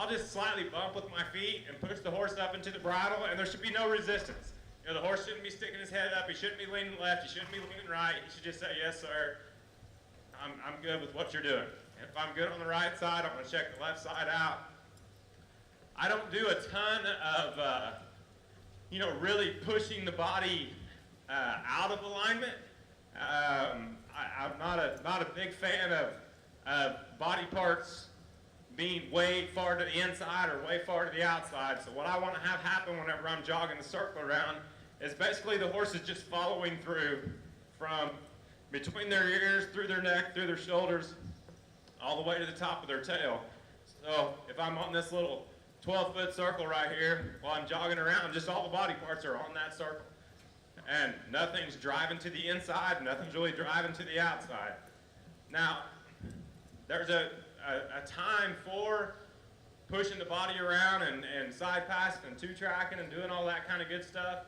I'll just slightly bump with my feet and push the horse up into the bridle, and there should be no resistance. You know, the horse shouldn't be sticking his head up, he shouldn't be leaning left, he shouldn't be leaning right, he should just say, yes sir, I'm good with what you're doing. And if I'm good on the right side, I'm gonna check the left side out. I don't do a ton of, you know, really pushing the body out of alignment. I'm not a big fan of body parts being way far to the inside or way far to the outside. So what I want to have happen whenever I'm jogging the circle around is basically the horse is just following through from between their ears, through their neck, through their shoulders, all the way to the top of their tail. So if I'm on this little 12-foot circle right here, while I'm jogging around, just all the body parts are on that circle. And nothing's driving to the inside, nothing's really driving to the outside. Now, there's a time for pushing the body around and side passing and two-tracking and doing all that kind of good stuff,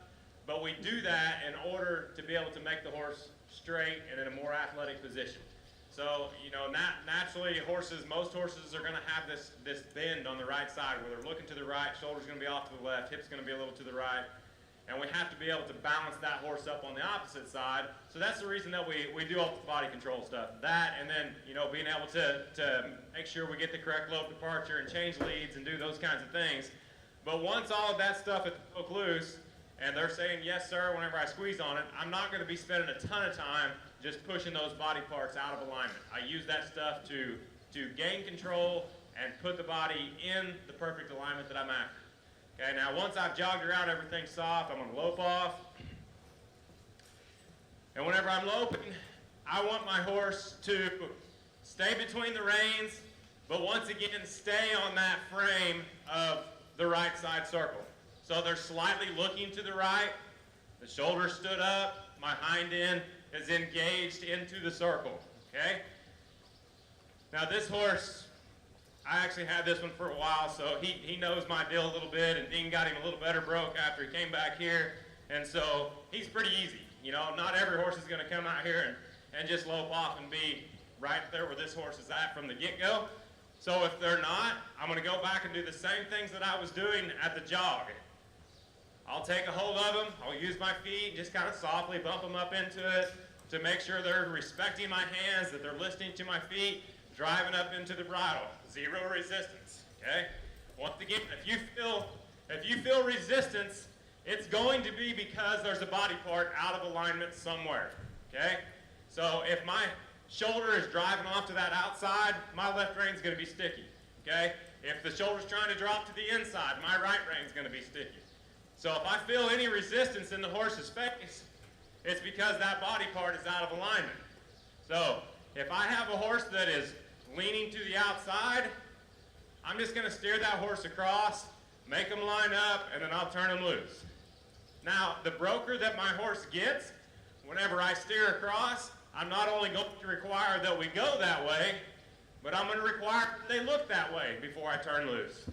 but we do that in order to be able to make the horse straight and in a more athletic position. So, you know, naturally most horses are gonna have this bend on the right side where they're looking to the right, shoulder's gonna be off to the left, hip's gonna be a little to the right, and we have to be able to balance that horse up on the opposite side. So that's the reason that we do all the body control stuff. That, and then, you know, being able to make sure we get the correct lope departure and change leads and do those kinds of things. But once all of that stuff is hooked loose, and they're saying, yes sir, whenever I squeeze on it, I'm not gonna be spending a ton of time just pushing those body parts out of alignment. I use that stuff to gain control and put the body in the perfect alignment that I'm after. Okay, now once I've jogged around, everything's soft, I'm gonna lope off. And whenever I'm loping, I want my horse to stay between the reins, but once again, stay on that frame of the right side circle. So they're slightly looking to the right, the shoulder stood up, my hind end is engaged into the circle, okay? Now this horse, I actually had this one for a while, so he knows my deal a little bit, and Dean got him a little better broke after he came back here, and so he's pretty easy. You know, not every horse is going to come out here and just lope off and be right there where this horse is at from the get-go. So if they're not, I'm going to go back and do the same things that I was doing at the jog. I'll take a hold of them, I'll use my feet, just kind of softly bump them up into it to make sure they're respecting my hands, that they're listening to my feet, driving up into the bridle. Zero resistance, okay? Once again, if you feel resistance, it's going to be because there's a body part out of alignment somewhere, okay? So if my shoulder is driving off to that outside, my left rein is going to be sticky, okay? If the shoulder's trying to drop to the inside, my right rein is going to be sticky. So if I feel any resistance in the horse's face, it's because that body part is out of alignment. So if I have a horse that is leaning to the outside, I'm just going to steer that horse across, make him line up, and then I'll turn him loose. Now, the broker that my horse gets, whenever I steer across, I'm not only going to require that we go that way, but I'm going to require that they look that way before I turn loose.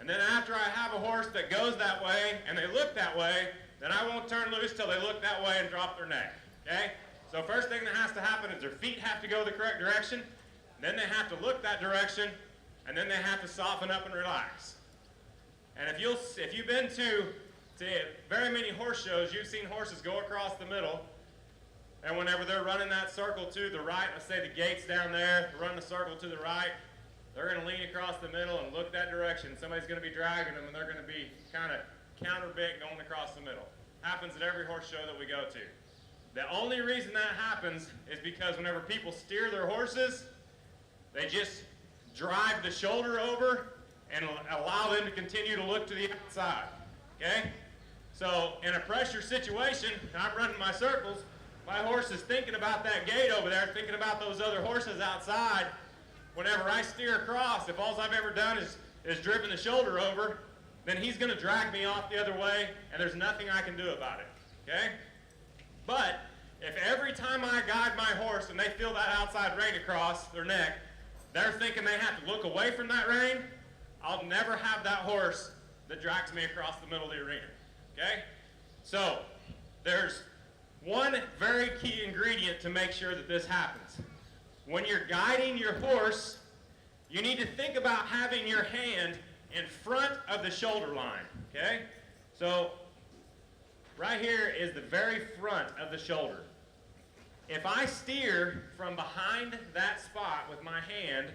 And then after I have a horse that goes that way and they look that way, then I won't turn loose till they look that way and drop their neck, okay? So first thing that has to happen is their feet have to go the correct direction, then they have to look that direction, and then they have to soften up and relax. And if you've been to very many horse shows, you've seen horses go across the middle, and whenever they're running that circle to the right, let's say the gate's down there, run the circle to the right, they're going to lean across the middle and look that direction. Somebody's going to be dragging them, and they're going to be kind of counter-bent going across the middle. Happens at every horse show that we go to. The only reason that happens is because whenever people steer their horses, they just drive the shoulder over and allow them to continue to look to the outside, okay? So in a pressure situation, and I'm running my circles, my horse is thinking about that gate over there, thinking about those other horses outside. Whenever I steer across, if all I've ever done is driven the shoulder over, then he's going to drag me off the other way, and there's nothing I can do about it, okay? But if every time I guide my horse and they feel that outside rein across their neck, they're thinking they have to look away from that rein, I'll never have that horse that drags me across the middle of the arena, okay? So there's one very key ingredient to make sure that this happens. When you're guiding your horse, you need to think about having your hand in front of the shoulder line, okay? So right here is the very front of the shoulder. If I steer from behind that spot with my hand,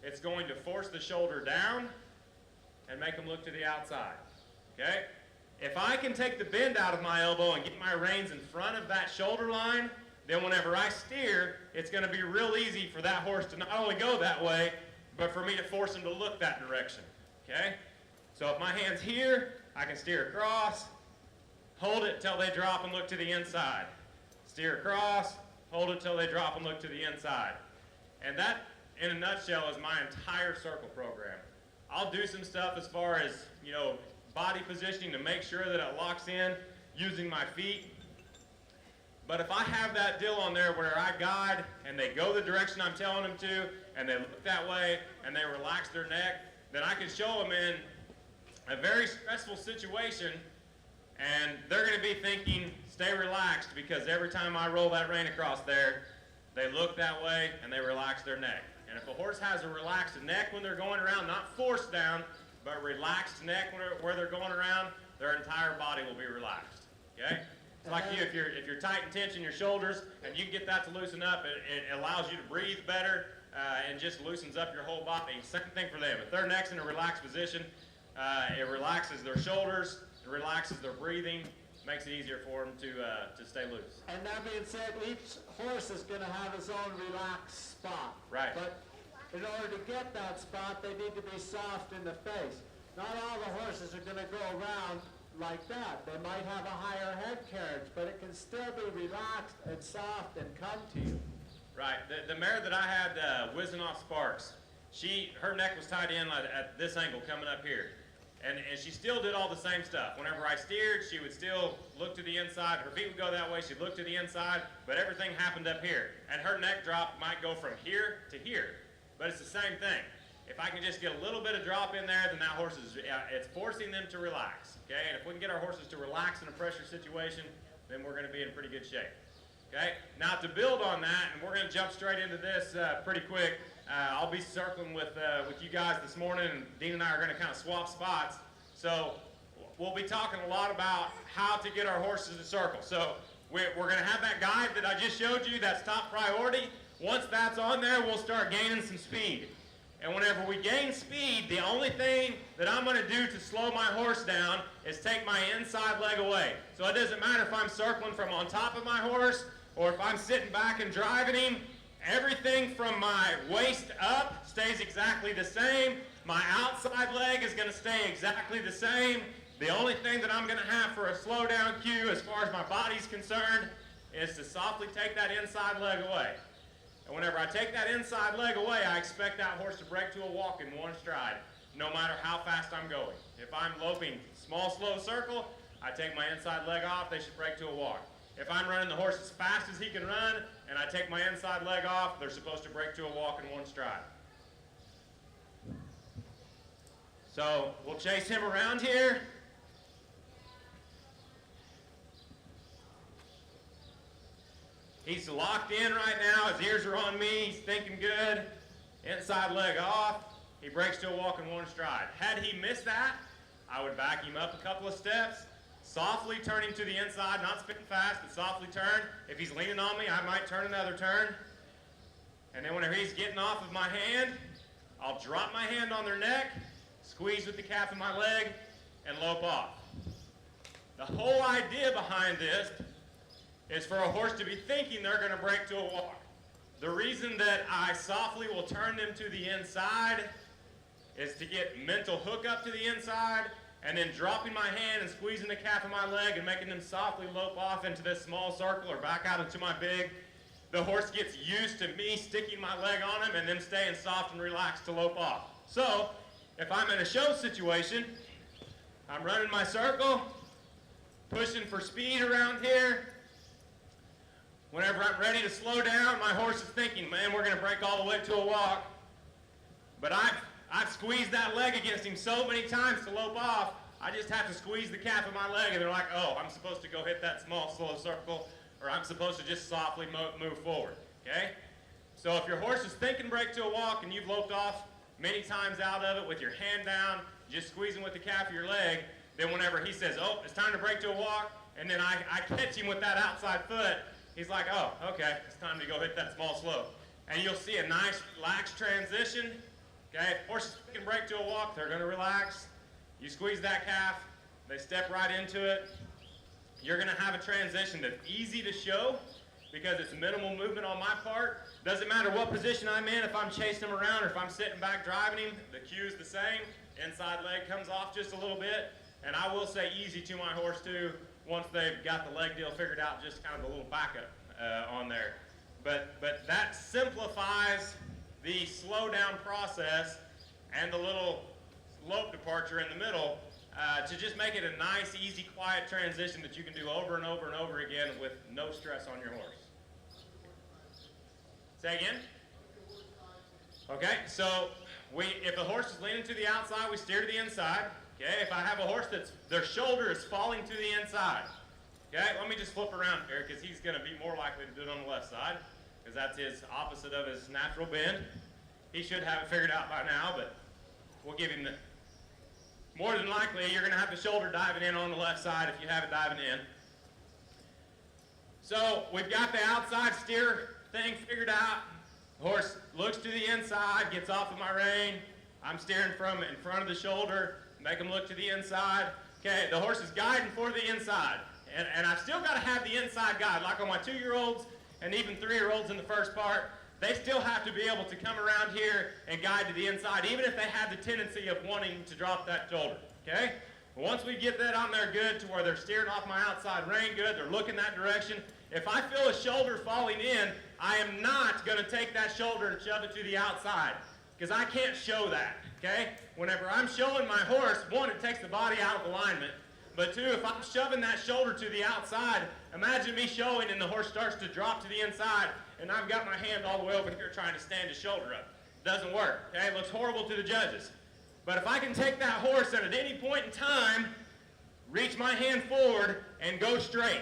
it's going to force the shoulder down and make them look to the outside, okay? If I can take the bend out of my elbow and get my reins in front of that shoulder line, then whenever I steer, it's going to be real easy for that horse to not only go that way, but for me to force him to look that direction, okay? So if my hand's here, I can steer across, hold it till they drop and look to the inside. Steer across, hold it till they drop and look to the inside. And that, in a nutshell, is my entire circle program. I'll do some stuff as far as, you know, body positioning to make sure that it locks in using my feet. But if I have that deal on there where I guide and they go the direction I'm telling them to, and they look that way, and they relax their neck, then I can show them in a very stressful situation, and they're going to be thinking, stay relaxed, because every time I roll that rein across there, they look that way and they relax their neck. And if a horse has a relaxed neck when they're going around, not forced down, but relaxed neck where they're going around, their entire body will be relaxed, okay? It's like you, if you're tight and tense in your shoulders and you get that to loosen up, it allows you to breathe better and just loosens up your whole body. Same thing for them. If their neck's in a relaxed position, it relaxes their shoulders, it relaxes their breathing, makes it easier for them to stay loose. And that being said, each horse is going to have his own relaxed spot. Right. But in order to get that spot, they need to be soft in the face. Not all the horses are going to go around like that. They might have a higher head carriage, but it can still be relaxed and soft and come to you. Right. The mare that I had whizzing off sparks, her neck was tied in at this angle coming up here. And she still did all the same stuff. Whenever I steered, she would still look to the inside. Her feet would go that way. She'd look to the inside, but everything happened up here. And her neck drop might go from here to here, but it's the same thing. If I can just get a little bit of drop in there, then that horse it's forcing them to relax, okay? And if we can get our horses to relax in a pressure situation, then we're going to be in pretty good shape, okay? Now to build on that, and we're going to jump straight into this pretty quick. I'll be circling with you guys this morning, and Dean and I are going to kind of swap spots. So we'll be talking a lot about how to get our horses to circle. So we're going to have that guide that I just showed you. That's top priority. Once that's on there, we'll start gaining some speed. And whenever we gain speed, the only thing that I'm going to do to slow my horse down is take my inside leg away. So it doesn't matter if I'm circling from on top of my horse or if I'm sitting back and driving him. Everything from my waist up stays exactly the same. My outside leg is going to stay exactly the same. The only thing that I'm going to have for a slowdown cue as far as my body's concerned is to softly take that inside leg away. And whenever I take that inside leg away, I expect that horse to break to a walk in one stride, no matter how fast I'm going. If I'm loping small, slow circle, I take my inside leg off, they should break to a walk. If I'm running the horse as fast as he can run, and I take my inside leg off, they're supposed to break to a walk in one stride. So we'll chase him around here. He's locked in right now. His ears are on me. He's thinking good. Inside leg off. He breaks to a walk in one stride. Had he missed that, I would back him up a couple of steps, softly turn him to the inside, not spin fast, but softly turn. If he's leaning on me, I might turn another turn. And then whenever he's getting off of my hand, I'll drop my hand on their neck, squeeze with the calf of my leg, and lope off. The whole idea behind this is for a horse to be thinking they're going to break to a walk. The reason that I softly will turn them to the inside is to get mental hook up to the inside, and then dropping my hand and squeezing the calf of my leg and making them softly lope off into this small circle or back out into my big. The horse gets used to me sticking my leg on him and then staying soft and relaxed to lope off. So if I'm in a show situation, I'm running my circle, pushing for speed around here. Whenever I'm ready to slow down, my horse is thinking, man, we're going to break all the way to a walk. But I've squeezed that leg against him so many times to lope off, I just have to squeeze the calf of my leg, and they're like, oh, I'm supposed to go hit that small, slow circle, or I'm supposed to just softly move forward, okay? So if your horse is thinking break to a walk and you've loped off, many times out of it with your hand down, just squeezing with the calf of your leg, then whenever he says, oh, it's time to break to a walk, and then I catch him with that outside foot, he's like, oh, okay, it's time to go hit that small slope. And you'll see a nice relaxed transition. Okay, horses can break to a walk, they're going to relax. You squeeze that calf, they step right into it. You're going to have a transition that's easy to show because it's minimal movement on my part. Doesn't matter what position I'm in, if I'm chasing him around or if I'm sitting back driving him, the cue's the same. Inside leg comes off just a little bit. And I will say easy to my horse too, once they've got the leg deal figured out, just kind of a little backup on there. But that simplifies the slowdown process and the little lope departure in the middle to just make it a nice, easy, quiet transition that you can do over and over and over again with no stress on your horse. Say again? Okay, so if the horse is leaning to the outside, we steer to the inside. Okay, if I have a horse that's their shoulder is falling to the inside. Okay, let me just flip around here because he's going to be more likely to do it on the left side because that's his opposite of his natural bend. He should have it figured out by now, but we'll give him the... More than likely, you're going to have the shoulder diving in on the left side if you have it diving in. So we've got the outside steer thing figured out. The horse looks to the inside, gets off of my rein. I'm steering from in front of the shoulder, make him look to the inside. Okay, the horse is guiding for the inside. And I've still got to have the inside guide, like on my 2-year-olds and even 3-year-olds in the first part. They still have to be able to come around here and guide to the inside, even if they have the tendency of wanting to drop that shoulder, okay? Once we get that on there good to where they're steering off my outside rein good, they're looking that direction, if I feel a shoulder falling in, I am not going to take that shoulder and shove it to the outside because I can't show that, okay? Whenever I'm showing my horse, one, it takes the body out of alignment, but two, if I'm shoving that shoulder to the outside, imagine me showing and the horse starts to drop to the inside and I've got my hand all the way over here trying to stand his shoulder up. Doesn't work, okay? It looks horrible to the judges. But if I can take that horse and at any point in time, reach my hand forward and go straight,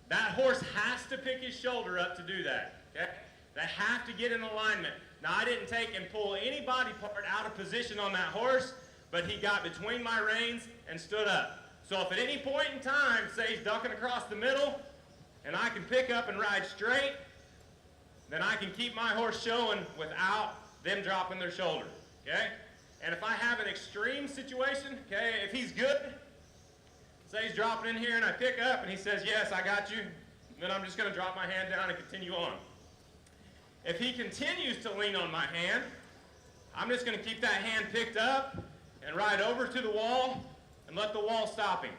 that horse has to pick his shoulder up to do that, okay? They have to get in alignment. Now, I didn't take and pull any body part out of position on that horse, but he got between my reins and stood up. So if at any point in time, say he's ducking across the middle, and I can pick up and ride straight, then I can keep my horse showing without them dropping their shoulder, okay? And if I have an extreme situation, okay, if he's good, say he's dropping in here and I pick up and he says, yes, I got you, then I'm just going to drop my hand down and continue on. If he continues to lean on my hand, I'm just going to keep that hand picked up and ride over to the wall and let the wall stop him,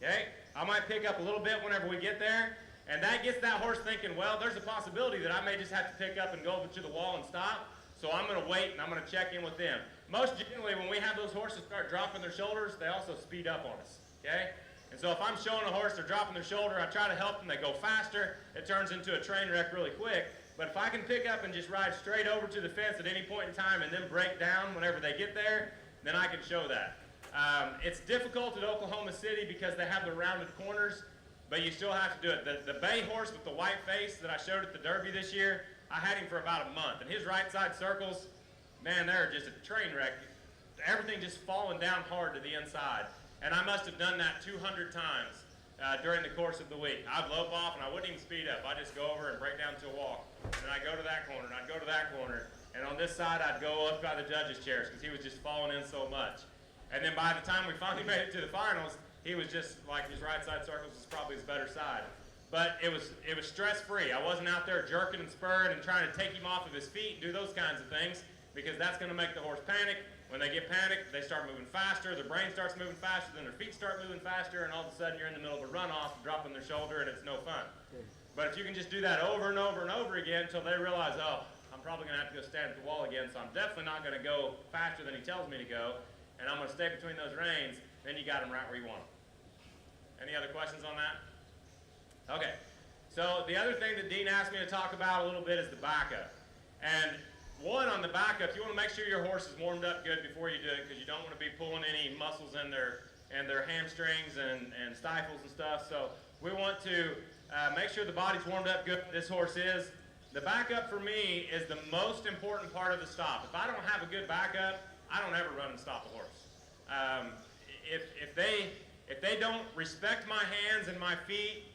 okay? I might pick up a little bit whenever we get there, and that gets that horse thinking, well, there's a possibility that I may just have to pick up and go over to the wall and stop, so I'm going to wait and I'm going to check in with them. Most generally, when we have those horses start dropping their shoulders, they also speed up on us, okay? And so if I'm showing a horse they're dropping their shoulder, I try to help them, they go faster, it turns into a train wreck really quick. But if I can pick up and just ride straight over to the fence at any point in time and then break down whenever they get there, then I can show that. It's difficult at Oklahoma City because they have the rounded corners, but you still have to do it. The bay horse with the white face that I showed at the Derby this year, I had him for about a month, and his right side circles, man, they're just a train wreck. Everything just falling down hard to the inside, and I must have done that 200 times during the course of the week. I'd lope off, and I wouldn't even speed up. I'd just go over and break down to a walk, and I'd go to that corner, and I'd go to that corner, and on this side, I'd go up by the judges' chairs because he was just falling in so much. And then by the time we finally made it to the finals, he was just like his right side circles was probably his better side. But it was stress-free. I wasn't out there jerking and spurring and trying to take him off of his feet and do those kinds of things because that's going to make the horse panic. When they get panicked, they start moving faster, their brain starts moving faster, then their feet start moving faster, and all of a sudden you're in the middle of a runoff, dropping their shoulder, and it's no fun. But if you can just do that over and over and over again until they realize, oh, I'm probably going to have to go stand at the wall again, so I'm definitely not going to go faster than he tells me to go, and I'm going to stay between those reins, then you got them right where you want them. Any other questions on that? Okay. So the other thing that Dean asked me to talk about a little bit is the backup. And one, on the backup, you want to make sure your horse is warmed up good before you do it because you don't want to be pulling any muscles in their hamstrings and stifles and stuff. So we want to make sure the body's warmed up good. This horse is. The backup for me is the most important part of the stop. If I don't have a good backup, I don't ever run and stop a horse. If they don't respect my hands and my feet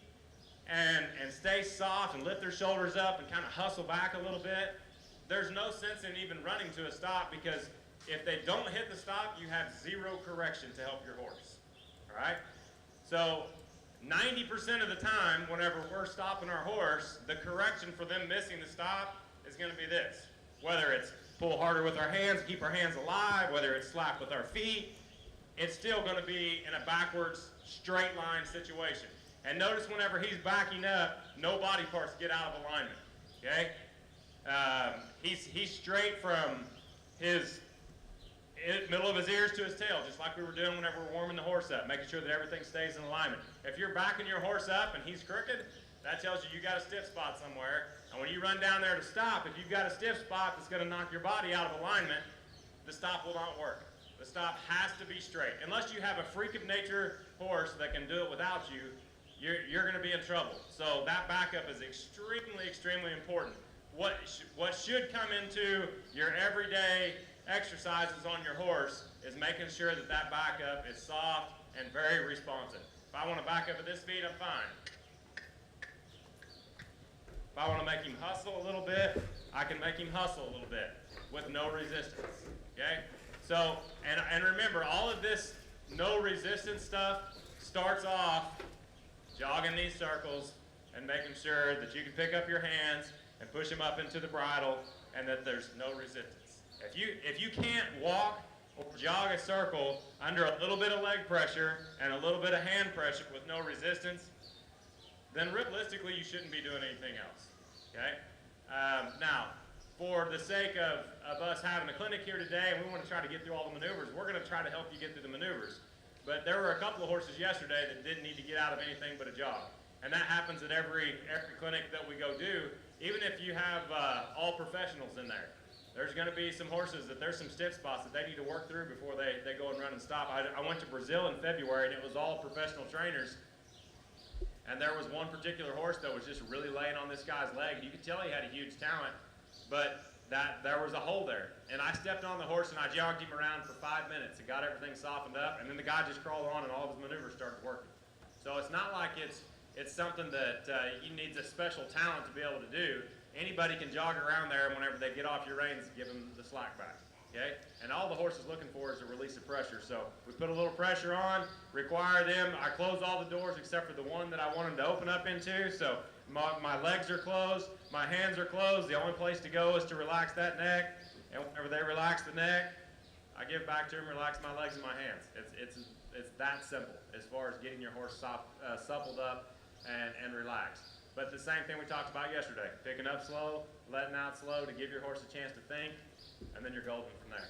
and stay soft and lift their shoulders up and kind of hustle back a little bit, there's no sense in even running to a stop, because if they don't hit the stop, you have zero correction to help your horse. All right? So 90% of the time, whenever we're stopping our horse, the correction for them missing the stop is going to be this. Whether it's pull harder with our hands, keep our hands alive, whether it's slap with our feet, it's still going to be in a backwards, straight line situation. And notice whenever he's backing up, no body parts get out of alignment. Okay? He's straight from his middle of his ears to his tail, just like we were doing whenever we're warming the horse up, making sure that everything stays in alignment. If you're backing your horse up and he's crooked, that tells you got a stiff spot somewhere. And when you run down there to stop, if you've got a stiff spot that's going to knock your body out of alignment, the stop will not work. The stop has to be straight. Unless you have a freak of nature horse that can do it without you, you're going to be in trouble. So that backup is extremely, extremely important. What should come into your everyday exercises on your horse is making sure that that backup is soft and very responsive. If I want to back up at this speed, I'm fine. If I want to make him hustle a little bit, I can make him hustle a little bit with no resistance. Okay? So, and remember, all of this no resistance stuff starts off jogging these circles and making sure that you can pick up your hands and push them up into the bridle and that there's no resistance. If you can't walk or jog a circle under a little bit of leg pressure and a little bit of hand pressure with no resistance, then realistically you shouldn't be doing anything else. Okay? Now, for the sake of us having a clinic here today, and we want to try to get through all the maneuvers, we're going to try to help you get through the maneuvers. But there were a couple of horses yesterday that didn't need to get out of anything but a jog. And that happens at every clinic that we go do, even if you have all professionals in there. There's going to be some horses that there's some stiff spots that they need to work through before they go and run and stop. I went to Brazil in February, and it was all professional trainers. And there was one particular horse that was just really laying on this guy's leg. You could tell he had a huge talent, but there was a hole there. And I stepped on the horse and I jogged him around for 5 minutes and got everything softened up, and then the guy just crawled on and all of his maneuvers started working. So it's not like it's something that you need a special talent to be able to do. Anybody can jog around there, and whenever they get off your reins, give them the slack back. Okay? And all the horse is looking for is a release of pressure. So we put a little pressure on, require them. I close all the doors except for the one that I want them to open up into. So my legs are closed, my hands are closed. The only place to go is to relax that neck. And whenever they relax the neck, I give back to them, relax my legs and my hands. It's that simple as far as getting your horse suppled up and relaxed. But the same thing we talked about yesterday, picking up slow, letting out slow to give your horse a chance to think, and then you're golden from there.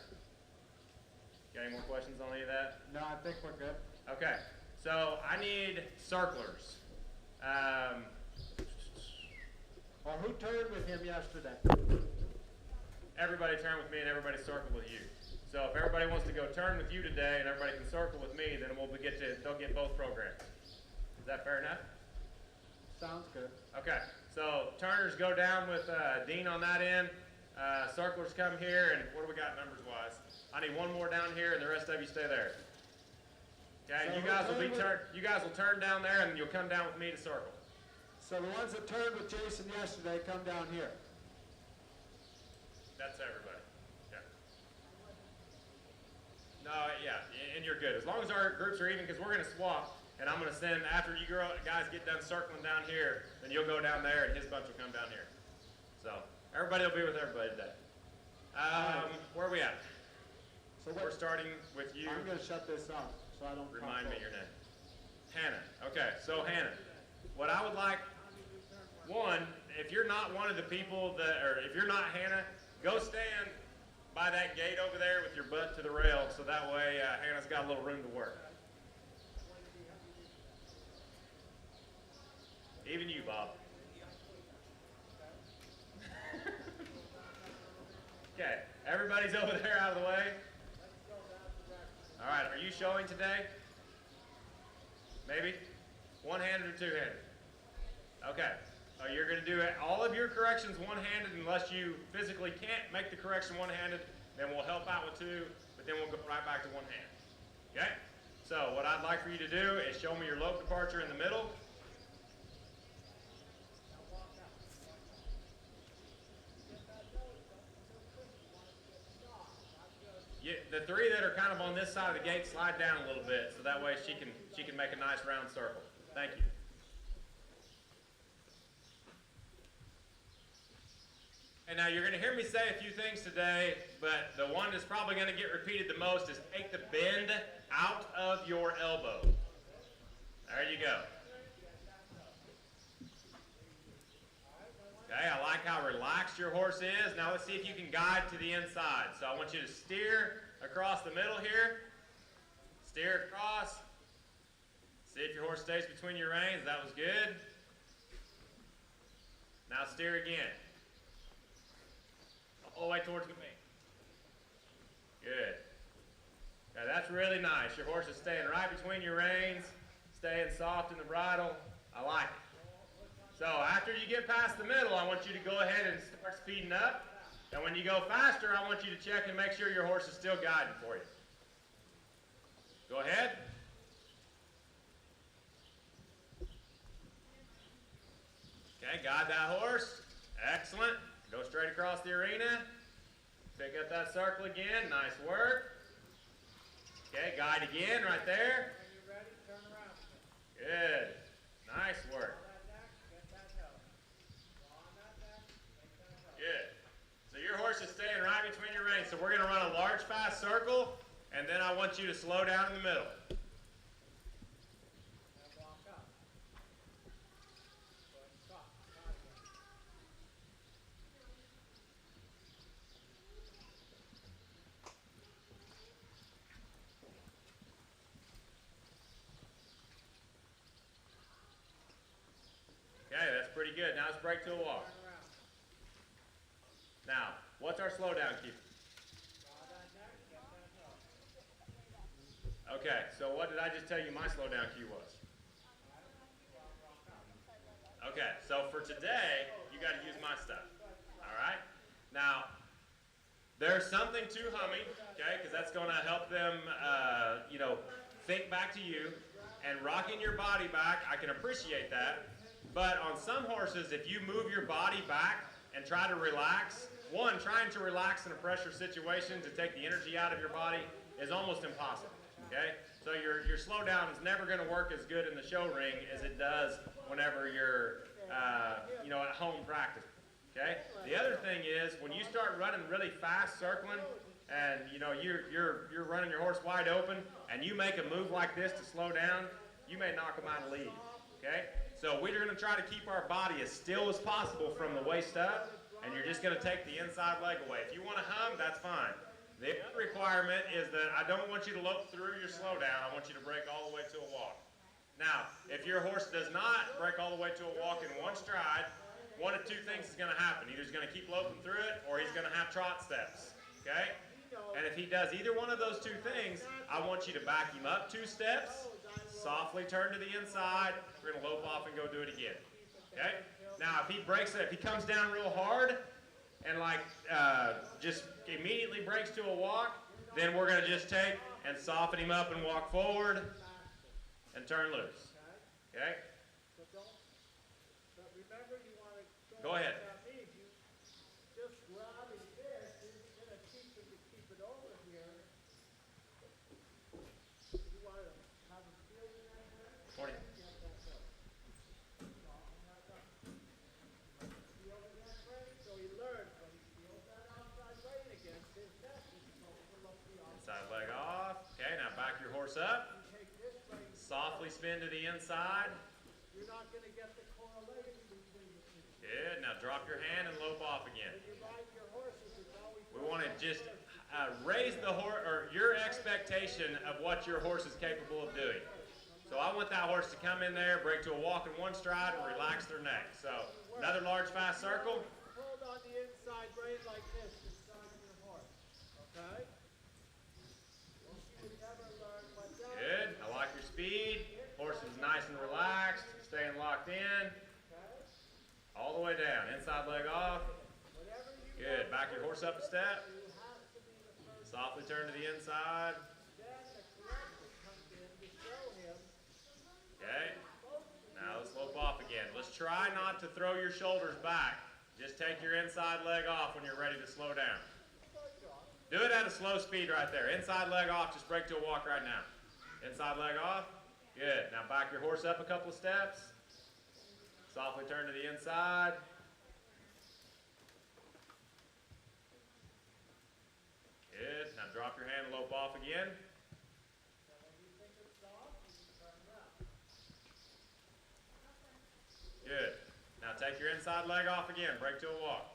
Got any more questions on any of that? No, I think we're good. Okay, so I need circlers. Well, who turned with him yesterday? Everybody turn with me and everybody circle with you. So if everybody wants to go turn with you today and everybody can circle with me, then they'll get both programs. Is that fair enough? Sounds good. Okay, so turners go down with Dean on that end. Circlers come here, and what do we got numbers-wise? I need one more down here, and the rest of you stay there. Okay, So you guys will turn down there, and you'll come down with me to circle. So the ones that turned with Jason yesterday come down here. That's everybody. Yeah. No, yeah, and you're good. As long as our groups are even, because we're going to swap. And I'm going to send, after you guys get done circling down here, then you'll go down there and his bunch will come down here. So everybody will be with everybody today. Where are we at? So We're starting with you. I'm going to shut this off so I don't Remind me your name. Hannah. Okay, so Hannah, what I would like, one, if you're not one of the people or if you're not Hannah, go stand by that gate over there with your butt to the rail so that way Hannah's got a little room to work. Even you, Bob. Okay, everybody's over there out of the way. All right, are you showing today? Maybe? One-handed or two-handed? Okay, So you're going to do all of your corrections one-handed unless you physically can't make the correction one-handed. Then we'll help out with two, but then we'll go right back to one hand. Okay? So what I'd like for you to do is show me your lope departure in the middle. The three that are kind of on this side of the gate slide down a little bit, so that way she can make a nice round circle. Thank you. And now you're going to hear me say a few things today, but the one that's probably going to get repeated the most is take the bend out of your elbow. There you go. Okay, I like how relaxed your horse is. Now let's see if you can guide to the inside. So I want you to steer across the middle here. Steer across. See if your horse stays between your reins. That was good. Now steer again. All the way towards me. Good. Now that's really nice. Your horse is staying right between your reins, staying soft in the bridle. I like it. So after you get past the middle, I want you to go ahead and start speeding up. And when you go faster, I want you to check and make sure your horse is still guiding for you. Go ahead. Okay, guide that horse. Excellent. Go straight across the arena. Pick up that circle again. Nice work. Okay, guide again right there. When you're ready, turn around. Good. Nice work. Good. So your horse is staying right between your reins. So we're going to run a large, fast circle, and then I want you to slow down in the middle. Okay, that's pretty good. Now let's break to a walk. Now, what's our slowdown cue? Okay, so what did I just tell you my slowdown cue was? Okay, so for today, you got to use my stuff. All right? Now, there's something to humming, okay, because that's going to help them, think back to you. And rocking your body back, I can appreciate that. But on some horses, if you move your body back and try to relax, trying to relax in a pressure situation to take the energy out of your body is almost impossible, okay? So your slowdown is never going to work as good in the show ring as it does whenever you're, at home practice, okay? The other thing is when you start running really fast circling and, you're running your horse wide open and you make a move like this to slow down, you may knock them out of lead, okay? So we're going to try to keep our body as still as possible from the waist up, and you're just going to take the inside leg away. If you want to hum, that's fine. The other requirement is that I don't want you to lope through your slowdown. I want you to break all the way to a walk. Now, if your horse does not break all the way to a walk in one stride, one of two things is going to happen. Either he's going to keep loping through it, or he's going to have trot steps, okay? And if he does either one of those two things, I want you to back him up 2 steps, softly turn to the inside. We're going to lope off and go do it again, okay? Now, if he breaks it, if he comes down real hard and just immediately breaks to a walk, then we're going to just take and soften him up and walk forward and turn loose. Okay? Go ahead. Inside leg off. Okay, now back your horse up. Softly spin to the inside. You're not going to get the correlation between the two. Good. Now drop your hand and lope off again. We want to just raise the horse or your expectation of what your horse is capable of doing. So I want that horse to come in there, break to a walk in one stride, and relax their neck. So another large fast circle. Hold on the inside rein like this beside your horse. Okay? Good. I like your speed. Horse is nice and relaxed, staying locked in. step. Softly turn to the inside. Okay. Now let's lope off again. Let's try not to throw your shoulders back. Just take your inside leg off when you're ready to slow down. Do it at a slow speed right there. Inside leg off, just break to a walk right now. Inside leg off. Good. Now back your horse up a couple of steps. Softly turn to the inside. Good. Now drop your hand and lope off again. Good. Now take your inside leg off again. Break to a walk.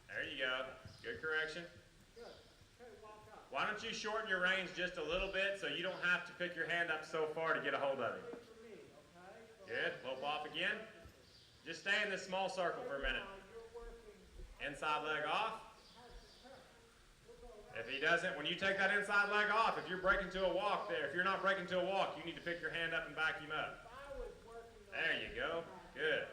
There you go. Good correction. Why don't you shorten your range just a little bit so you don't have to pick your hand up so far to get a hold of him. Good. Lope off again. Just stay in this small circle for a minute. Inside leg off. If he doesn't, when you take that inside leg off, if you're breaking to a walk there, if you're not breaking to a walk, you need to pick your hand up and back him up. There you go. Good.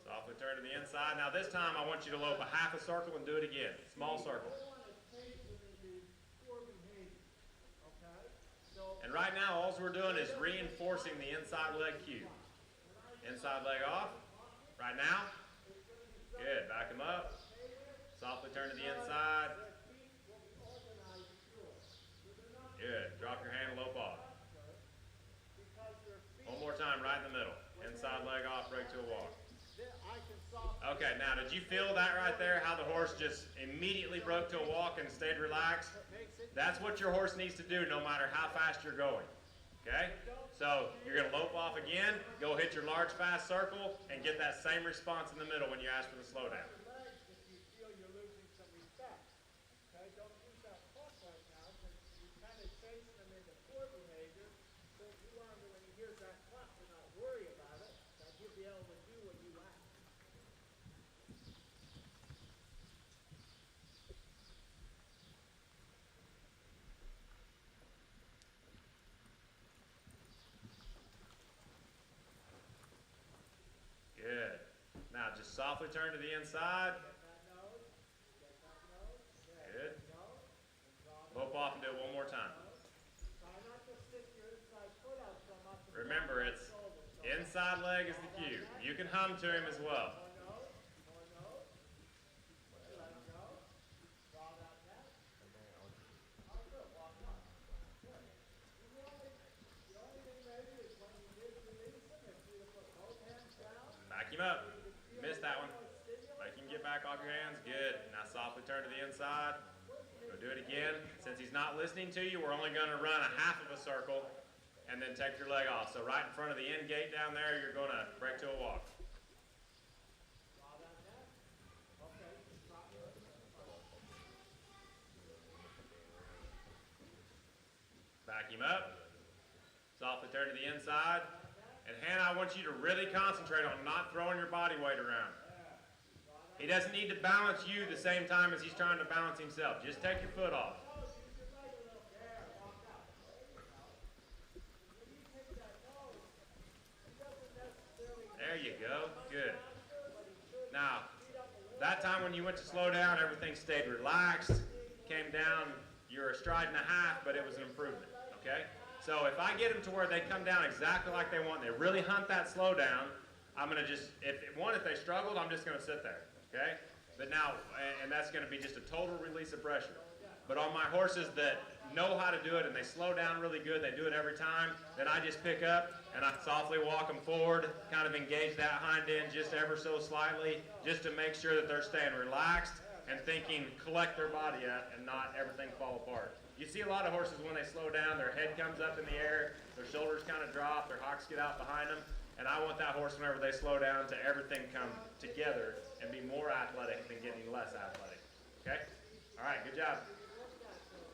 Softly turn to the inside. Now this time I want you to lope a half a circle and do it again. Small circle. And right now all we're doing is reinforcing the inside leg cue. Inside leg off. Right now. Good. Back him up. Softly turn to the inside. Good. Drop your hand and lope off. One more time, right in the middle. Inside leg off, break to a walk. Okay, now did you feel that right there? How the horse just immediately broke to a walk and stayed relaxed? That's what your horse needs to do no matter how fast you're going. Okay? So you're going to lope off again, go hit your large fast circle, and get that same response in the middle when you ask for the slowdown. Good. Now just softly turn to the inside. Good. Lope off and do it one more time. Remember, it's inside leg is the cue. You can hum to him as well. Back him up. Missed that one. Make him get back off your hands. Good. Now softly turn to the inside. Go do it again. Since he's not listening to you, we're only going to run a half of a circle and then take your leg off. So right in front of the end gate down there, you're going to break to a walk. Back him up. Softly turn to the inside. And Hannah, I want you to really concentrate on not throwing your body weight around. He doesn't need to balance you the same time as he's trying to balance himself. Just take your foot off. There you go. Good. Now, that time when you went to slow down, everything stayed relaxed. Came down, you're a stride and a half, but it was an improvement. Okay? So if I get them to where they come down exactly like they want, they really hunt that slow down, I'm going to just, if they struggled, I'm just going to sit there, okay? But now, and that's going to be just a total release of pressure. But on my horses that know how to do it and they slow down really good, they do it every time, then I just pick up and I softly walk them forward, kind of engage that hind end just ever so slightly, just to make sure that they're staying relaxed and thinking, collect their body up and not everything fall apart. You see a lot of horses when they slow down, their head comes up in the air, their shoulders kind of drop, their hocks get out behind them, and I want that horse whenever they slow down to everything come together and be more athletic than getting less athletic. Okay? All right, good job.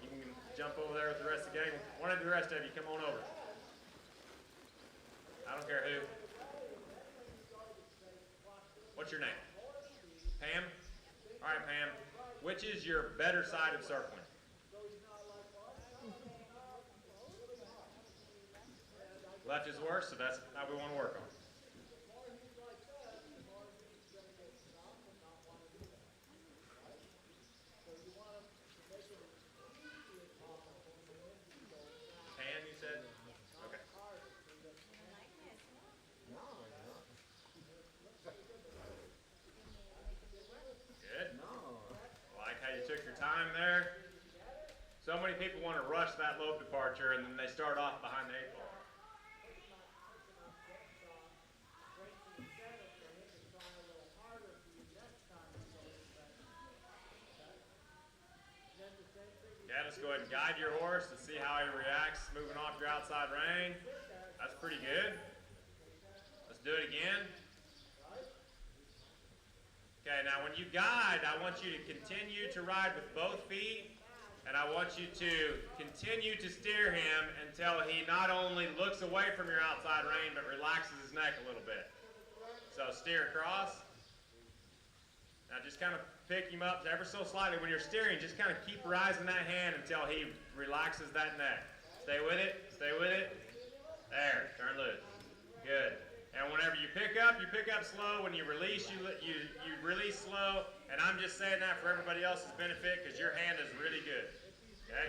You can jump over there with the rest of the gang. One of the rest of you, come on over. I don't care who. What's your name? Pam? All right, Pam. Which is your better side of circling? Left is worse, so that's how we want to work on. time there. So many people want to rush that lope departure and then they start off behind the 8 ball. Yeah, let's go ahead and guide your horse and see how he reacts moving off your outside rein. That's pretty good. Let's do it again. Okay, now when you guide, I want you to continue to ride with both feet, and I want you to continue to steer him until he not only looks away from your outside rein, but relaxes his neck a little bit. So steer across. Now just kind of pick him up ever so slightly. When you're steering, just kind of keep rising that hand until he relaxes that neck. Stay with it, stay with it. There, turn loose. Good. And whenever you pick up slow. When you release, you release slow. And I'm just saying that for everybody else's benefit because your hand is really good. Okay?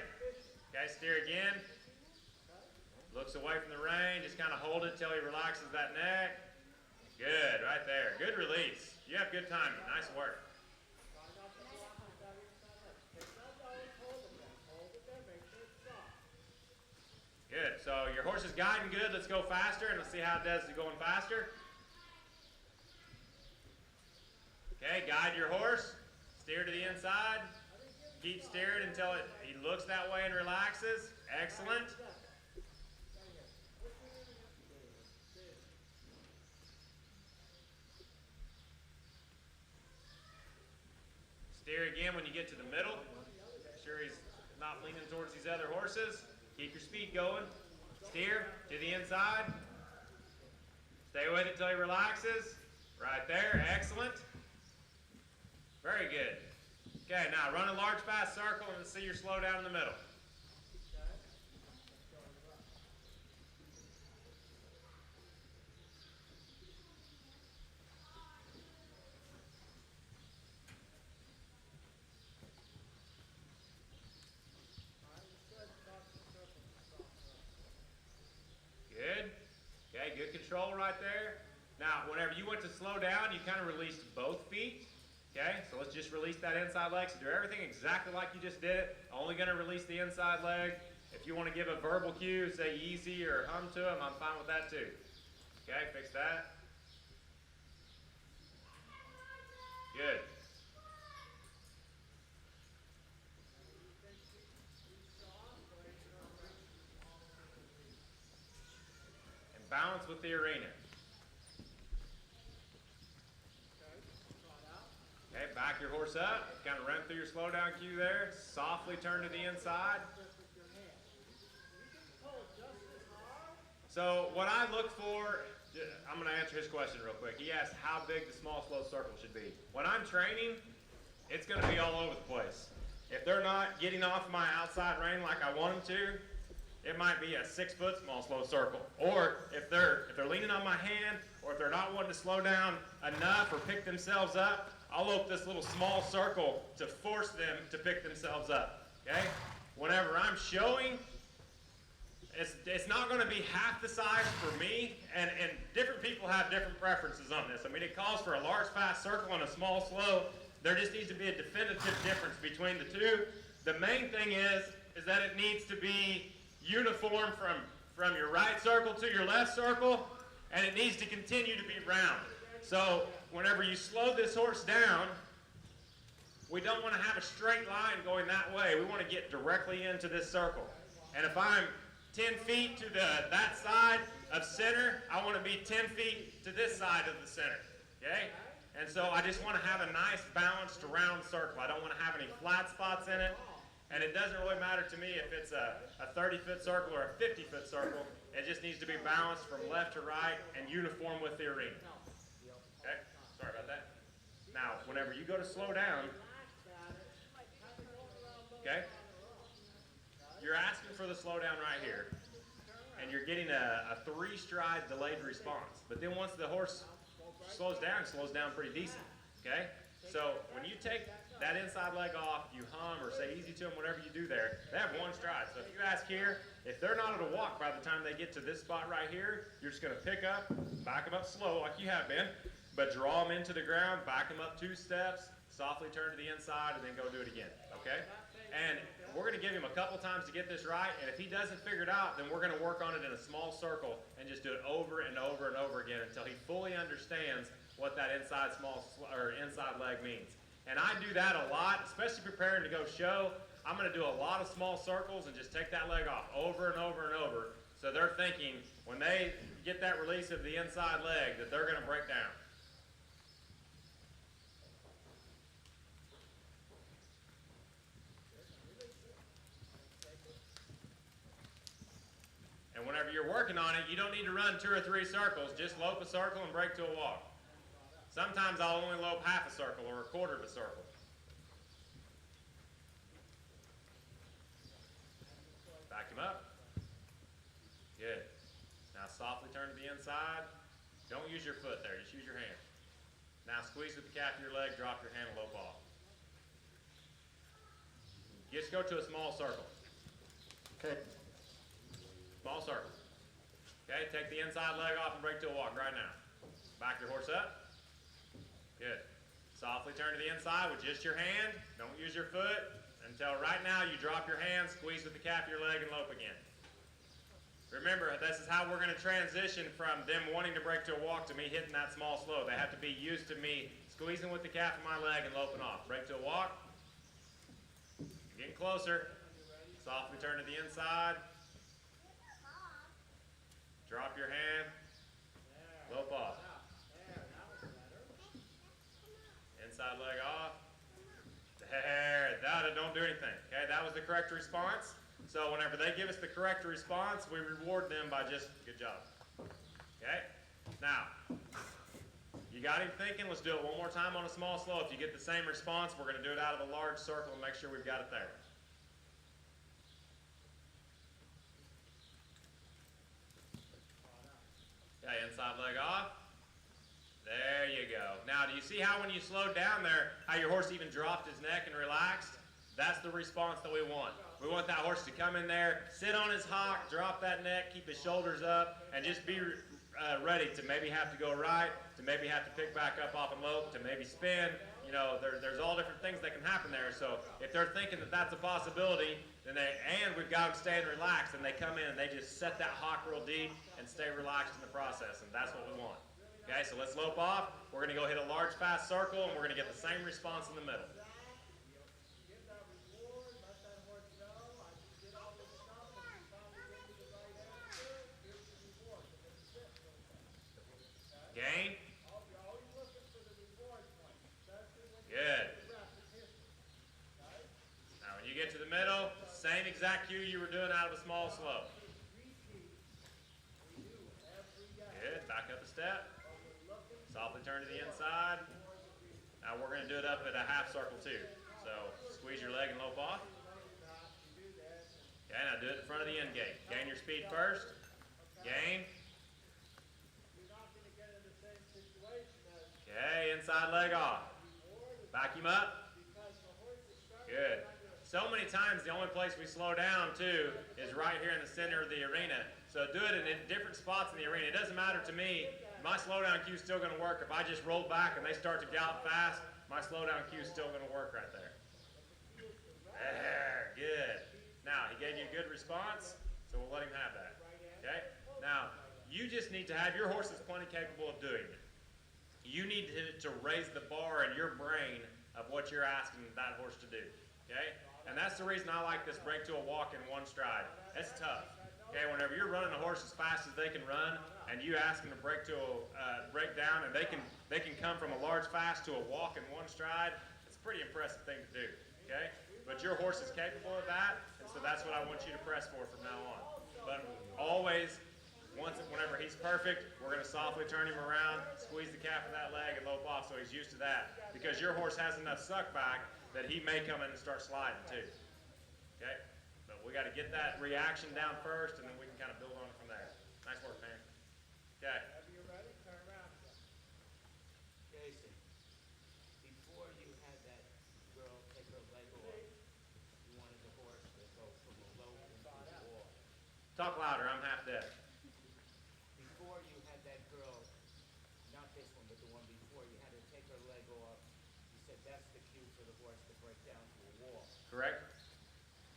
Okay, steer again. Looks away from the rein. Just kind of hold it till he relaxes that neck. Good, right there. Good release. You have good timing. Nice work. Good. So your horse is guiding good. Let's go faster, and let's see how it does going faster. Okay, guide your horse. Steer to the inside. Keep steering until he looks that way and relaxes. Excellent. Steer again when you get to the middle. Make sure he's not leaning towards these other horses. Keep your speed going. Steer to the inside. Stay with it till he relaxes. Right there, excellent. Very good. Okay, now run a large fast circle and let's see your slow down in the middle. Good. Okay, good control right there. Now, whenever you went to slow down, you kind of released both feet. Okay, so let's just release that inside leg. So do everything exactly like you just did it. Only going to release the inside leg. If you want to give a verbal cue, say easy or hum to him, I'm fine with that too. Okay, fix that. Good. And balance with the arena. Okay, back your horse up. Kind of run through your slow down cue there. Softly turn to the inside. So what I look for, I'm going to answer his question real quick. He asked how big the small slow circle should be. When I'm training, it's going to be all over the place. If they're not getting off my outside rein like I want them to, it might be a 6-foot small slow circle. Or if they're leaning on my hand, or if they're not wanting to slow down enough or pick themselves up, I'll lope this little small circle to force them to pick themselves up, okay? Whenever I'm showing, it's not going to be half the size for me, and different people have different preferences on this. I mean, it calls for a large fast circle and a small slow. There just needs to be a definitive difference between the two. The main thing is that it needs to be uniform from your right circle to your left circle, and it needs to continue to be round. So whenever you slow this horse down, we don't want to have a straight line going that way. We want to get directly into this circle. And if I'm 10 feet to that side of center, I want to be 10 feet to this side of the center, okay? And so I just want to have a nice balanced round circle. I don't want to have any flat spots in it. And it doesn't really matter to me if it's a 30-foot circle or a 50-foot circle. It just needs to be balanced from left to right and uniform with the arena. Okay, sorry about that. Now, whenever you go to slow down, okay, you're asking for the slowdown right here, and you're getting a 3-stride delayed response. But then once the horse slows down pretty decent, okay? So when you take that inside leg off, you hum or say easy to them, whatever you do there, they have 1 stride. So if you ask here, if they're not at a walk by the time they get to this spot right here, you're just going to pick up, back them up slow like you have been, but draw them into the ground, back them up 2 steps, softly turn to the inside, and then go do it again, okay? And we're going to give him a couple times to get this right, and if he doesn't figure it out, then we're going to work on it in a small circle and just do it over and over and over again until he fully understands what that inside inside leg means. And I do that a lot, especially preparing to go show. I'm going to do a lot of small circles and just take that leg off over and over and over. So they're thinking when they get that release of the inside leg that they're going to break down. And whenever you're working on it, you don't need to run 2 or 3 circles. Just lope a circle and break to a walk. Sometimes I'll only lope half a circle or a quarter of a circle. Back him up. Good. Now softly turn to the inside. Don't use your foot there, just use your hand. Now squeeze with the calf of your leg, drop your hand and lope off. Just go to a small circle. Okay. Small circle. Okay, take the inside leg off and break to a walk right now. Back your horse up. Good. Softly turn to the inside with just your hand. Don't use your foot until right now you drop your hand, squeeze with the calf of your leg, and lope again. Remember, this is how we're going to transition from them wanting to break to a walk to me hitting that small slow. They have to be used to me squeezing with the calf of my leg and loping off. Break to a walk. Getting closer. Softly turn to the inside. Drop your hand. Lope off. Inside leg off. There. That don't do anything. Okay, that was the correct response. So whenever they give us the correct response, we reward them by just good job. Okay? Now, you got him thinking. Let's do it one more time on a small slow. If you get the same response, we're going to do it out of a large circle and make sure we've got it there. Okay, inside leg off. There you go. Now, do you see how when you slowed down there, how your horse even dropped his neck and relaxed? That's the response that we want. We want that horse to come in there, sit on his hock, drop that neck, keep his shoulders up, and just be ready to maybe have to go right, to maybe have to pick back up off and lope, to maybe spin. You know, there's all different things that can happen there. So if they're thinking that that's a possibility, then and we've got them staying relaxed, and they come in and they just set that hock real deep and stay relaxed in the process, and that's what we want. Okay, so let's lope off. We're going to go hit a large fast circle, and we're going to get the same response in the middle. Gain. Good. Now when you get to the middle, same exact cue you were doing out of a small slow. Good. Back up a step. Softly turn to the inside. Now we're going to do it up at a half circle too. So squeeze your leg and lope off. Okay, now do it in front of the end gate. Gain your speed first. Gain. Okay, inside leg off. Back him up. Good. So many times the only place we slow down too is right here in the center of the arena. So do it in different spots in the arena. It doesn't matter to me. My slowdown cue is still going to work. If I just roll back and they start to gallop fast, my slowdown cue is still going to work right there. There, good. Now, he gave you a good response, so we'll let him have that. Okay? Now, you just need to have, your horse is plenty capable of doing it. You need to raise the bar in your brain of what you're asking that horse to do. Okay? And that's the reason I like this break to a walk in one stride. It's tough. Okay, whenever you're running a horse as fast as they can run, and you ask them to break down, and they can come from a large fast to a walk in one stride, it's a pretty impressive thing to do. Okay, but your horse is capable of that, and so that's what I want you to press for from now on. But always, whenever he's perfect, we're going to softly turn him around, squeeze the calf of that leg, and lope off so he's used to that. Because your horse has enough suck back that he may come in and start sliding too. Okay. We got to get that reaction down first, and then we can kind of build on it from there. Nice work, man. Okay. Whenever you're ready, turn around. Jason, before you had that girl take her leg off, you wanted the horse to go from a low into a walk. Talk louder. I'm half deaf. Before you had that girl, not this one, but the one before, you had to take her leg off. You said that's the cue for the horse to break down to a wall. Correct?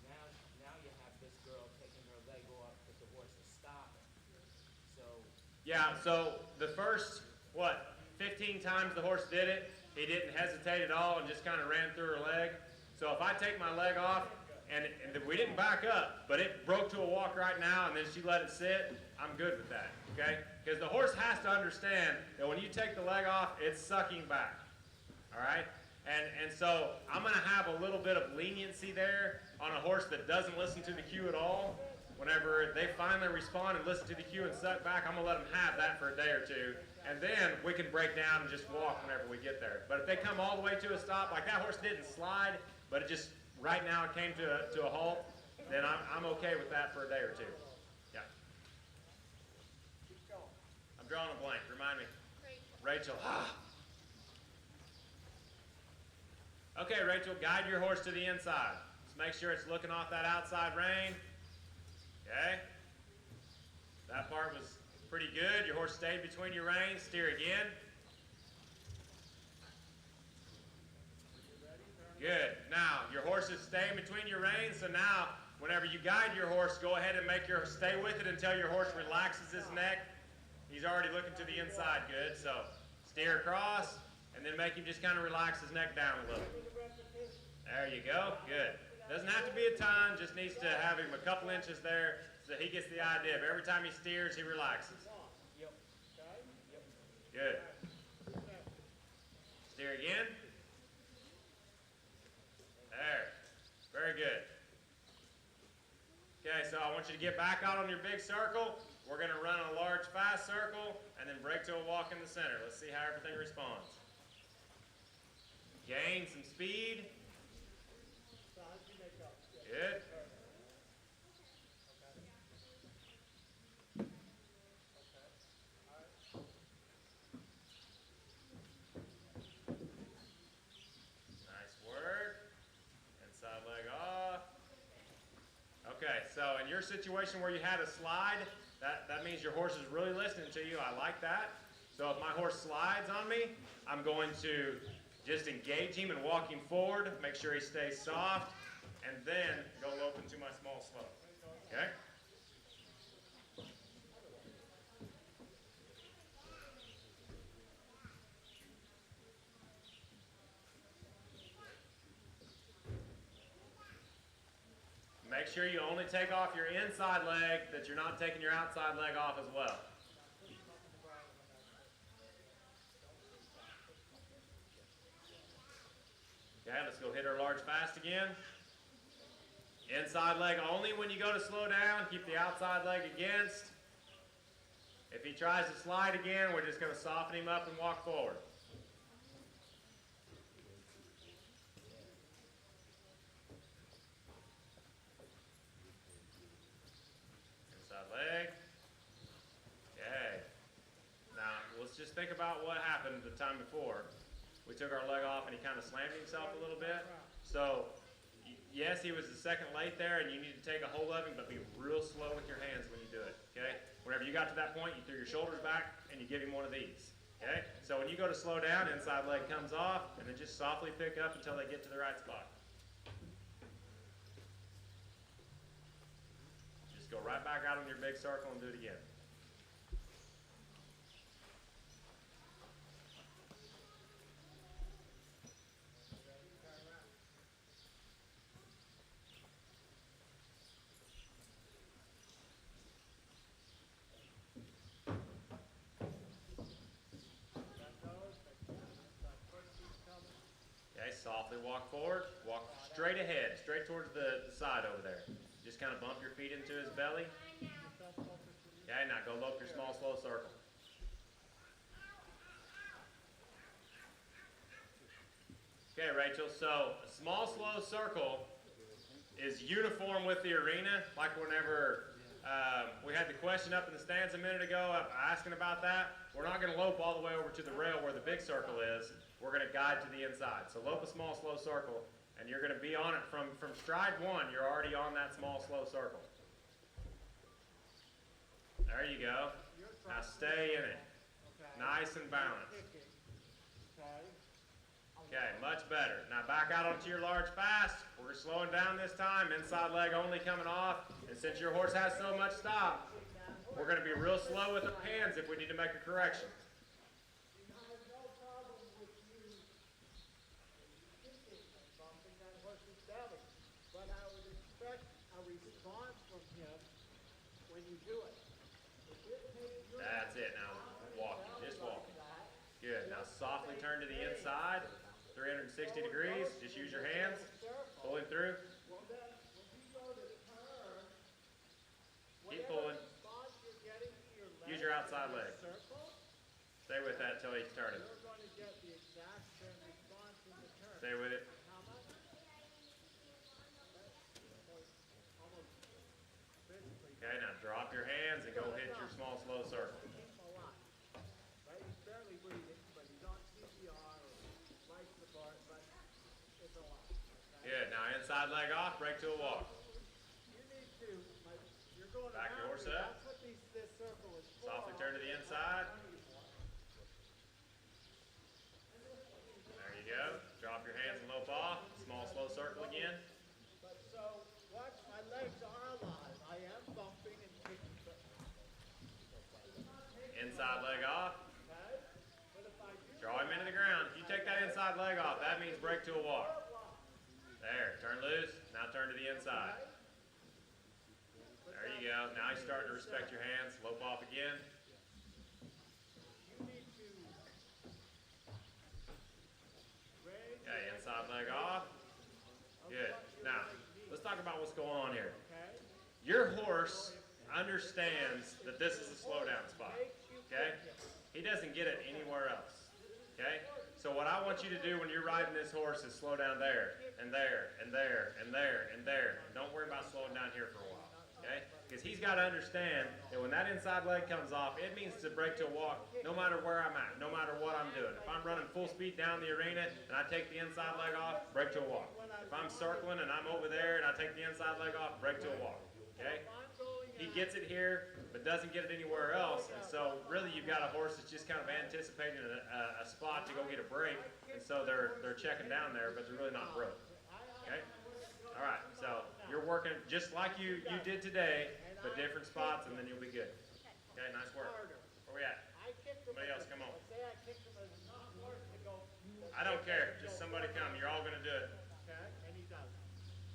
Now you have this girl taking her leg off, but the horse is stopping. So Yeah, so the first, 15 times the horse did it, he didn't hesitate at all and just kind of ran through her leg. So if I take my leg off, and we didn't back up, but it broke to a walk right now, and then she let it sit, I'm good with that, okay? Because the horse has to understand that when you take the leg off, it's sucking back, all right? And so I'm going to have a little bit of leniency there on a horse that doesn't listen to the cue at all. Whenever they finally respond and listen to the cue and suck back, I'm going to let them have that for a day or two, and then we can break down and just walk whenever we get there. But if they come all the way to a stop, like that horse didn't slide, but it just, right now it came to a halt, then I'm okay with that for a day or two. Yeah. I'm drawing a blank. Remind me. Rachel. Okay, Rachel, guide your horse to the inside. Just make sure it's looking off that outside rein. Okay. That part was pretty good. Your horse stayed between your reins. Steer again. Good. Now, your horse is staying between your reins, so now, whenever you guide your horse, go ahead and stay with it until your horse relaxes his neck. He's already looking to the inside. Good. So, steer across, and then make him just kind of relax his neck down a little. There you go. Good. Doesn't have to be a ton, just needs to have him a couple inches there so he gets the idea of every time he steers, he relaxes. Good. Steer again. There. Very good. Okay, so I want you to get back out on your big circle. We're going to run a large fast circle and then break to a walk in the center. Let's see how everything responds. Gain some speed. Good. Nice work. Inside leg off. Okay, so in your situation where you had a slide, that means your horse is really listening to you. I like that. So if my horse slides on me, I'm going to just engage him and walk him forward, make sure he stays soft, and then go lope into my small slope. Okay? Make sure you only take off your inside leg, that you're not taking your outside leg off as well. Okay, let's go hit our large fast again. Inside leg only when you go to slow down. Keep the outside leg against. If he tries to slide again, we're just going to soften him up and walk forward. Inside leg. Okay. Now, let's just think about what happened the time before. We took our leg off and he kind of slammed himself a little bit. So, yes, he was the second late there, and you need to take a hold of him, but be real slow with your hands when you do it, okay? Whenever you got to that point, you threw your shoulders back, and you give him one of these, okay? So when you go to slow down, inside leg comes off, and then just softly pick up until they get to the right spot. Just go right back out on your big circle and do it again. Softly walk forward, walk straight ahead, straight towards the side over there. Just kind of bump your feet into his belly. Okay, now go lope your small, slow circle. Okay, Rachel, so a small, slow circle is uniform with the arena, like whenever we had the question up in the stands a minute ago asking about that. We're not going to lope all the way over to the rail where the big circle is. We're going to guide to the inside. So lope a small, slow circle, and you're going to be on it from stride one. You're already on that small, slow circle. There you go. Now stay in it. Nice and balanced. Okay. A Okay, much better. Now back out onto your large fast. We're slowing down this time. Inside leg only coming off. And since your horse has so much stop, we're going to be real slow with the hands if we need to make a correction. But I would expect a response from him when you do it. That's it. Now walking, just walking. Good. Now softly turn to the inside, 360 degrees. Just use your hands, pulling through. Keep pulling. Use your outside leg. Stay with that until he's turning. Stay with it. Okay, now drop your hands and go hit your small, slow circle. He's barely breathing, but he's on CPR or life support, but it's a lot. Good, now inside leg off, break to a walk. You need to, you're going Back your horse up. That's what this circle is for. Softly turn to the inside. There you go. Drop your hands and lope off. Small, slow circle again. But so, watch, my legs are alive. I am bumping and kicking. Inside leg off. Okay? But if I do Draw him into the ground. If you take that inside leg off, that means break to a walk. There, turn loose. Now turn to the inside. There you go. Now he's starting to respect your hands. Lope off again. you need to raise Okay, inside leg off. Good. Now, let's talk about what's going on here. Your horse understands that this is a slowdown spot. Okay? He doesn't get it anywhere else. Okay? So what I want you to do when you're riding this horse is slow down there, and there, and there, and there, and there. Don't worry about slowing down here for a while. Okay? Because he's got to understand that when that inside leg comes off, it means to break to a walk no matter where I'm at, no matter what I'm doing. If I'm running full speed down the arena and I take the inside leg off, break to a walk. If I'm circling and I'm over there and I take the inside leg off, break to a walk. Okay? He gets it here, but doesn't get it anywhere else. And so really you've got a horse that's just kind of anticipating a spot to go get a break. And so they're checking down there, but they're really not broke. Okay? All right, so you're working just like you did today, but different spots, and then you'll be good. Okay, nice work. Where we at? Somebody else, come on. I don't care. Just somebody come. You're all going to do it. Okay, and he does.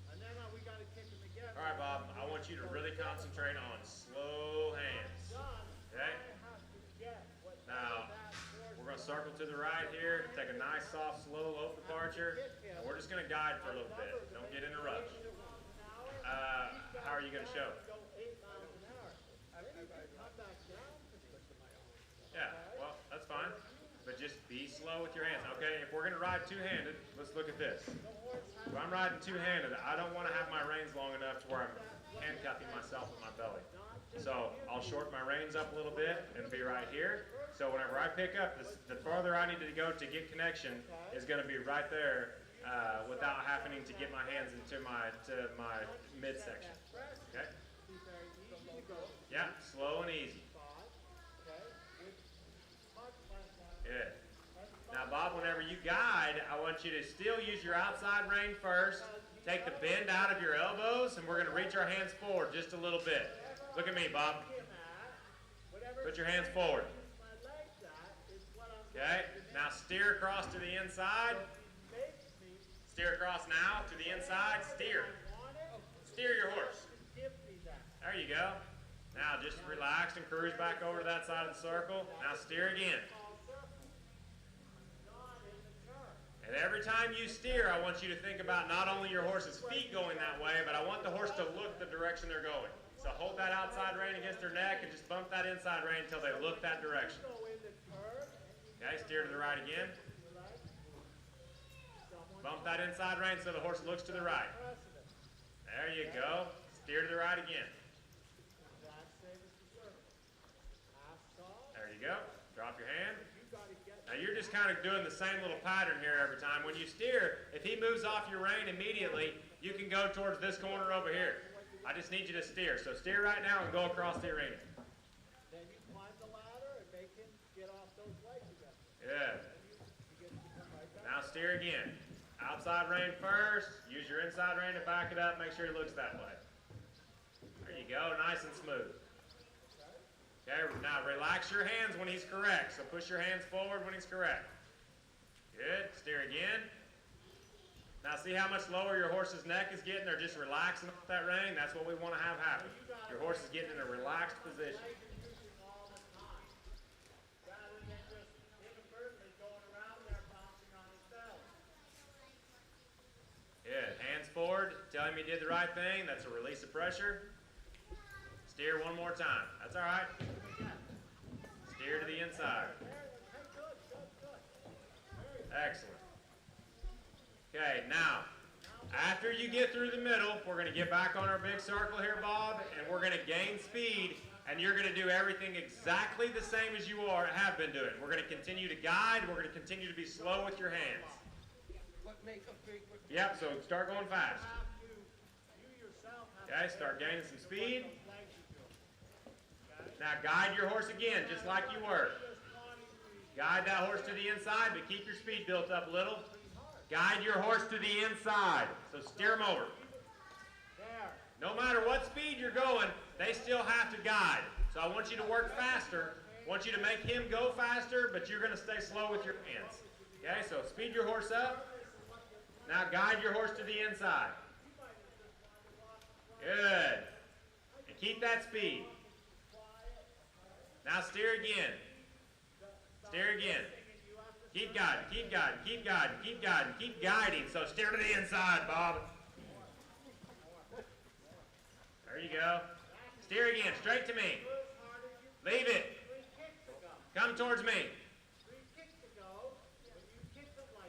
And then we got to kick him again. All right, Bob, I want you to really concentrate on slow hands. Okay? Now, we're going to circle to the right here, take a nice, soft, slow lope departure, and we're just going to guide for a little bit. Don't get in a rush. How are you going to show? Yeah, well, that's fine. But just be slow with your hands. Okay, if we're going to ride two-handed, let's look at this. If I'm riding two-handed, I don't want to have my reins long enough to where I'm handcuffing myself with my belly. So I'll shorten my reins up a little bit and be right here. So whenever I pick up, the farther I need to go to get connection is going to be right there without having to get my hands into my midsection. Okay? Yeah, slow and easy. Good. Now, Bob, whenever you guide, I want you to still use your outside rein first. Take the bend out of your elbows, and we're going to reach our hands forward just a little bit. Look at me, Bob. Put your hands forward. Okay. Now steer across to the inside. Steer across now to the inside. Steer. Steer your horse. There you go. Now just relax and cruise back over to that side of the circle. Now steer again. And every time you steer, I want you to think about not only your horse's feet going that way, but I want the horse to look the direction they're going. So hold that outside rein against their neck and just bump that inside rein until they look that direction. Okay, steer to the right again. Bump that inside rein so the horse looks to the right. There you go. Steer to the right again. There you go. Drop your hand. Now you're just kind of doing the same little pattern here every time. When you steer, if he moves off your rein immediately, you can go towards this corner over here. I just need you to steer. So steer right now and go across the arena. Then you climb the ladder and make him get off those legs again. Yeah. Now Now steer again. Outside rein first. Use your inside rein to back it up. Make sure it looks that way. There you go. Nice and smooth. Okay, now relax your hands when he's correct. So push your hands forward when he's correct. Good. Steer again. Now see how much lower your horse's neck is getting? They're just relaxing off that rein. That's what we want to have happen. Your horse is getting in a relaxed position. Good. Hands forward. Tell him you did the right thing. That's a release of pressure. Steer one more time. That's all right. Steer to the inside. Excellent. Okay, now, after you get through the middle, we're going to get back on our big circle here, Bob, and we're going to gain speed, and you're going to do everything exactly the same as you have been doing. We're going to continue to guide. We're going to continue to be slow with your hands. Yep, so start going fast. Okay, start gaining some speed. Now guide your horse again, just like you were. Guide that horse to the inside, but keep your speed built up a little. Guide your horse to the inside. So steer him over. No matter what speed you're going, they still have to guide. So I want you to work faster. I want you to make him go faster, but you're going to stay slow with your hands. Okay, so speed your horse up. Now guide your horse to the inside. Good. And keep that speed. Now steer again. Steer again. Keep guiding, keep guiding, keep guiding, keep guiding, keep guiding. So steer to the inside, Bob. There you go. Steer again, straight to me. Leave it. Come towards me.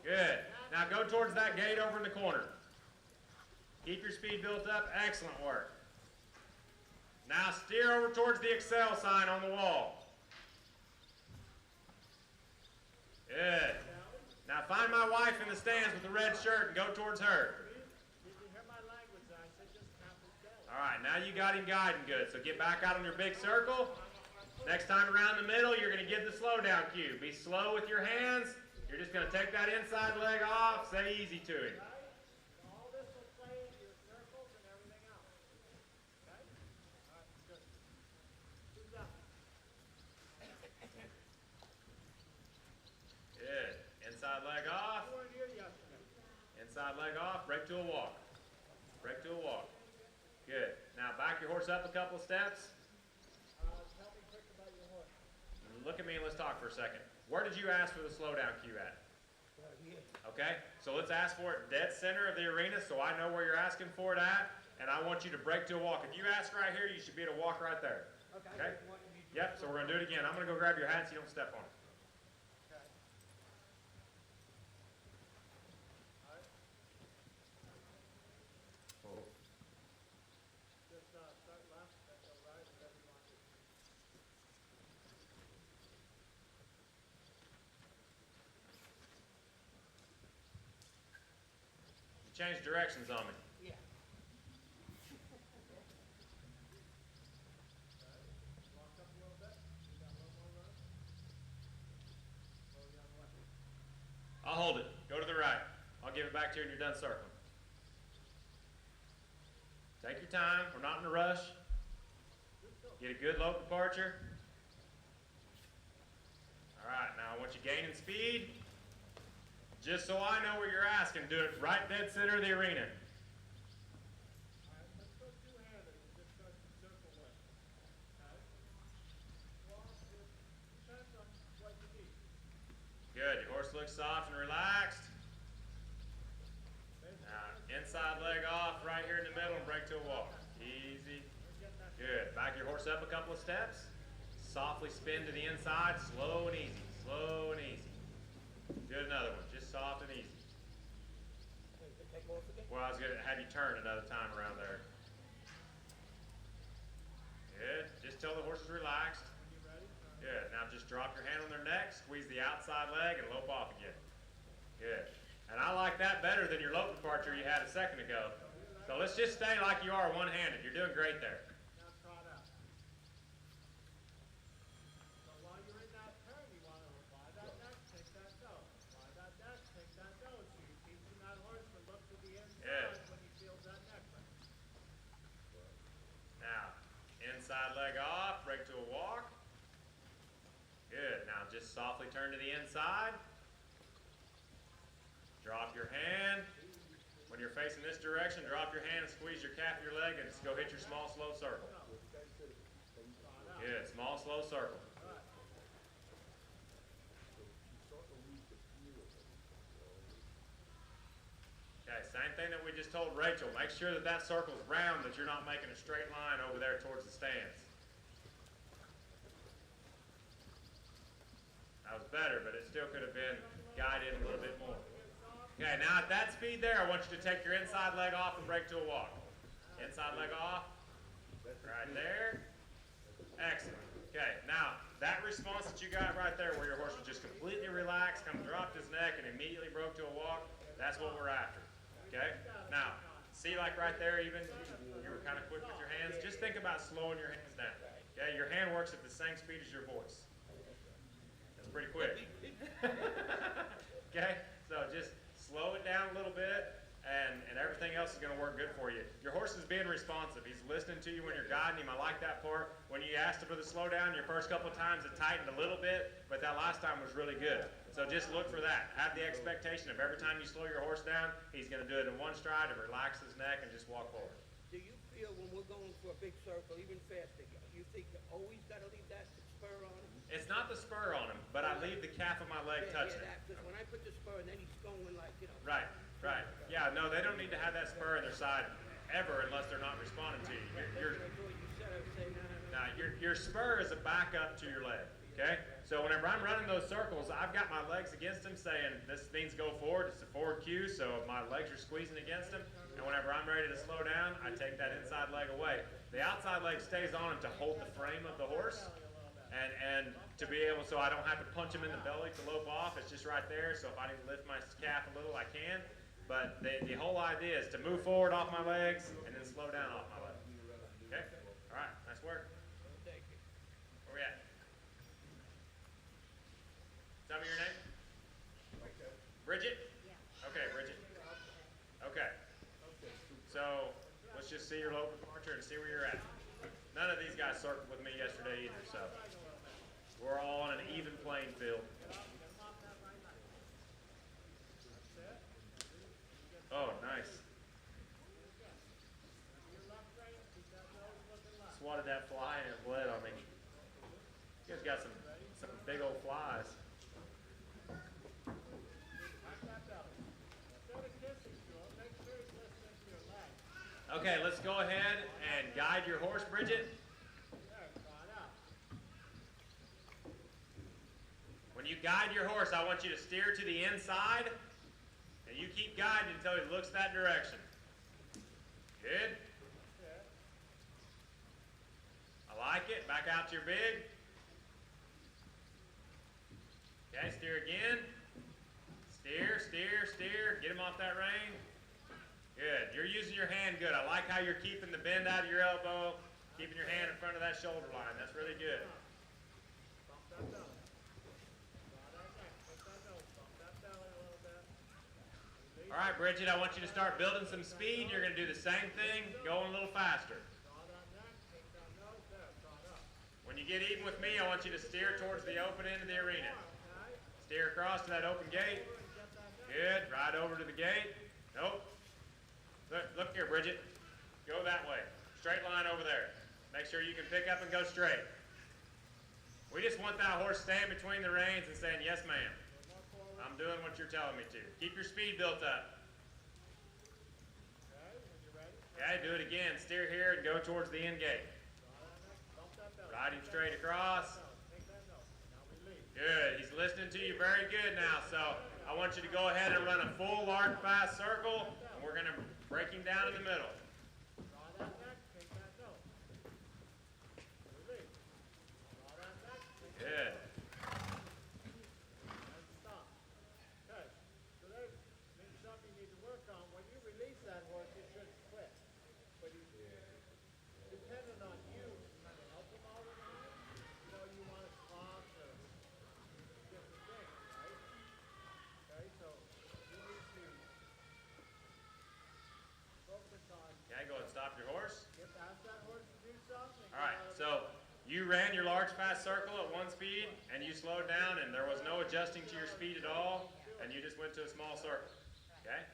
Good. Now go towards that gate over in the corner. Keep your speed built up. Excellent work. Now steer over towards the Excel sign on the wall. Good. Now find my wife in the stands with the red shirt and go towards her. All right, now you got him guiding good. So get back out on your big circle. Next time around the middle, you're going to give the slowdown cue. Be slow with your hands. You're just going to take that inside leg off. Say easy to him. Good. Inside leg off. Inside leg off. Break to a walk. Break to a walk. Good. Now back your horse up a couple of steps. Tell me quick about your horse. Look at me and let's talk for a second. Where did you ask for the slowdown cue at? Okay, so let's ask for it dead center of the arena so I know where you're asking for it at, and I want you to break to a walk. If you ask right here, you should be at a walk right there. Okay? Yep, so we're going to do it again. I'm going to go grab your hat so you don't step on it. Change directions on me. Yeah. I'll hold it. Go to the right. I'll give it back to you when you're done circling. Take your time. We're not in a rush. Get a good lope departure. All right, now I want you gaining speed. Just so I know where you're asking, do it right dead center of the arena. Good, your horse looks soft and relaxed. Now, inside leg off, right here in the middle, and break to a walk. Easy. Good, back your horse up a couple of steps. Softly spin to the inside, slow and easy, slow and easy. Do it another one, just soft and easy. Well, I was going to have you turn another time around there. Good. Just till the horse is relaxed. Good. Now just drop your hand on their neck, squeeze the outside leg, and lope off again. Good. And I like that better than your lope departure you had a second ago. So let's just stay like you are, one-handed. You're doing great there. inside leg off, break to a walk. Good. Now just softly turn to the inside. Drop your hand. When you're facing this direction, drop your hand and squeeze your calf of your leg and just go hit your small, slow circle. Good. Small, slow circle. Okay, same thing that we just told Rachel. Make sure that that circle's round, that you're not making a straight line over there towards the stands. That was better, but it still could have been guided a little bit more. Okay, now at that speed there, I want you to take your inside leg off and break to a walk. Inside leg off, right there. Excellent. Okay, now that response that you got right there where your horse was just completely relaxed, kind of dropped his neck and immediately broke to a walk, that's what we're after. Okay, now see like right there even, you were kind of quick with your hands. Just think about slowing your hands down. Okay, your hand works at the same speed as your voice. That's pretty quick. Okay, so just slow it down a little bit, and everything else is going to work good for you. Your horse is being responsive. He's listening to you when you're guiding him. I like that part. When you asked him for the slowdown, your first couple of times it tightened a little bit, but that last time was really good. So just look for that. Have the expectation of every time you slow your horse down, he's going to do it in one stride to relax his neck and just walk forward. Do you feel when we're going for a big circle, even faster, you think you always got to leave that spur on him? It's not the spur on him, but I leave the calf of my leg touching him. Because when I put the spur and then he's going like, you know. Right, right. Yeah, no, they don't need to have that spur in their side ever unless they're not responding to you. Your spur is a backup to your leg, okay? So whenever I'm running those circles, I've got my legs against him saying this means go forward. It's a forward cue, so my legs are squeezing against him. And whenever I'm ready to slow down, I take that inside leg away. The outside leg stays on him to hold the frame of the horse. And to be able, so I don't have to punch him in the belly to lope off. It's just right there. So if I need to lift my calf a little, I can. But the whole idea is to move forward off my legs and then slow down off my legs. Okay? All right. Nice work. Thank you. Where we at? Tell me your name. Bridget? Okay, Bridget. Okay. So let's just see your lope departure and see where you're at. None of these guys circled with me yesterday either, so we're all on an even playing field. Oh, nice. Swatted that fly and it bled on me. You guys got some big old flies. Okay, let's go ahead and guide your horse, Bridget. When you guide your horse, I want you to steer to the inside, and you keep guiding until he looks that direction. Good. I like it. Back out to your big. Okay, steer again. Steer, steer, steer. Get him off that rein. Good. You're using your hand good. I like how you're keeping the bend out of your elbow, keeping your hand in front of that shoulder line. That's really good. All right, Bridget, I want you to start building some speed. You're going to do the same thing, going a little faster. When you get even with me, I want you to steer towards the open end of the arena. Steer across to that open gate. Good. Right over to the gate. Nope. Look here, Bridget. Go that way. Straight line over there. Make sure you can pick up and go straight. We just want that horse staying between the reins and saying, yes, ma'am. I'm doing what you're telling me to. Keep your speed built up. Okay, do it again. Steer here and go towards the end gate. Ride him straight across. Good. He's listening to you very good now. So I want you to go ahead and run a full large fast circle, and we're going to break him down in the middle. Good. Okay, go ahead and stop your horse. All right, so you ran your large fast circle at one speed and you slowed down and there was no adjusting to your speed at all and you just went to a small circle. Okay?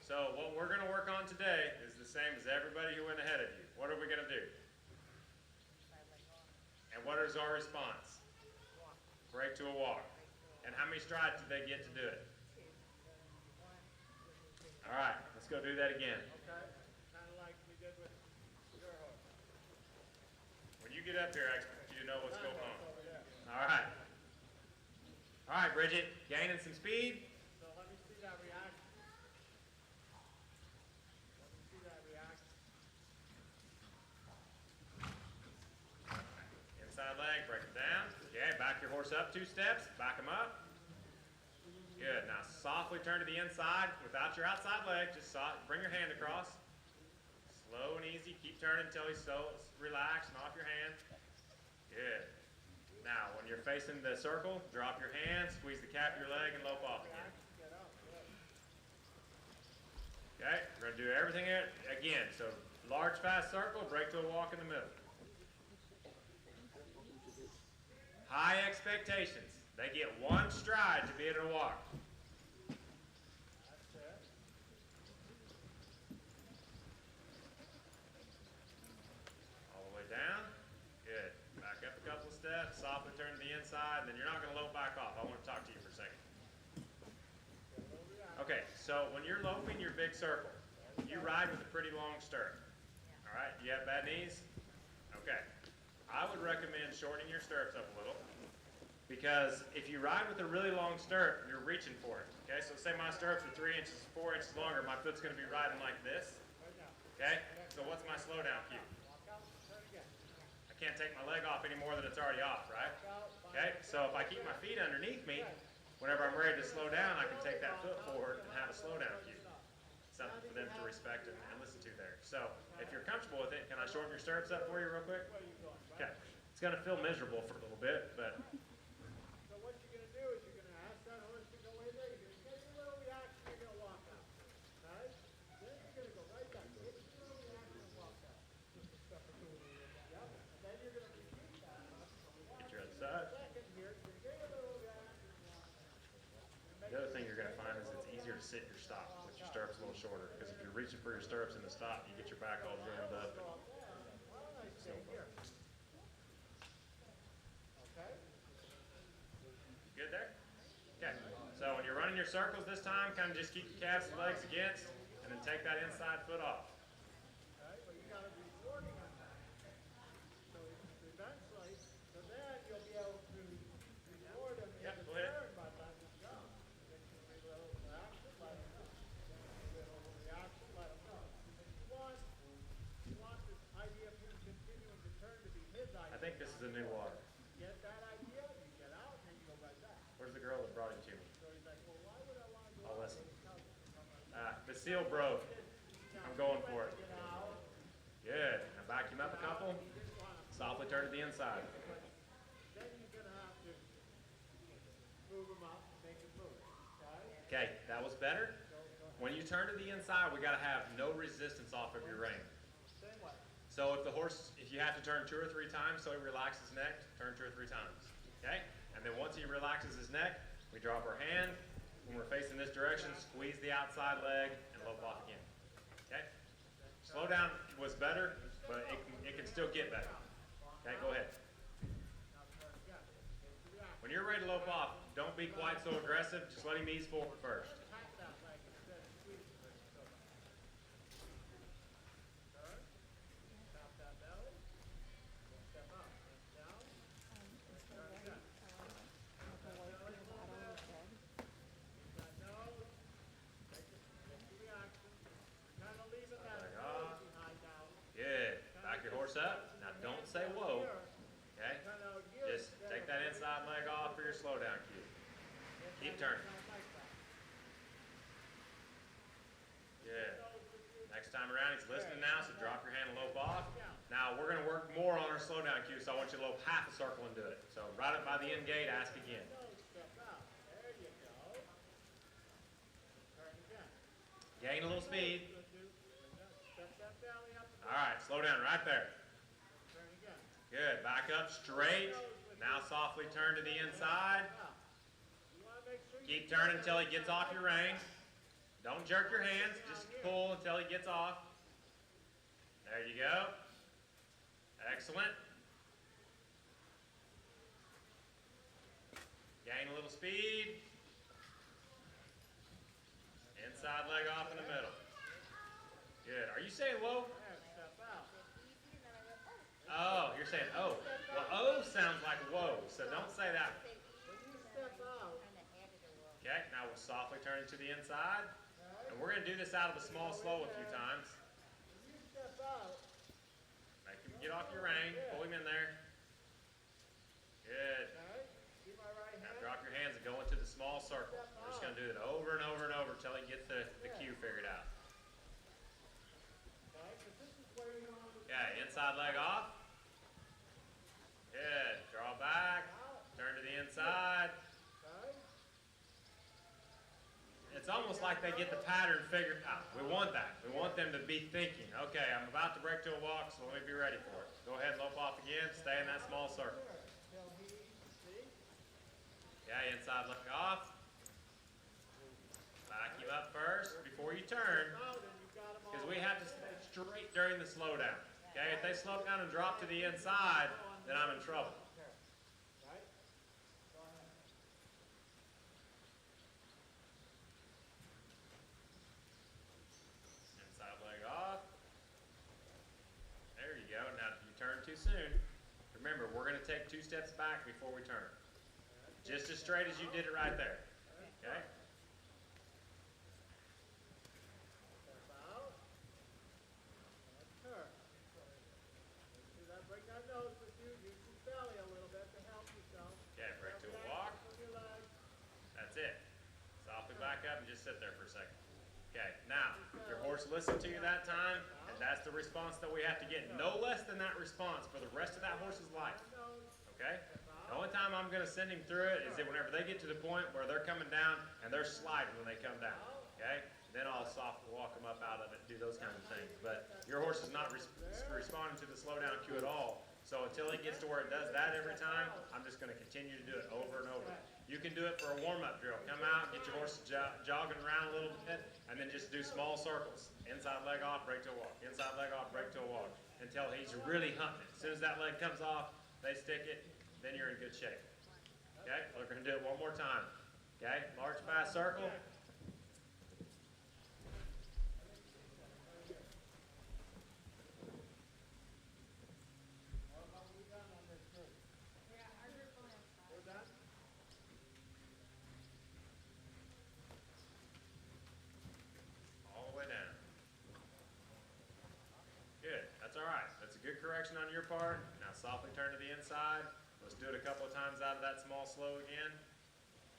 So what we're going to work on today is the same as everybody who went ahead of you. What are we going to do? And what is our response? Break to a walk. And how many strides did they get to do it? All right, let's go do that again. Okay, kind of like we did with your horse. When you get up here, I expect you to know what's going on. All right. All right, Bridget, gaining some speed. So let me see that reaction. Let me see that reaction. Inside leg, break it down. Okay, back your horse up 2 steps, back him up. Good, now softly turn to the inside without your outside leg, just bring your hand across. Slow and easy, keep turning until he's so relaxed and off your hand. Good. Now, when you're facing the circle, drop your hand, squeeze the calf of your leg and lope off again. Okay, we're gonna do everything again. So large fast circle, break to a walk in the middle. High expectations. They get 1 stride to be able to walk. That's it. All the way down. Good. Back up a couple of steps, softly turn to the inside, and then you're not going to lope back off. I want to talk to you for a second. Okay, so when you're loping your big circle, you ride with a pretty long stirrup. All right, do you have bad knees? Okay. I would recommend shortening your stirrups up a little. Because if you ride with a really long stirrup, you're reaching for it. Okay, so say my stirrups are 3 inches, 4 inches longer, my foot's going to be riding like this. Okay, so what's my slowdown cue? I can't take my leg off any more than it's already off, right? Okay, so if I keep my feet underneath me, whenever I'm ready to slow down, I can take that foot forward and have a slowdown cue. Something for them to respect and listen to there. So if you're comfortable with it, can I shorten your stirrups up for you real quick? Okay, it's going to feel miserable for a little bit, but What you're going to do is you're going to ask that horse to go in there, you're going to get your little reaction, you're going to walk out. Right? Then you're going to go right back, get your little reaction and walk out. Just a step or two. Yep. And then you're going to repeat that. get your other side. Second here, you're going to get your little reaction and walk out. The other thing you're going to find is it's easier to sit your stop with your stirrups a little shorter. Because if you're reaching for your stirrups in the stop, you get your back all jammed up. Stay here. Okay? Good there? Okay. So when you're running your circles this time, kind of just keep your calves and legs against, and then take that inside foot off. Okay, but you got to be working on that. So eventually, so then you'll be able to reward them in Yep, the go ahead. turn by letting them go. Get your little reaction, let them go. Little reaction, let them go. You want this idea of him continuing to turn to be his idea. I think this is a new water. Get that idea, you get out, and then you go right back. Where's the girl that brought it to me? So he's like, well, why would I want to go I'll out listen. and tell them to come The seal broke. I'm going for it. get out? Good. Now back him up a couple. Softly turn to the inside. Then you're going to have to move him up, make him move. Okay? Okay, that was better. When you turn to the inside, we got to have no resistance off of your rein. Same way. So if you have to turn 2 or 3 times so he relaxes his neck, turn 2 or 3 times. Okay? And then once he relaxes his neck, we drop our hand. When we're facing this direction, squeeze the outside leg and lope off again. Okay? Slowdown was better, but it can still get better. Okay, go ahead. Now turn again. Get the reaction. When you're ready to lope off, don't be quite so aggressive. Just let him ease forward first. Tap that leg instead of squeezing it. So turn. Tap that belly. Step up. Step down. Turn again. That nose. Get the reaction. Kind of leave it that nose behind now. Good. Back your horse up. Now don't say whoa. Okay? Just take that inside leg off for your slowdown cue. Keep turning. Good. Next time around, he's listening now, so drop your hand and lope off. Now, we're going to work more on our slowdown cue, so I want you to lope half a circle and do it. So right up by the end gate, ask again. Step out. There you go. Turn again. Gain a little speed. Step that belly up. All right, slow down right there. Turn again. Good. Back up straight. Now softly turn to the inside. Keep turning until he gets off your reins. Don't jerk your hands. Just pull until he gets off. There you go. Excellent. Gain a little speed. Inside leg off in the middle. Good. Are you saying whoa? Oh, you're saying oh. Well, oh sounds like whoa, so don't say that. Okay, now we'll softly turn it to the inside. And we're going to do this out of a small slow a few times. Make him get off your rein. Pull him in there. Good. Now drop your hands and go into the small circle. We're just going to do it over and over and over until he gets the cue figured out. Okay, inside leg off. Good. Draw back. Turn to the inside. It's almost like they get the pattern figured out. We want that. We want them to be thinking, okay, I'm about to break to a walk, so let me be ready for it. Go ahead and lope off again. Stay in that small circle. Okay, inside leg off. Back you up first before you turn, because we have to stay straight during the slowdown. Okay, if they slow down and drop to the inside, then I'm in trouble. Inside leg off. There you go. Now, if you turn too soon, remember, we're going to take 2 steps back before we turn. Just as straight as you did it right there. Okay? Okay, break to a walk. That's it. Softly back up and just sit there for a second. Okay, now, your horse listened to you that time, and that's the response that we have to get. No less than that response for the rest of that horse's life. Okay? The only time I'm going to send him through it is that whenever they get to the point where they're coming down and they're sliding when they come down. Okay? Then I'll softly walk them up out of it and do those kinds of things. But your horse is not responding to the slowdown cue at all. So until it gets to where it does that every time, I'm just going to continue to do it over and over. You can do it for a warm-up drill. Come out, get your horse jogging around a little bit, and then just do small circles. Inside leg off, break to a walk. Inside leg off, break to a walk. Until he's really hunting it. As soon as that leg comes off, they stick it, then you're in good shape. Okay? We're going to do it one more time. Okay? Large, fast circle. Correction on your part. Now softly turn to the inside. Let's do it a couple of times out of that small slow again.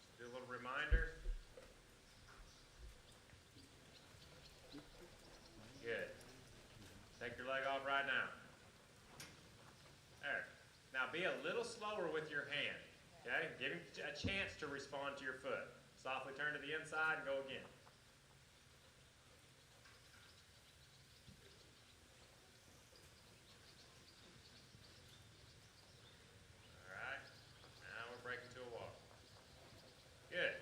Just do a little reminder. Good. Take your leg off right now. There. Now be a little slower with your hand. Okay? Give him a chance to respond to your foot. Softly turn to the inside and go again. Good.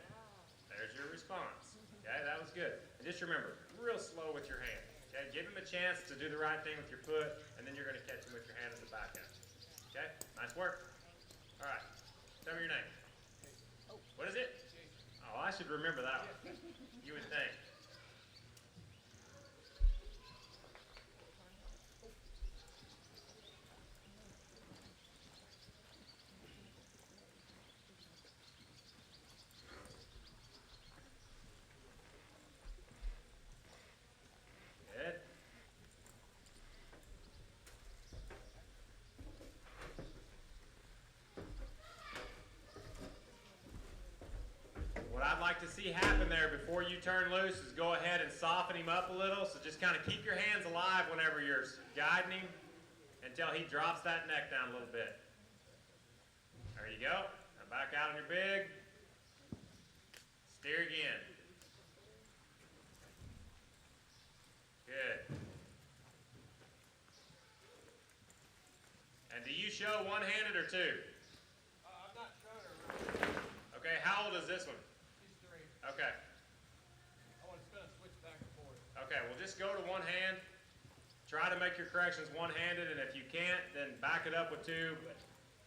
There's your response. Okay, that was good. And just remember, real slow with your hand. Okay, give him a chance to do the right thing with your foot, and then you're going to catch him with your hand at the back end. Okay, nice work. All right, tell me your name. What is it? Oh, I should remember that one. You would think. What I'd like to see happen there before you turn loose is go ahead and soften him up a little. So just kind of keep your hands alive whenever you're guiding him until he drops that neck down a little bit. There you go. Now back out on your big. Steer again. Good. And do you show one-handed or two? I'm not showing her. Okay, how old is this one? She's 3. Okay. I want to spin a switch back and forth. Okay, well just go to one hand. Try to make your corrections one-handed, and if you can't, then back it up with two. But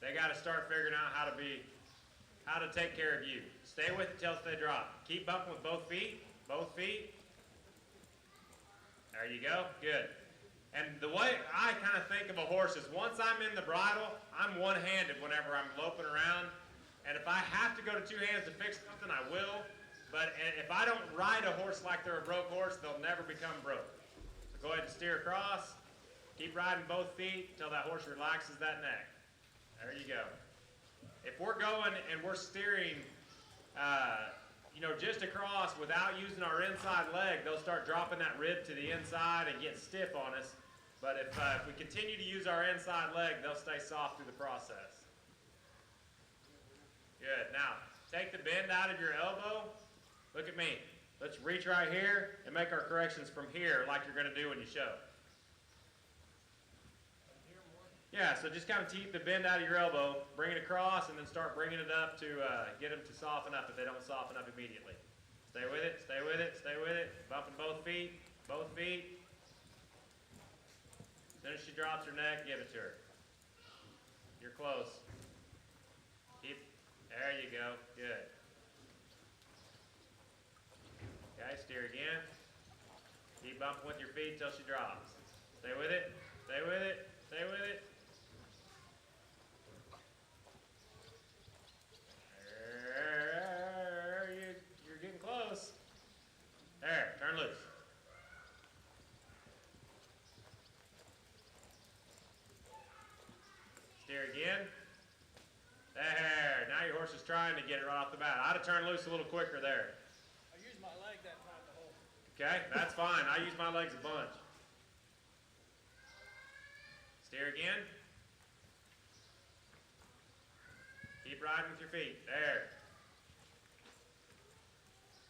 they got to start figuring out how to take care of you. Stay with it till they drop. Keep bumping with both feet. Both feet. There you go. Good. And the way I kind of think of a horse is once I'm in the bridle, I'm one-handed whenever I'm loping around. And if I have to go to two hands to fix something, I will. But if I don't ride a horse like they're a broke horse, they'll never become broke. So go ahead and steer across. Keep riding both feet until that horse relaxes that neck. There you go. If we're going and we're steering, just across without using our inside leg, they'll start dropping that rib to the inside and get stiff on us. But if we continue to use our inside leg, they'll stay soft through the process. Good. Now, take the bend out of your elbow. Look at me. Let's reach right here and make our corrections from here like you're going to do when you show. Yeah, so just kind of keep the bend out of your elbow, bring it across, and then start bringing it up to get them to soften up if they don't soften up immediately. Stay with it, stay with it, stay with it. Bumping both feet, both feet. As soon as she drops her neck, give it to her. You're close. There you go, good. Okay, steer again. Keep bumping with your feet till she drops. Stay with it, stay with it, stay with it. You're getting close. There, turn loose. Steer again. There, now your horse is trying to get it right off the bat. I'd have turned loose a little quicker there. I used my leg that time to hold. Okay, that's fine. I use my legs a bunch. Steer again. Keep riding with your feet. There.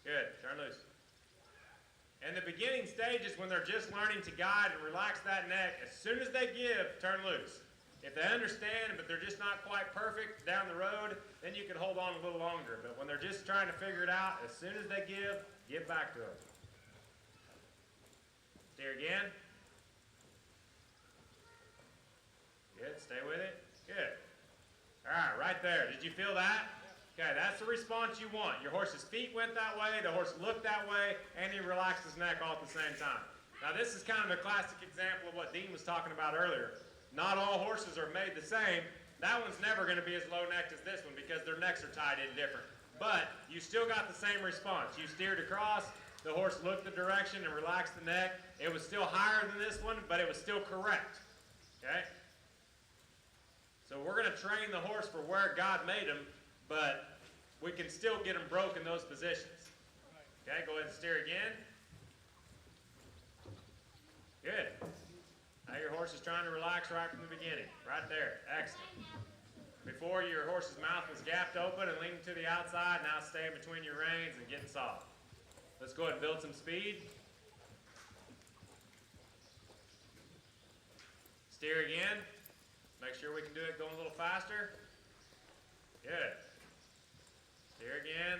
Good. Turn loose. In the beginning stages, when they're just learning to guide and relax that neck, as soon as they give, turn loose. If they understand, but they're just not quite perfect down the road, then you can hold on a little longer. But when they're just trying to figure it out, as soon as they give back to them. Steer again. Good. Stay with it. Good. All right, right there. Did you feel that? Okay, that's the response you want. Your horse's feet went that way, the horse looked that way, and he relaxed his neck all at the same time. Now, this is kind of a classic example of what Dean was talking about earlier. Not all horses are made the same. That one's never going to be as low-necked as this one because their necks are tied in different. But you still got the same response. You steered across, the horse looked the direction and relaxed the neck. It was still higher than this one, but it was still correct. Okay? So we're going to train the horse for where God made him, but we can still get him broke in those positions. Okay, go ahead and steer again. Good. Now your horse is trying to relax right from the beginning. Right there. Excellent. Before, your horse's mouth was gapped open and leaning to the outside. Now it's staying between your reins and getting soft. Let's go ahead and build some speed. Steer again. Make sure we can do it going a little faster. Good. Steer again.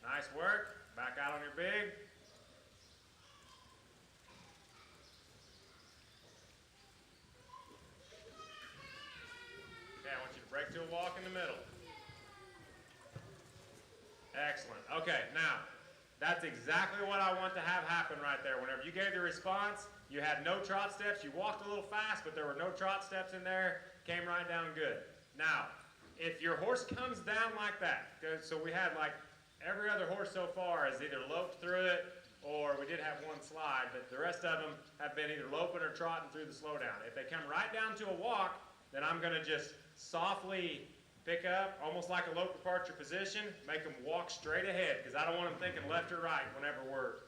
Nice work. Back out on your big. Okay, I want you to break to a walk in the middle. Excellent. Okay, now, that's exactly what I want to have happen right there. Whenever you gave the response, you had no trot steps. You walked a little fast, but there were no trot steps in there. Came right down good. Now, if your horse comes down like that, so we had like every other horse so far has either loped through it or we did have one slide, but the rest of them have been either loping or trotting through the slowdown. If they come right down to a walk, then I'm going to just softly pick up, almost like a lope departure position, make them walk straight ahead because I don't want them thinking left or right whenever we're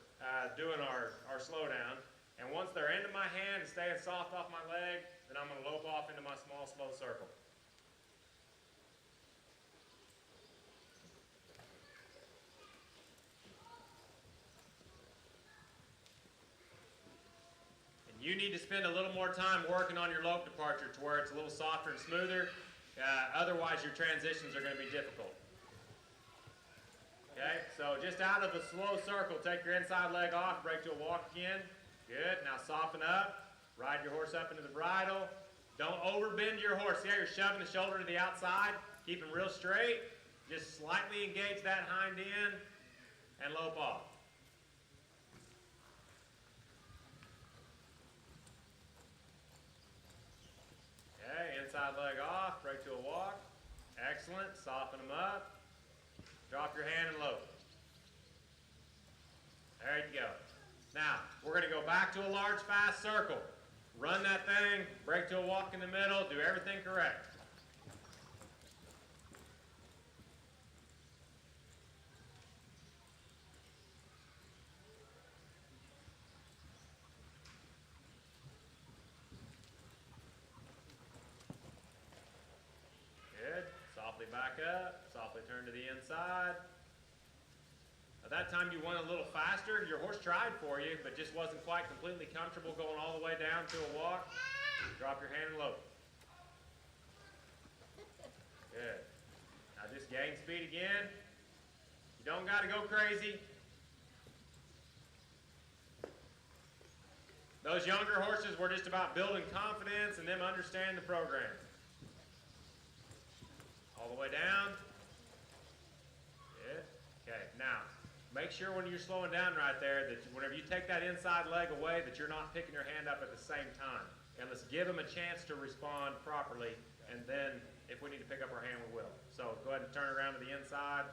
doing our slowdown. And once they're into my hand and staying soft off my leg, then I'm going to lope off into my small, slow circle. you need to spend a little more time working on your lope departure to where it's a little softer and smoother. Otherwise, your transitions are going to be difficult. Okay, so just out of a slow circle, take your inside leg off, break to a walk again. Good, now soften up, ride your horse up into the bridle. Don't overbend your horse. See how you're shoving the shoulder to the outside? Keep him real straight. Just slightly engage that hind end and lope off. Okay, inside leg off, break to a walk. Excellent, soften them up. Drop your hand and lope. There you go. Now, we're going to go back to a large, fast circle. Run that thing, break to a walk in the middle, do everything correct. Good. Softly back up, softly turn to the inside. At that time you went a little faster. Your horse tried for you, but just wasn't quite completely comfortable going all the way down to a walk. Drop your hand and lope. Good. Now just gain speed again. You don't got to go crazy. Those younger horses were just about building confidence and them understanding the program. All the way down. Good. Okay, now make sure when you're slowing down right there that whenever you take that inside leg away that you're not picking your hand up at the same time. And let's give them a chance to respond properly, and then if we need to pick up our hand, we will. So go ahead and turn around to the inside.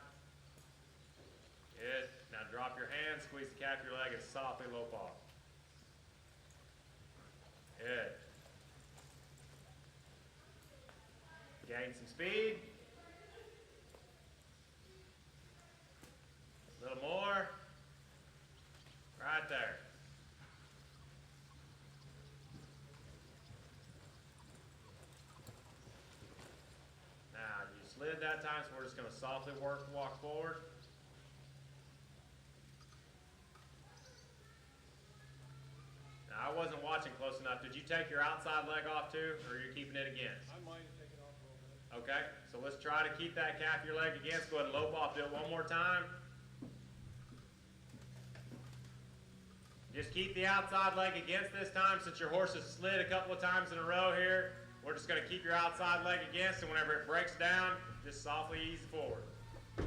Good. Now drop your hand, squeeze the calf of your leg, and softly lope off. Good. Gain some speed. A little more. Right there. Now, you slid that time, so we're just going to softly walk forward. Now, I wasn't watching close enough. Did you take your outside leg off too, or are you keeping it against? I might take it off a little bit. Okay, so let's try to keep that calf of your leg against. Go ahead and lope off. Do it one more time. Just keep the outside leg against this time. Since your horse has slid a couple of times in a row here, we're just going to keep your outside leg against, and whenever it breaks down, just softly ease forward. Oh,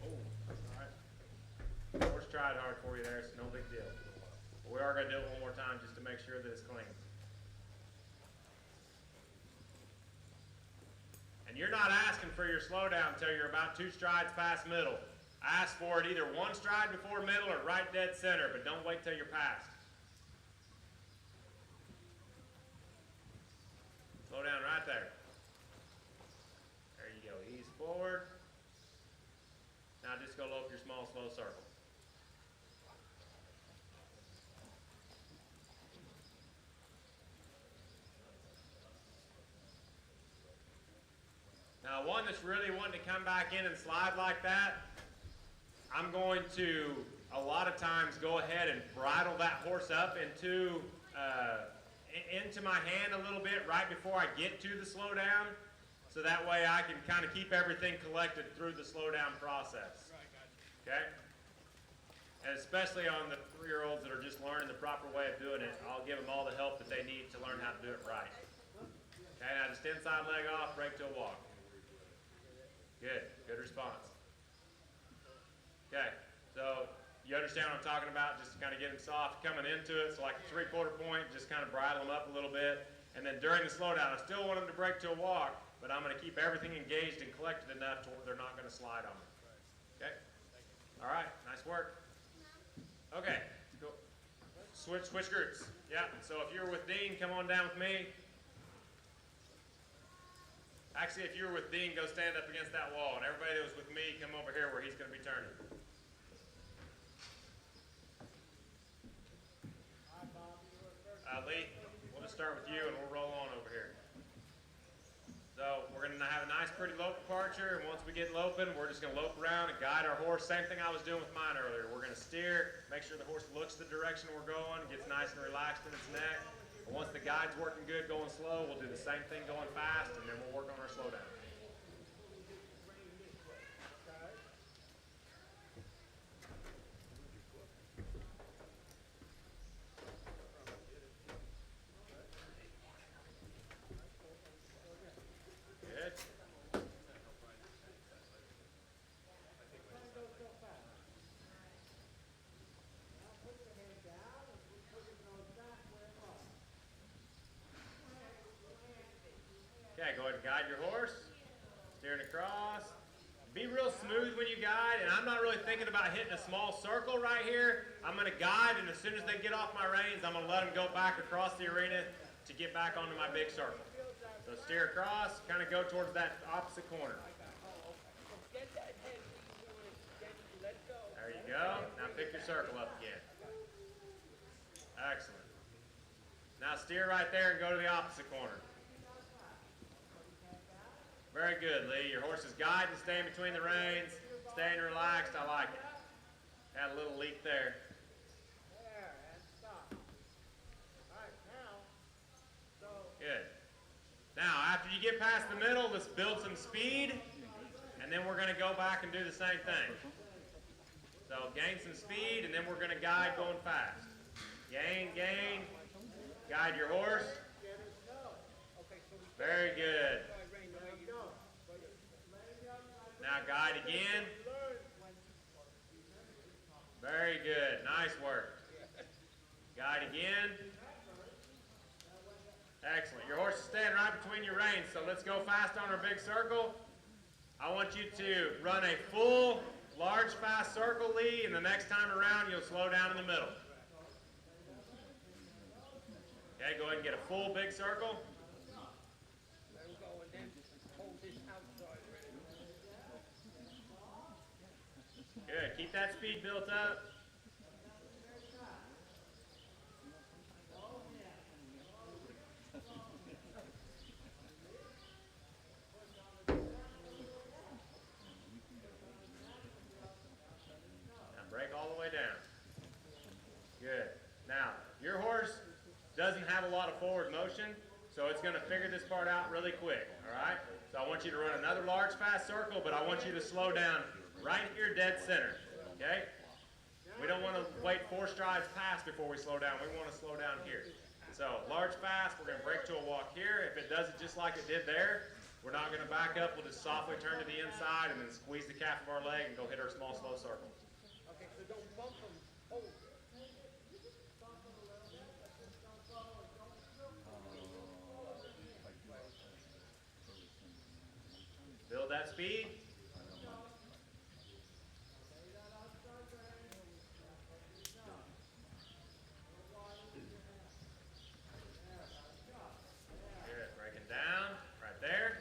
all right. The horse tried hard for you there, so no big deal. But we are going to do it one more time just to make sure that it's clean. And you're not asking for your slowdown until you're about 2 strides past middle. Ask for it either 1 stride before middle or right dead center, but don't wait till you're past. Slow down right there. There you go. Ease forward. Now just go lope your small, slow circle. Now one that's really wanting to come back in and slide like that, I'm going to, a lot of times, go ahead and bridle that horse up into my hand a little bit right before I get to the slowdown, so that way I can kind of keep everything collected through the slowdown process. Okay? And especially on the 3-year-olds that are just learning the proper way of doing it, I'll give them all the help that they need to learn how to do it right. Okay, now just inside leg off, break to a walk. Good, good response. Okay, so you understand what I'm talking about, just to kind of get them soft coming into it. So like a 3/4 point, just kind of bridle them up a little bit. And then during the slowdown, I still want them to break to a walk, but I'm going to keep everything engaged and collected enough to where they're not going to slide on me. Okay? All right, nice work. Okay, go. Switch groups. Yeah, so if you're with Dean, come on down with me. Actually, if you're with Dean, go stand up against that wall. And everybody that was with me, come over here where he's going to be turning. Lee, we'll just start with you and we'll roll on over here. So we're going to have a nice pretty lope departure, and once we get loping, we're just going to lope around and guide our horse. Same thing I was doing with mine earlier. We're going to steer, make sure the horse looks the direction we're going, gets nice and relaxed in its neck. And once the guide's working good, going slow, we'll do the same thing going fast, and then we'll work on our slowdown. Good. Okay, go ahead and guide your horse. Steering across. Be real smooth when you guide, and I'm not really thinking about hitting a small circle right here. I'm going to guide, and as soon as they get off my reins, I'm going to let them go back across the arena to get back onto my big circle. So steer across, kind of go towards that opposite corner. There you go. Now pick your circle up again. Excellent. Now steer right there and go to the opposite corner. Very good, Lee. Your horse is guiding, staying between the reins, staying relaxed. I like it. Had a little leak there. There, and stop. All right, now, so Good. Now, after you get past the middle, let's build some speed, and then we're going to go back and do the same thing. So gain some speed, and then we're going to guide going fast. Gain, gain. Guide your horse. Very good. Now guide again. Very good. Nice work. Guide again. Excellent. Your horse is staying right between your reins, so let's go fast on our big circle. I want you to run a full, large, fast circle, Lee, and the next time around you'll slow down in the middle. Okay, go ahead and get a full big circle. Good. Keep that speed built up. Now break all the way down. Good. Now, your horse doesn't have a lot of forward motion, so it's going to figure this part out really quick, all right? So I want you to run another large, fast circle, but I want you to slow down right here, dead center, okay? We don't want to wait 4 strides past before we slow down. We want to slow down here. So large, fast, we're going to break to a walk here. If it does it just like it did there, we're not going to back up. We'll just softly turn to the inside and then squeeze the calf of our leg and go hit our small, slow circle. Okay, so don't bump them. Hold it. Build that speed. Good. Breaking down. Right there.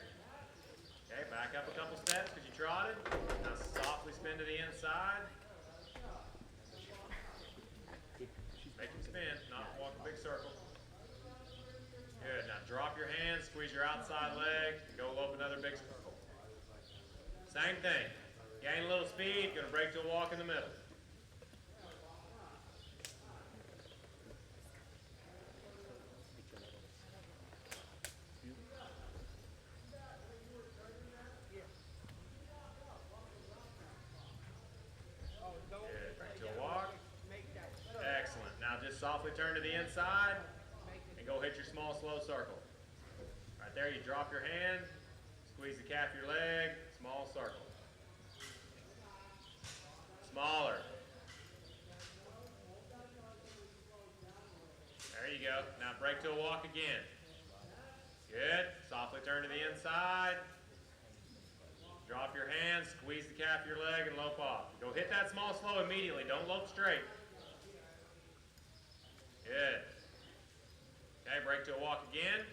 Okay, back up a couple steps because you trotted. Now softly spin to the inside. Make him spin, not walk a big circle. Good. Now drop your hands, squeeze your outside leg, and go lope another big circle. Same thing. Gain a little speed, gonna break to a walk in the middle. Good. Break to a walk. Excellent. Now just softly turn to the inside and go hit your small, slow circle. Right there, you drop your hand, squeeze the calf of your leg, small circle. Smaller. There you go. Now break to a walk again. Good. Softly turn to the inside. Drop your hand, squeeze the calf of your leg, and lope off. Go hit that small slow immediately. Don't lope straight. Good. Okay, break to a walk again.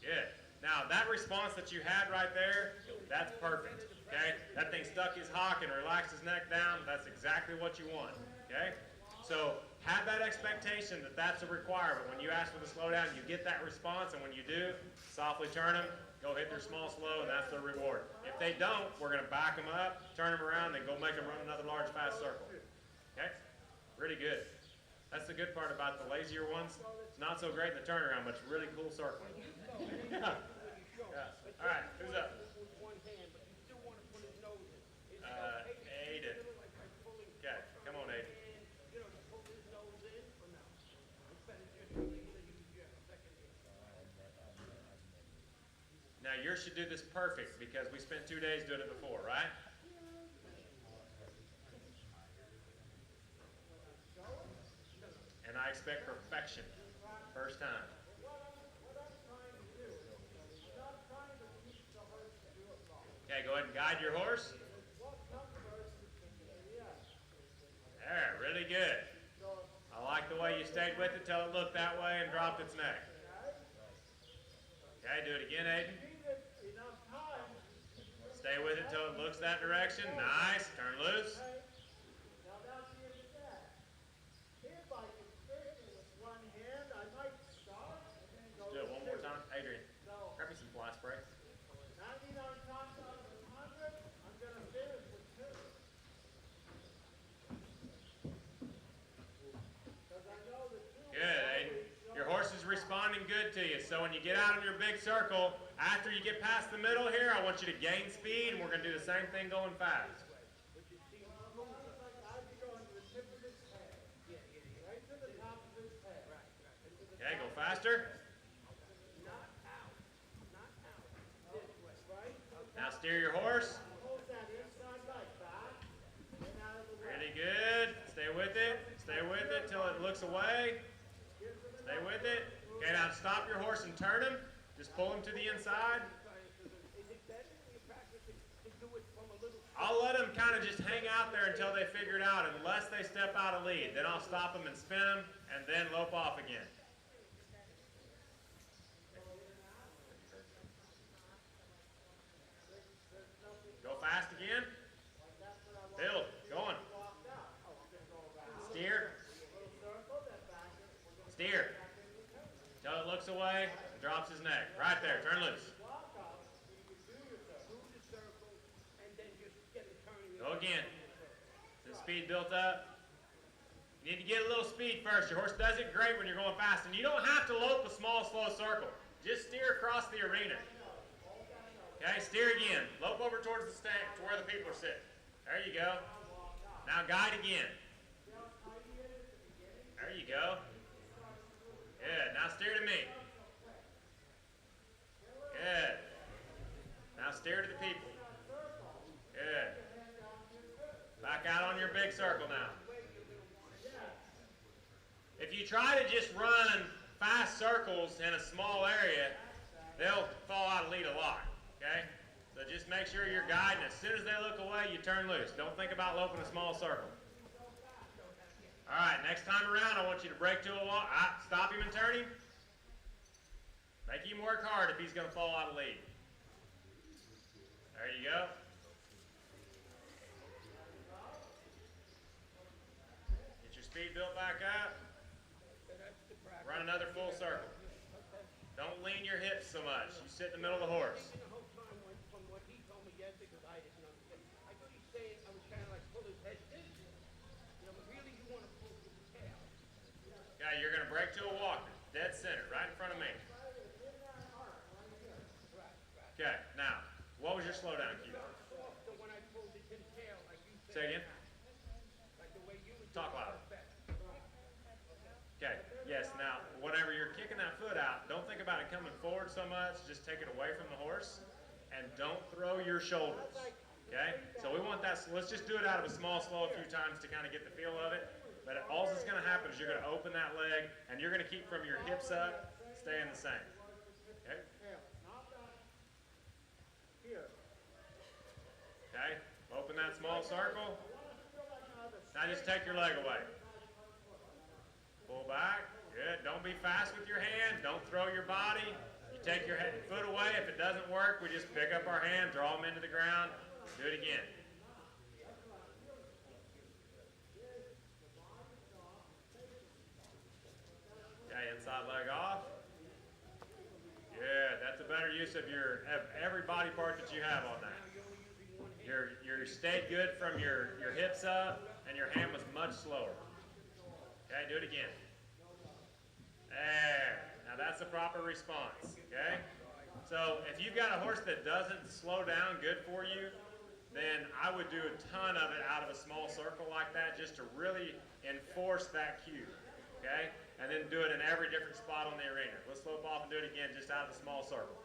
Good. Now, that response that you had right there, that's perfect. Okay? That thing stuck his hock and relaxed his neck down. That's exactly what you want. Okay? So, have that expectation that that's a requirement. When you ask for the slowdown, you get that response, and when you do, softly turn them, go hit their small slow, and that's their reward. If they don't, we're going to back them up, turn them around, then go make them run another large fast circle. Okay? Pretty good. That's the good part about the lazier ones. It's not so great in the turnaround, but it's really cool circling. Yeah. Yeah. All right, who's up? Aiden. Okay, come on, Aiden. Now yours should do this perfect because we spent 2 days doing it before, right? And I expect perfection first time. Okay, go ahead and guide your horse. There, really good. I like the way you stayed with it till it looked that way and dropped its neck. Okay, do it again, Aiden. Stay with it till it looks that direction. Nice. Turn loose. Let's do it one more time. Adrian, grab me some fly spray. Good, Aiden. Your horse is responding good to you. So when you get out in your big circle, after you get past the middle here, I want you to gain speed, and we're going to do the same thing going fast. Okay, go faster. Now steer your horse. Really good. Stay with it. Stay with it till it looks away. Stay with it. Okay, now stop your horse and turn him. Just pull him to the inside. I'll let them kind of just hang out there until they figure it out, unless they step out of lead. Then I'll stop them and spin them, and then lope off again. Go fast again. Build. Going. Steer. Steer. Till it looks away and drops his neck. Right there. Turn loose. Go again. The speed built up. You need to get a little speed first. Your horse does it great when you're going fast. And you don't have to lope a small, slow circle. Just steer across the arena. Okay, steer again. Lope over towards the stand, to where the people are sitting. There you go. Now guide again. There you go. Good. Now steer to me. Good. Now steer to the people. Good. Back out on your big circle now. If you try to just run fast circles in a small area, they'll fall out of lead a lot. Okay? So just make sure you're guiding. As soon as they look away, you turn loose. Don't think about loping a small circle. All right, next time around, I want you to break to a walk. Stop him and turn him. Make him work hard if he's going to fall out of lead. There you go. Get your speed built back up. Run another full circle. Don't lean your hips so much. You sit in the middle of the horse. Okay, you're going to break to a walker, dead center, right in front of me. Okay, now, what was your slowdown cue? Say again? Talk louder. Okay, yes, now, whenever you're kicking that foot out, don't think about it coming forward so much, just take it away from the horse, and don't throw your shoulders, okay? So we want that, so let's just do it out of a small slow a few times to kind of get the feel of it, but all that's going to happen is you're going to open that leg, and you're going to keep from your hips up, staying the same, okay? Okay, open that small circle, now just take your leg away. Pull back. Good. Don't be fast with your hand. Don't throw your body. You take your foot away. If it doesn't work, we just pick up our hand, draw them into the ground. Do it again. use of every body part that you have on that. You stayed good from your hips up, and your hand was much slower. Okay, do it again. There. Now that's the proper response. Okay? So if you've got a horse that doesn't slow down good for you, then I would do a ton of it out of a small circle like that just to really enforce that cue. Okay? And then do it in every different spot on the arena. Let's slope off and do it again just out of the small circle.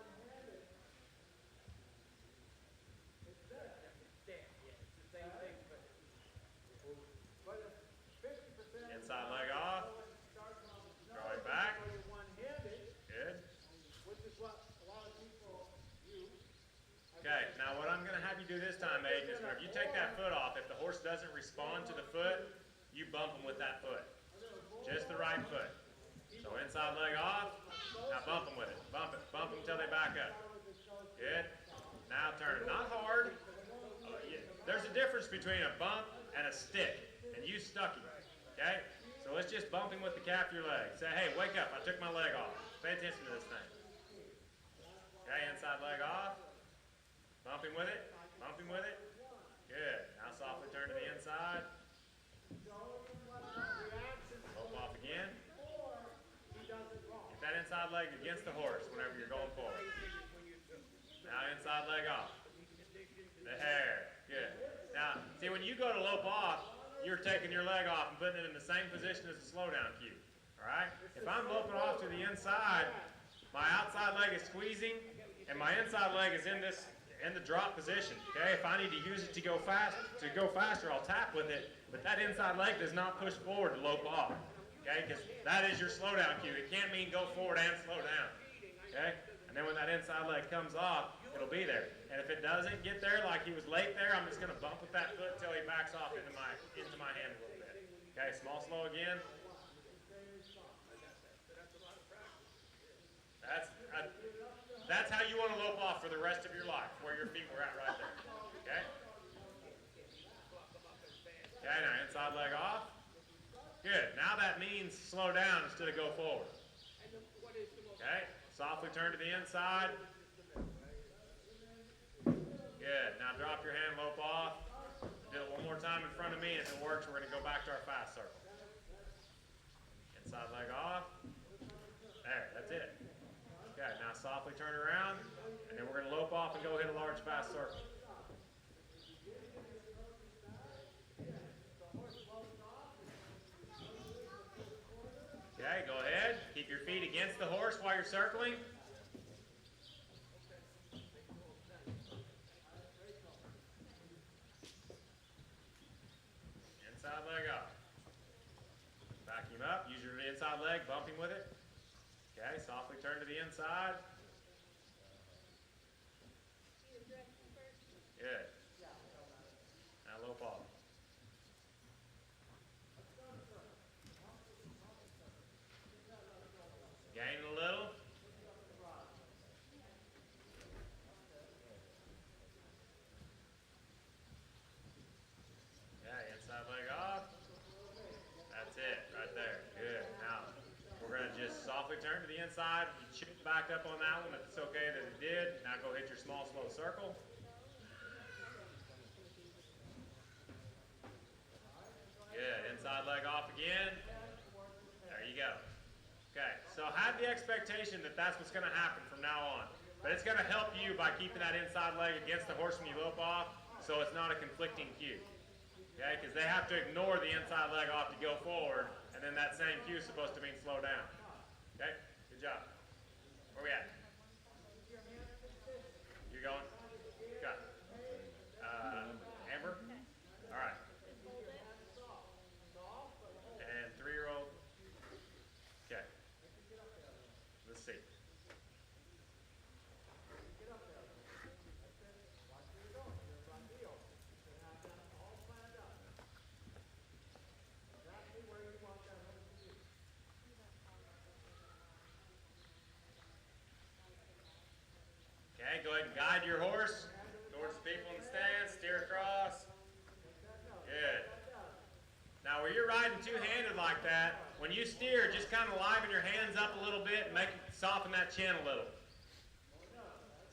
Inside leg off. Draw it back. Good. Okay, now what I'm going to have you do this time, Aiden, is whenever you take that foot off, if the horse doesn't respond to the foot, you bump him with that foot. Just the right foot. So inside leg off. Now bump them with it. Bump it. Bump them until they back up. Good. Now turn it. Not hard. There's a difference between a bump and a stick. And you stuck him. Okay? So let's just bump him with the calf of your leg. Say, hey, wake up. I took my leg off. Pay attention to this thing. Okay, inside leg off. Bump him with it. Bump him with it. Good. Now softly turn to the inside. Rope off again. Get that inside leg against the horse whenever you're going forward. Now inside leg off. The hair. Good. Now, see, when you go to lope off, you're taking your leg off and putting it in the same position as the slowdown cue. All right? If I'm loping off to the inside, my outside leg is squeezing, and my inside leg is in the drop position. Okay? If I need to use it to go faster, I'll tap with it. But that inside leg does not push forward to lope off. Okay? Because that is your slowdown cue. It can't mean go forward and slow down. Okay? And then when that inside leg comes off, it'll be there. And if it doesn't get there, like he was late there, I'm just going to bump with that foot until he backs off into my hand a little bit. Okay, small slow again. That's how you want to lope off for the rest of your life, where your feet were at right there. Okay? Okay, now inside leg off. Good. Now that means slow down instead of go forward. Okay, softly turn to the inside. Good. Now drop your hand, lope off. Do it one more time in front of me, and if it works, we're going to go back to our fast circle. Inside leg off. There, that's it. Okay, now softly turn around, and then we're going to lope off and go hit a large fast circle. Okay, go ahead. Keep your feet against the horse while you're circling. Inside leg up. Back him up. Use your inside leg. Bump him with it. Okay, softly turn to the inside. Good. Now lope off. Gain a little. Okay, inside leg off. That's it, right there. Good. Now, we're going to just softly turn to the inside. You should back up on that one if it's okay that it did. Now go hit your small, slow circle. Good. Inside leg off again. There you go. Okay, so have the expectation that that's what's going to happen from now on. But it's going to help you by keeping that inside leg against the horse when you lope off, so it's not a conflicting cue. Okay, because they have to ignore the inside leg off to go forward, and then that same cue is supposed to mean slow down. Okay, good job. Where we at? You're going? Got it. Amber? All right. And 3-year-old. Okay. Let's see. Okay, go ahead and guide your horse towards the people in the stands, steer across. Good. Now where you're riding two-handed like that, when you steer, just kind of liven your hands up a little bit and soften that chin a little.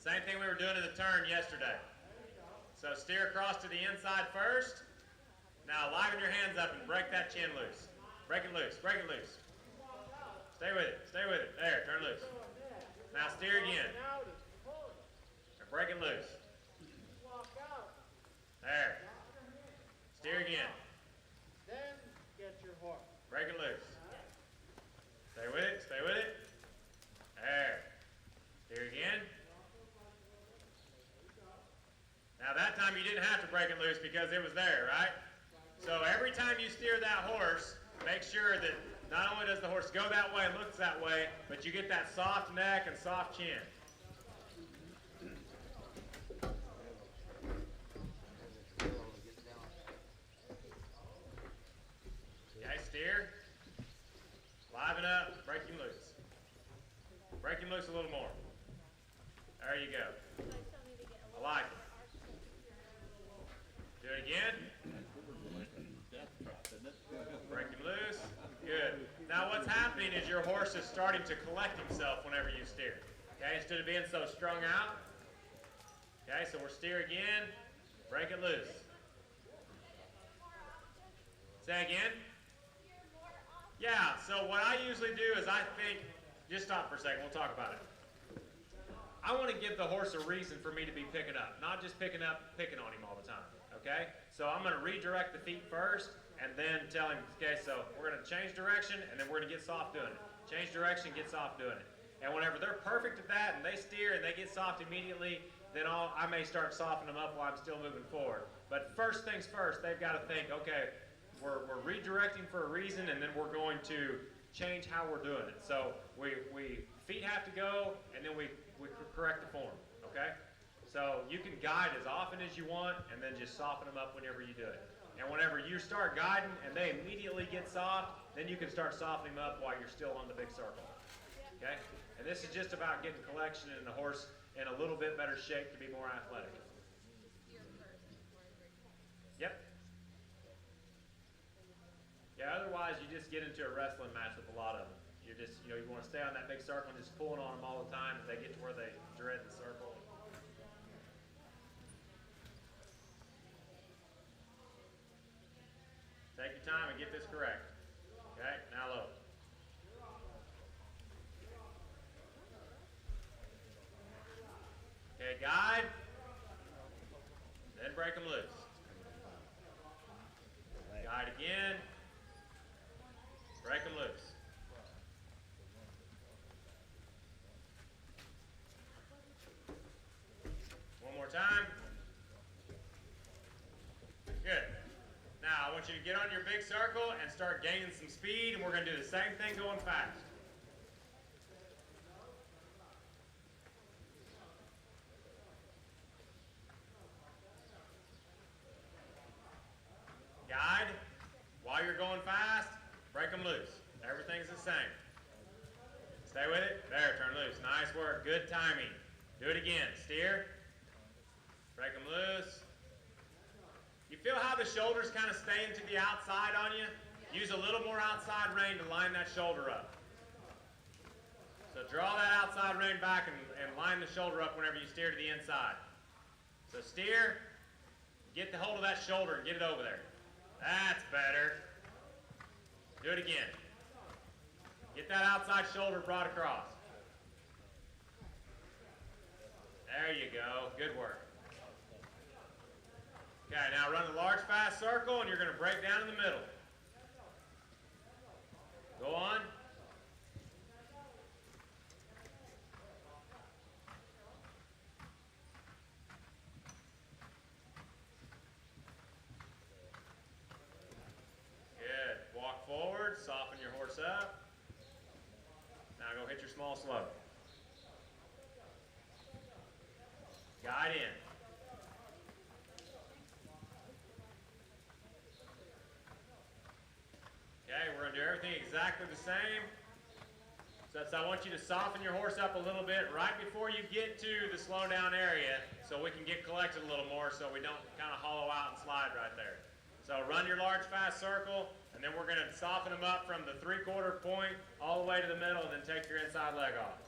Same thing we were doing in the turn yesterday. So steer across to the inside first. Now liven your hands up and break that chin loose. Break it loose, break it loose. Stay with it, stay with it. There, turn loose. Now steer again. Or break it loose. There. Steer again. Then get your horse. Break it loose. Stay with it, stay with it. There. Steer again. Now that time you didn't have to break it loose because it was there, right? So every time you steer that horse, make sure that not only does the horse go that way and looks that way, but you get that soft neck and soft chin. Okay, steer. Liven up, break him loose. Break him loose a little more. There you go. I like it. Do it again. Break him loose. Good. Now what's happening is your horse is starting to collect himself whenever you steer. Okay, instead of being so strung out. Okay, so we'll steer again. Break it loose. Say again. Yeah, so what I usually do is I think, just stop for a second, we'll talk about it. I want to give the horse a reason for me to be picking up, not just picking on him all the time, okay? So I'm going to redirect the feet first and then tell him, okay, so we're going to change direction and then we're going to get soft doing it. Change direction, get soft doing it. And whenever they're perfect at that and they steer and they get soft immediately, then I may start softening them up while I'm still moving forward. But first things first, they've got to think, okay, we're redirecting for a reason and then we're going to change how we're doing it. So feet have to go and then we correct the form, okay? So you can guide as often as you want and then just soften them up whenever you do it. And whenever you start guiding and they immediately get soft, then you can start softening them up while you're still on the big circle, okay? And this is just about getting collection and the horse in a little bit better shape to be more athletic. Yep. Yeah, otherwise you just get into a wrestling match with a lot of them. You're just, you want to stay on that big circle and just pulling on them all the time as they get to where they dread the circle. Take your time and get this correct. Okay, now low. Okay, guide. Then break them loose. Guide again. Break them loose. One more time. Good. Now, I want you to get on your big circle and start gaining some speed, and we're going to do the same thing going fast. Guide. While you're going fast, break them loose. Everything's the same. Stay with it. There, turn loose. Nice work. Good timing. Do it again. Steer. Break them loose. You feel how the shoulders kind of staying to the outside on you? Use a little more outside rein to line that shoulder up. So draw that outside rein back and line the shoulder up whenever you steer to the inside. So steer, get the hold of that shoulder and get it over there. That's better. Do it again. Get that outside shoulder brought across. There you go. Good work. Okay, now run a large fast circle and you're going to break down in the middle. Go on. Good. Walk forward, soften your horse up. Now go hit your small slope. Guide in. Okay, we're going to do everything exactly the same. So I want you to soften your horse up a little bit right before you get to the slow down area so we can get collected a little more so we don't kind of hollow out and slide right there. So run your large fast circle and then we're going to soften them up from the 3/4 point all the way to the middle and then take your inside leg off.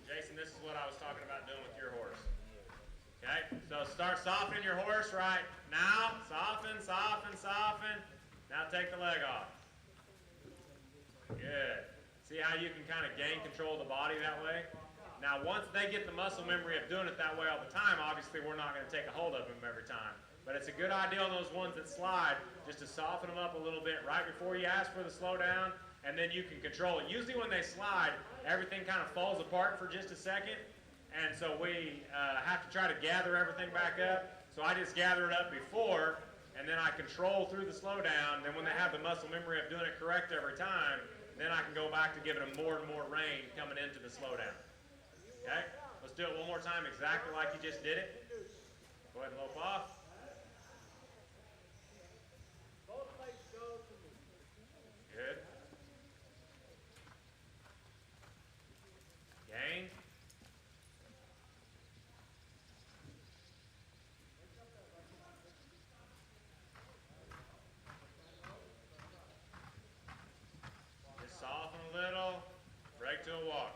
Jason, this is what I was talking about doing with your horse. Okay, so start softening your horse right now. Soften, soften, soften. Now take the leg off. Good. See how you can kind of gain control of the body that way? Now, once they get the muscle memory of doing it that way all the time, obviously we're not going to take a hold of them every time. But it's a good idea on those ones that slide just to soften them up a little bit right before you ask for the slowdown, and then you can control it. Usually when they slide, everything kind of falls apart for just a second, and so we have to try to gather everything back up. So I just gather it up before, and then I control through the slowdown. Then when they have the muscle memory of doing it correct every time, then I can go back to giving them more and more rein coming into the slowdown. Okay? Let's do it one more time exactly like you just did it. Go ahead and lope off. Both legs go to me. Good. Gain. Just soften a little. Break to a walk.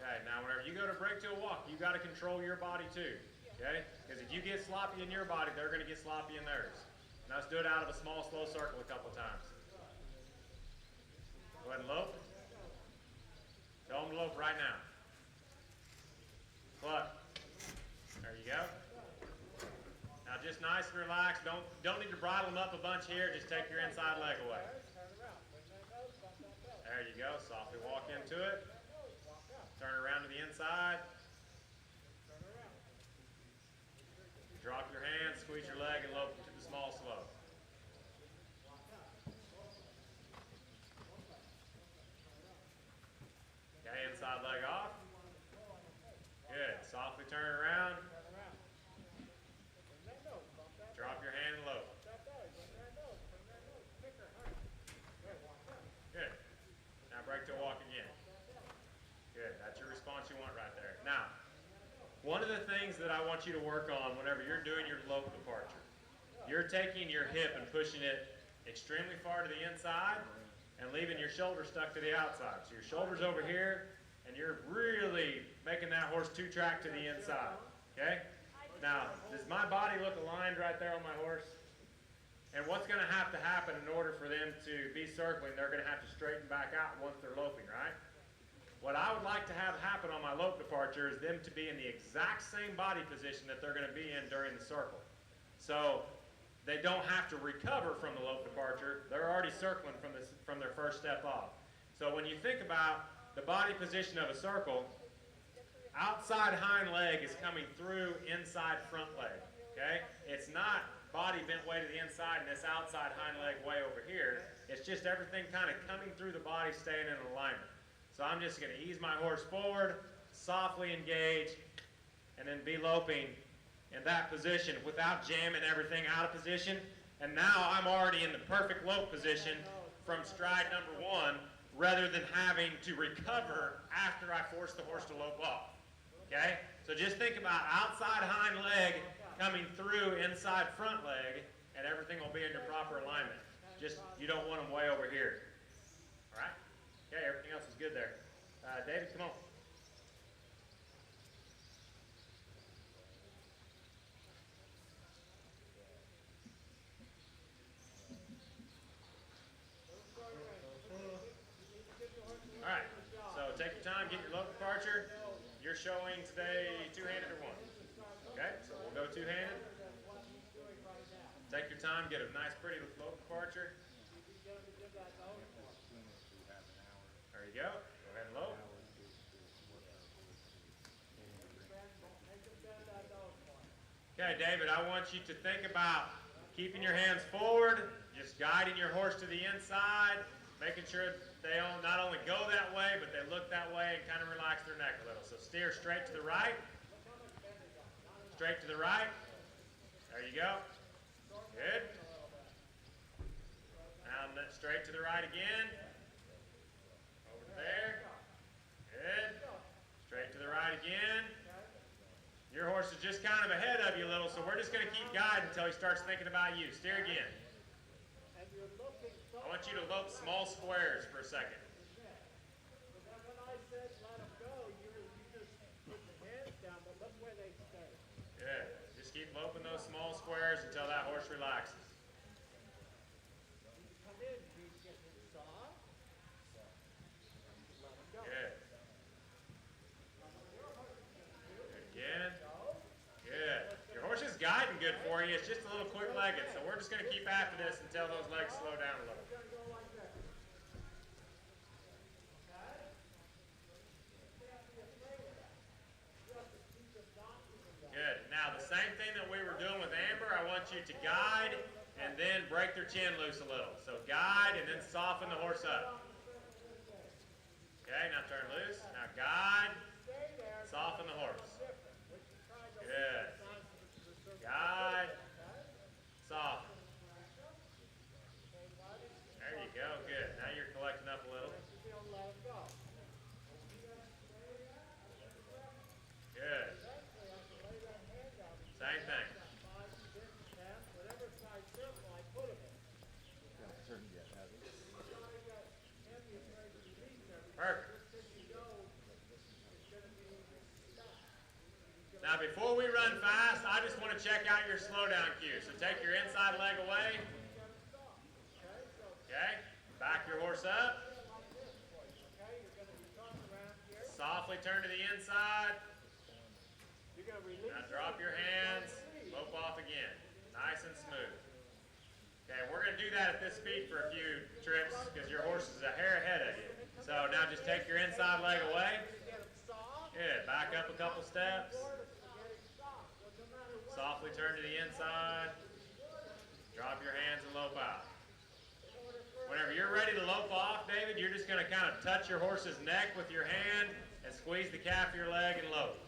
Okay, now whenever you go to break to a walk, you got to control your body too. Okay? Because if you get sloppy in your body, they're going to get sloppy in theirs. Now let's do it out of a small, slow circle a couple times. Go ahead and lope. Tell them to lope right now. Cluck. There you go. Now just nice and relaxed. Don't need to bridle them up a bunch here. Just take your inside leg away. There you go. Softly walk into it. Turn around to the inside. Drop your hands, squeeze your leg, and lope to the small slow. Okay, inside leg off. Good. Softly turn it around. Drop your hand and lope. Good. Now break to a walk again. Good. That's your response you want right there. Now, one of the things that I want you to work on whenever you're doing your lope departure, you're taking your hip and pushing it extremely far to the inside and leaving your shoulder stuck to the outside. So your shoulder's over here, and you're really making that horse two-track to the inside. Okay? Now, does my body look aligned right there on my horse? And what's going to happen in order for them to be circling, they're going to have to straighten back out once they're loping, right? What I would like to have happen on my lope departure is them to be in the exact same body position that they're going to be in during the circle. So they don't have to recover from the lope departure. They're already circling from their first step off. So when you think about the body position of a circle, outside hind leg is coming through inside front leg. Okay? It's not body bent way to the inside and this outside hind leg way over here. It's just everything kind of coming through the body, staying in alignment. So I'm just going to ease my horse forward, softly engage, and then be loping in that position without jamming everything out of position. And now I'm already in the perfect lope position from stride number one, rather than having to recover after I force the horse to lope off. Okay? So just think about outside hind leg coming through inside front leg, and everything will be in your proper alignment. Just, you don't want them way over here. All right? Okay, everything else is good there. David, come on. All right, so take your time, get your lope departure. You're showing today two-handed or one? Okay, so we'll go two-handed. Take your time, get a nice pretty lope departure. There you go. Go ahead and lope. Okay, David, I want you to think about keeping your hands forward, just guiding your horse to the inside, making sure they not only go that way, but they look that way and kind of relax their neck a little. So steer straight to the right. Straight to the right. There you go. Good. Now straight to the right again. Over there. Good. Straight to the right again. Your horse is just kind of ahead of you a little, so we're just going to keep guiding until he starts thinking about you. Steer again. I want you to lope small squares for a second. squares until that horse relaxes. Come in, he's getting soft. Let him go. Good. Again. Good. Your horse is guiding good for you. It's just a little quick-legged, so we're just going to keep after this until those legs slow down a little. You're gonna go like this. Good. Now, the same thing that we were doing with Amber, I want you to guide and then break their chin loose a little. So guide and then soften the horse up. Okay, now turn loose. Now guide, soften the horse. Good. Guide, soften. There you go. Good. Now you're collecting up a little. Good. Same thing. Perfect. Now before we run fast, I just want to check out your slowdown cue. So take your inside leg away. Okay. Back your horse up. Softly turn to the inside. Now drop your hands. Lope off again. Nice and smooth. Okay, we're going to do that at this speed for a few trips because your horse is a hair ahead of you. So now just take your inside leg away. Good. Back up a couple steps. Softly turn to the inside. Drop your hands and lope out. Whenever you're ready to lope off, David, you're just going to kind of touch your horse's neck with your hand and squeeze the calf of your leg and lope.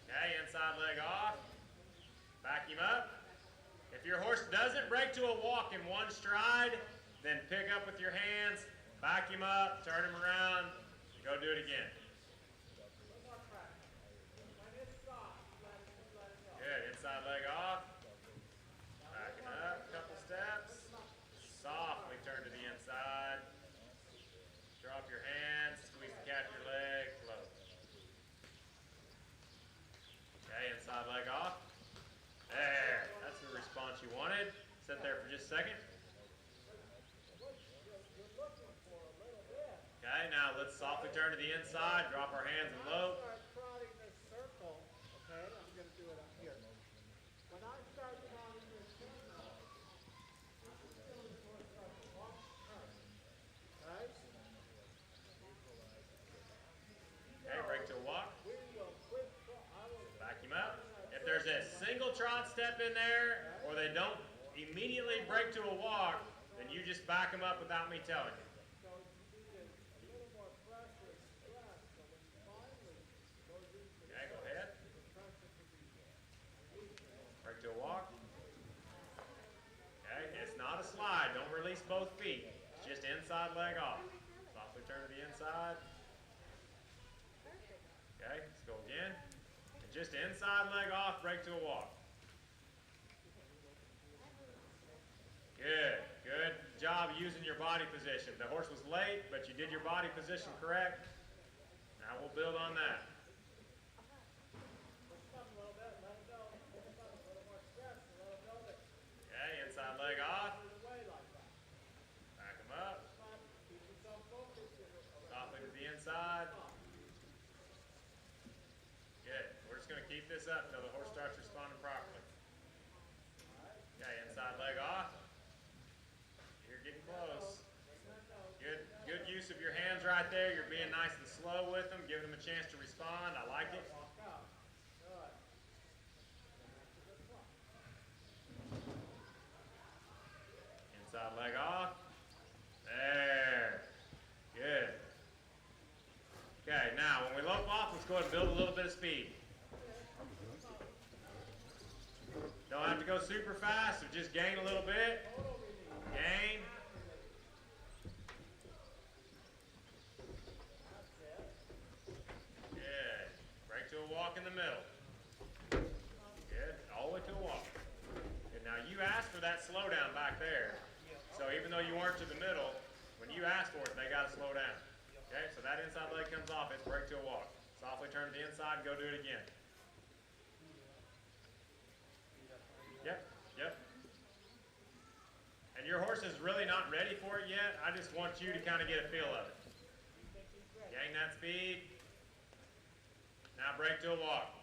Okay, inside leg off. Back him up. If your horse doesn't break to a walk in one stride, then pick up with your hands, back him up, turn him around, go do it again. Good, inside leg off. Backing up, couple steps. Softly turn to the inside. Drop your hands, squeeze the calf of your leg, low. Okay, inside leg off. There, that's the response you wanted. Sit there for just a second. Okay, now let's softly turn to the inside, drop our hands and lope. Start trotting this circle, okay? I'm going to do it up here. When I start trotting this circle, right? Okay, break to a walk. We will quit. I will Back him up. If there's a single trot step in there, or they don't immediately break to a walk, then you just back them up without me telling you. so you need a little more pressure and stress. So when you finally go into Okay, go ahead. the pressure to be Break to a walk. Okay, it's not a slide. Don't release both feet. It's just inside leg off. Softly turn to the inside. Okay, let's go again. And just inside leg off, break to a walk. Good, good job using your body position. The horse was late, but you did your body position correct. Now we'll build on that. Okay, inside leg off. Back him up. Softly to the inside. Good. We're just going to keep this up until the horse starts responding properly. Okay, inside leg off. You're getting close. Good use of your hands right there. You're being nice and slow with them, giving them a chance to respond. I like it. Inside leg off. There. Good. Okay, now when we lope off, let's go ahead and build a little bit of speed. Don't have to go super fast, so just gain a little bit. Gain. Good. Break to a walk in the middle. Good. All the way to a walk. Good. Now you asked for that slowdown back there. So even though you weren't to the middle, when you asked for it, they got to slow down. Okay, so that inside leg comes off, it's break to a walk. Softly turn to the inside and go do it again. is really not ready for it yet. I just want you to kind of get a feel of it. Gain that speed. Now break to a walk.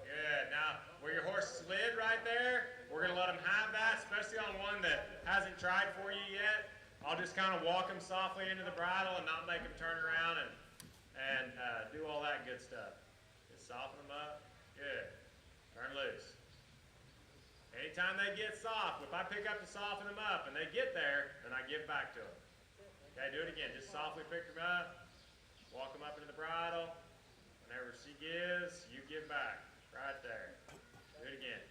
Good. Now, where your horse slid right there, we're going to let him have that, especially on one that hasn't tried for you yet. I'll just kind of walk him softly into the bridle and not make him turn around and do all that good stuff. Just soften them up. Good. Turn loose. Anytime they get soft, if I pick up to soften them up and they get there, then I give back to them. Okay, do it again. Just softly pick them up. Walk them up into the bridle. Whenever she gives, you give back. Right there. Do it again.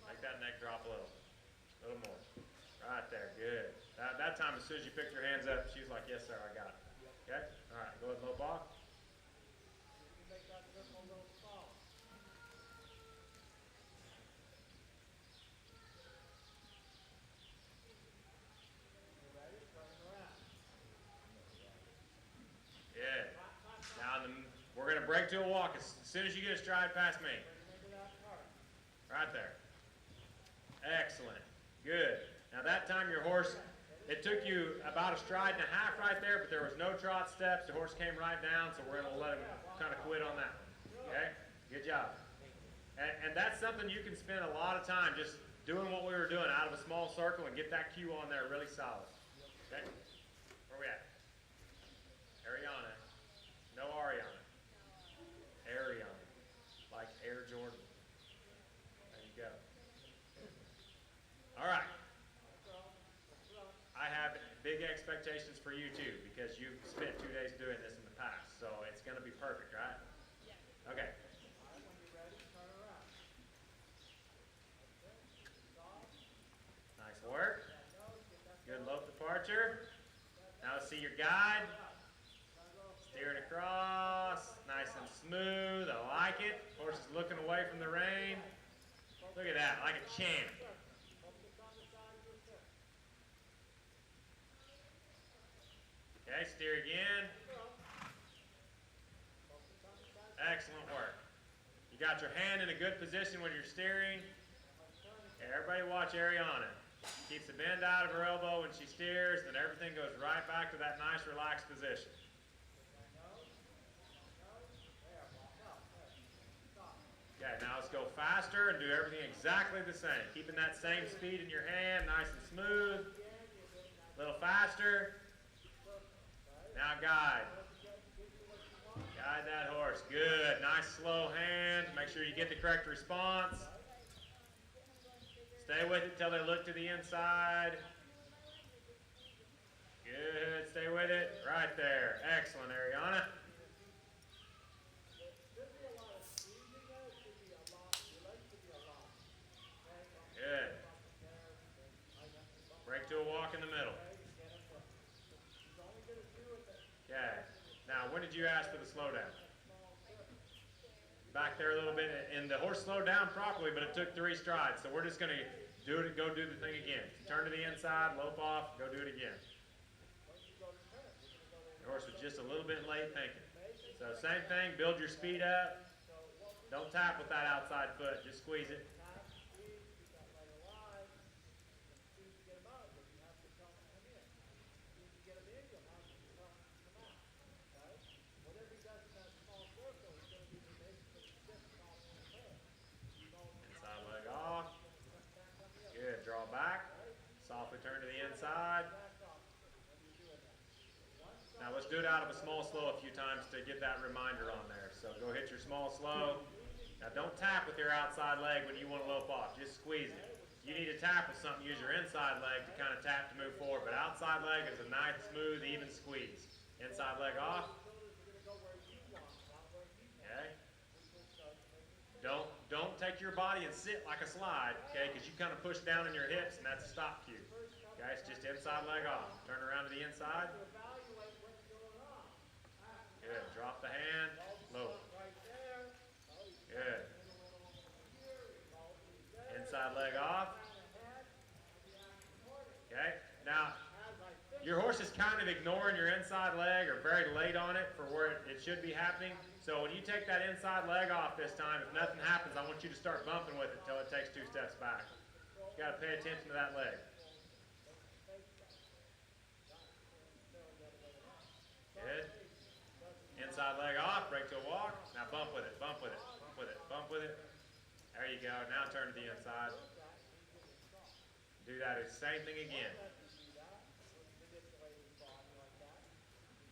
Make that neck drop a little. A little more. Right there. Good. That time, as soon as you picked your hands up, she's like, yes, sir, I got it. Okay? All right. Go ahead and lope off. Good. Now, we're going to break to a walk as soon as you get a stride past me. Right there. Excellent. Good. Now that time your horse, it took you about a stride and a half right there, but there was no trot steps. The horse came right down, so we're going to let him kind of quit on that one. Okay? Good job. And that's something you can spend a lot of time just doing what we were doing out of a small circle and get that cue on there really solid. Okay? Where we at? Ariana. No Ariana. Ariana. Like Air Jordan. There you go. All right. I have big expectations for you too because you've spent 2 days doing this in the past, so it's going to be perfect, right? Yeah. Okay. Nice work. Good lope departure. Now let's see your guide. Steering across, nice and smooth. I like it. Horse is looking away from the rein. Look at that, like a champ. Okay, steer again. Excellent work. You got your hand in a good position when you're steering. Okay, everybody watch Ariana. Keeps the bend out of her elbow when she steers, then everything goes right back to that nice relaxed position. Okay, now let's go faster and do everything exactly the same. Keeping that same speed in your hand, nice and smooth. A little faster. Now guide. Guide that horse. Good. Nice slow hand. Make sure you get the correct response. Stay with it till they look to the inside. Good. Stay with it. Right there. Excellent, Ariana. Good. Break to a walk in the middle. Okay. Now, when did you ask for the slowdown? Back there a little bit, and the horse slowed down properly, but it took 3 strides. So we're just going to do it. Go do the thing again. Turn to the inside, lope off, go do it again. The horse was just a little bit late thinking. So same thing. Build your speed up. Don't tap with that outside foot. Just squeeze it. Now let's do it out of a small slow a few times to get that reminder on there. So go hit your small slow. Now don't tap with your outside leg when you want to lope off. Just squeeze it. You need to tap with something, use your inside leg to kind of tap to move forward. But outside leg is a nice, smooth, even squeeze. Inside leg off. Okay. Don't take your body and sit like a slide, okay, because you kind of push down in your hips and that's a stop cue. Okay, it's just inside leg off. Turn around to the inside. Good. Drop the hand. Low. Good. Inside leg off. Okay. Now, your horse is kind kind of ignoring your inside leg or very late on it for where it should be happening. So when you take that inside leg off this time, if nothing happens, I want you to start bumping with it until it takes 2 steps back. You got to pay attention to that leg. Good. Inside leg off, break to a walk. Now bump with it, bump with it, bump with it, bump with it. There you go. Now turn to the inside. Do that same thing again.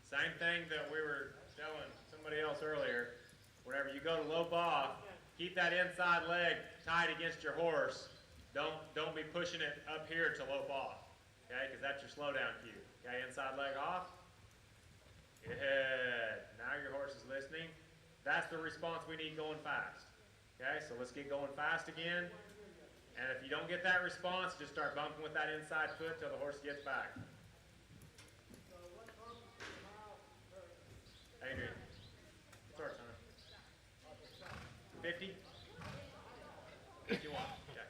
Same thing that we were telling somebody else earlier. Whenever you go to lope off, keep that inside leg tight against your horse. Don't be pushing it up here to lope off, okay? Because that's your slowdown cue. Okay, inside leg off. Good. Now your horse is listening. That's the response we need going fast. Okay, so let's get going fast again. And if you don't get that response, just start bumping with that inside foot till the horse gets back. Adrian, what's our time? 50? 51. Okay.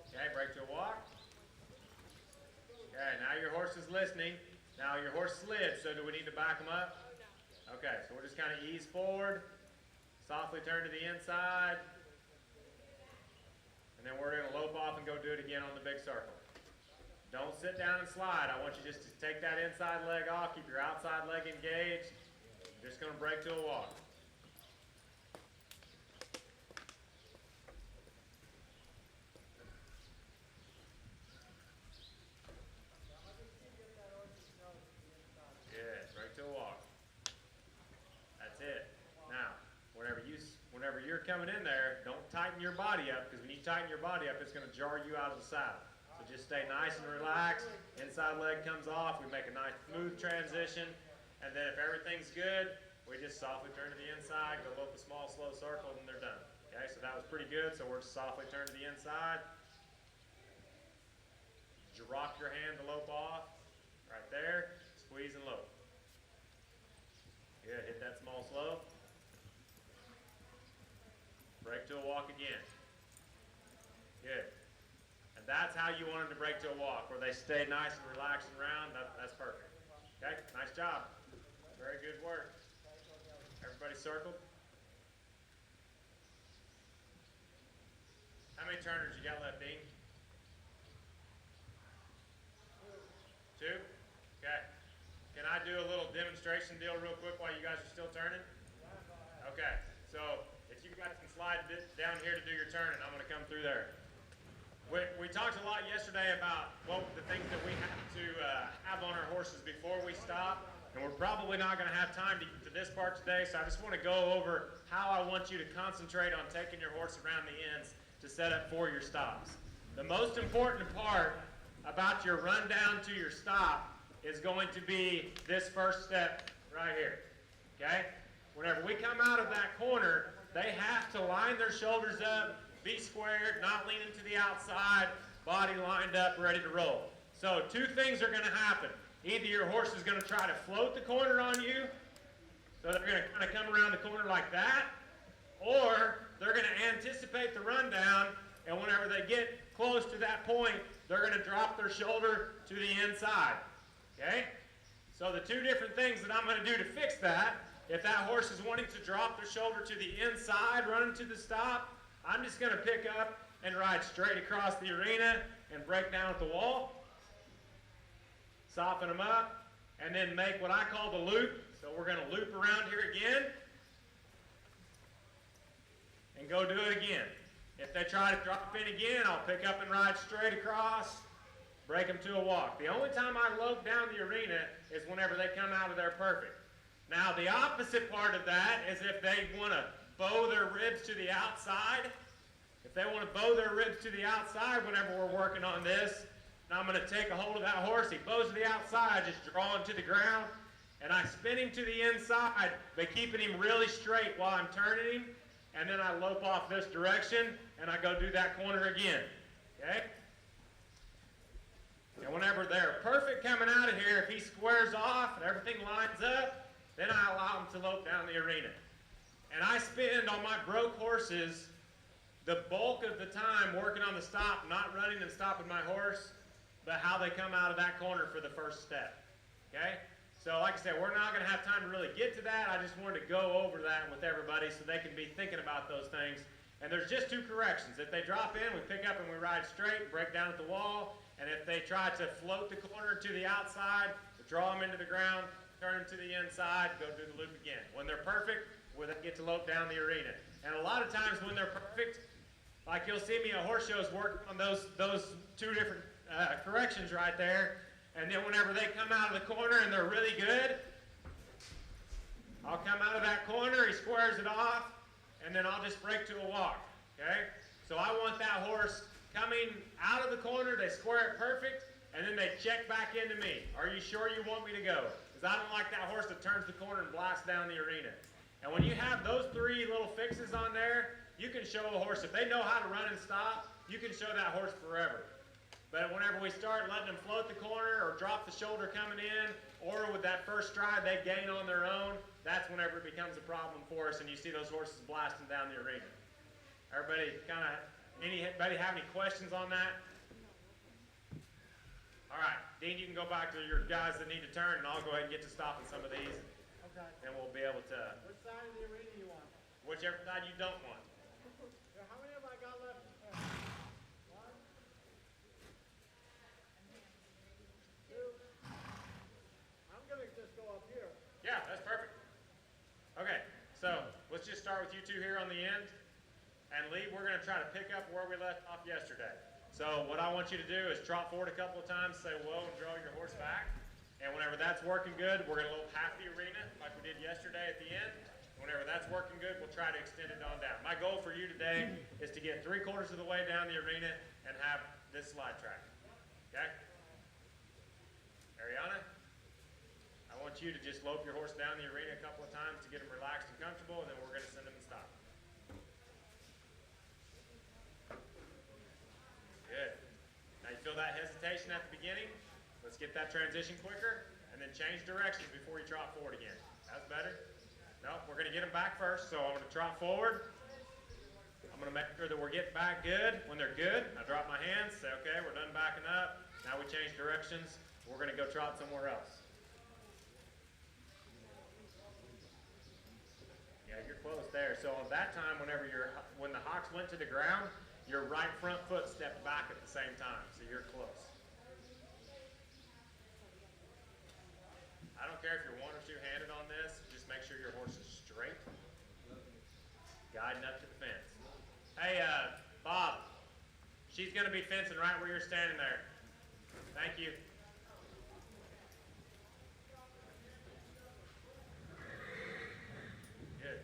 Okay, break to a walk. Okay, now your horse is listening. Now your horse slid, so do we need to back him up? Okay, so we'll just kind of ease forward, softly turn to the inside, and then we're going to lope off and go do it again on the big circle. Don't sit down and slide. I want you just to take that inside leg off, keep your outside leg engaged. I'm just going to break to a walk. Good, break to a walk. That's it. Now, whenever you're coming in there, don't tighten your body up, because when you tighten your body up, it's going to jar you out of the saddle. So just stay nice and relaxed. Inside leg comes off. We make a nice smooth transition. And then if everything's good, we just softly turn to the inside, go lope a small, slow circle, and they're done. Okay, so that was pretty good. So we're just softly turn to the inside. Drop your hand to lope off. Right there. Squeeze and lope. Good. Hit that small slope. Break to a walk again. Good. And that's how you want them to break to a walk, where they stay nice and relaxed and round. That's perfect. Okay, nice job. Very good work. Everybody circled? How many turners you got left, Dean? 2? Okay. Can I do a little demonstration deal real quick while you guys are still turning? Okay, so if you guys can slide down here to do your turning, I'm going to come through there. We talked a lot yesterday about the things that we have to have on our horses before we stop, and we're probably not going to have time to get to this part today, so I just want to go over how I want you to concentrate on taking your horse around the ends to set up for your stops. The most important part about your run down to your stop is going to be this first step right here, okay? Whenever we come out of that corner, they have to line their shoulders up, be squared, not leaning to the outside, body lined up, ready to roll. So 2 things are going to happen. Either your horse is going to try to float the corner on you, so they're going to kind of come around the corner like that, or they're going to anticipate the rundown, and whenever they get close to that point, they're going to drop their shoulder to the inside. Okay? So the 2 different things that I'm going to do to fix that, if that horse is wanting to drop their shoulder to the inside, running to the stop, I'm just going to pick up and ride straight across the arena and break down at the wall, soften them up, and then make what I call the loop. So we're going to loop around here again and go do it again. If they try to drop in again, I'll pick up and ride straight across, break them to a walk. The only time I lope down the arena is whenever they come out of there perfect. Now the opposite part of that is if they want to bow their ribs to the outside. If they want to bow their ribs to the outside whenever we're working on this, now I'm going to take a hold of that horse. He bows to the outside, just draw him to the ground, and I spin him to the inside by keeping him really straight while I'm turning him, and then I lope off this direction, and I go do that corner again. Okay? And whenever they're perfect coming out of here, if he squares off and everything lines up, then I allow him to lope down the arena. And I spend on my broke horses the bulk of the time working on the stop, not running and stopping my horse, but how they come out of that corner for the first step, okay? So like I said, we're not going to have time to really get to that. I just wanted to go over that with everybody so they can be thinking about those things. And there's just two corrections. If they drop in, we pick up and we ride straight, break down at the wall. And if they try to float the corner to the outside, we draw them into the ground, turn them to the inside, go do the loop again. When they're perfect, we'll get to lope down the arena. And a lot of times when they're perfect, like you'll see me at horse shows working on those two different corrections right there. And then whenever they come out of the corner and they're really good, I'll come out of that corner, he squares it off, and then I'll just break to a walk, okay? So I want that horse coming out of the corner, they square it perfect, and then they check back into me. Are you sure you want me to go? Because I don't like that horse that turns the corner and blasts down the arena. And when you have those three little fixes on there, you can show a horse, if they know how to run and stop, you can show that horse forever. But whenever we start letting them float the corner or drop the shoulder coming in, or with that first stride they gain on their own, that's whenever it becomes a problem for us and you see those horses blasting down the arena. Everybody anybody have any questions on that? All right, Dean, you can go back to your guys that need to turn and I'll go ahead and get to stopping some of these. Okay. And we'll be able to, Which side of the arena you want? whichever side you don't want. Yeah, how many have I got left? One. Two. I'm gonna just go up here. Yeah, that's perfect. Okay, so let's just start with you two here on the end. And Lee, we're going to try to pick up where we left off yesterday. So what I want you to do is trot forward a couple of times, say whoa, and draw your horse back. And whenever that's working good, we're going to lope half the arena like we did yesterday at the end. Whenever that's working good, we'll try to extend it on down. My goal for you today is to get 3/4 of the way down the arena and have this slide track. Okay? Ariana? I want you to just lope your horse down the arena a couple of times to get them relaxed and comfortable, and then we're going to send them and stop. Good. Now you feel that hesitation at the beginning? Let's get that transition quicker, and then change directions before you trot forward again. That's better? No, we're going to get them back first, so I'm going to trot forward. I'm going to make sure that we're getting back good. When they're good, I drop my hands, say, okay, we're done backing up. Now we change directions. We're going to go trot somewhere else. Yeah, you're close there. So at that time, when the hocks went to the ground, your right front foot stepped back at the same time, so you're close. I don't care if you're one or two-handed on this, just make sure your horse is straight, guiding up to the fence. Hey, Bob, she's going to be fencing right where you're standing there. Thank you. Good.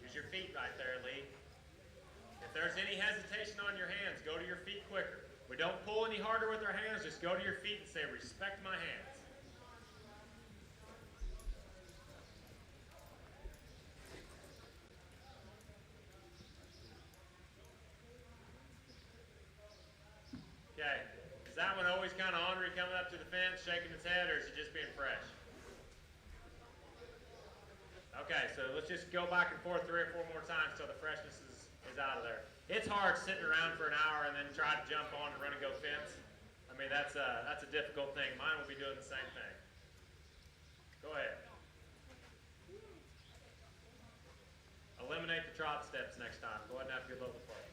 Use your feet right there, Lee. If there's any hesitation on your hands, go to your feet quicker. We don't pull any harder with our hands, just go to your feet and say, respect my hands. Okay, is that one always kind of ornery coming up to the fence, shaking its head, or is it just being fresh? Okay, so let's just go back and forth 3 or 4 more times till the freshness is out of there. It's hard sitting around for an hour and then try to jump on and run and go fence. I mean, that's a difficult thing. Mine will be doing the same thing. Go ahead. Eliminate the trot steps next time. Go ahead and have a good local play.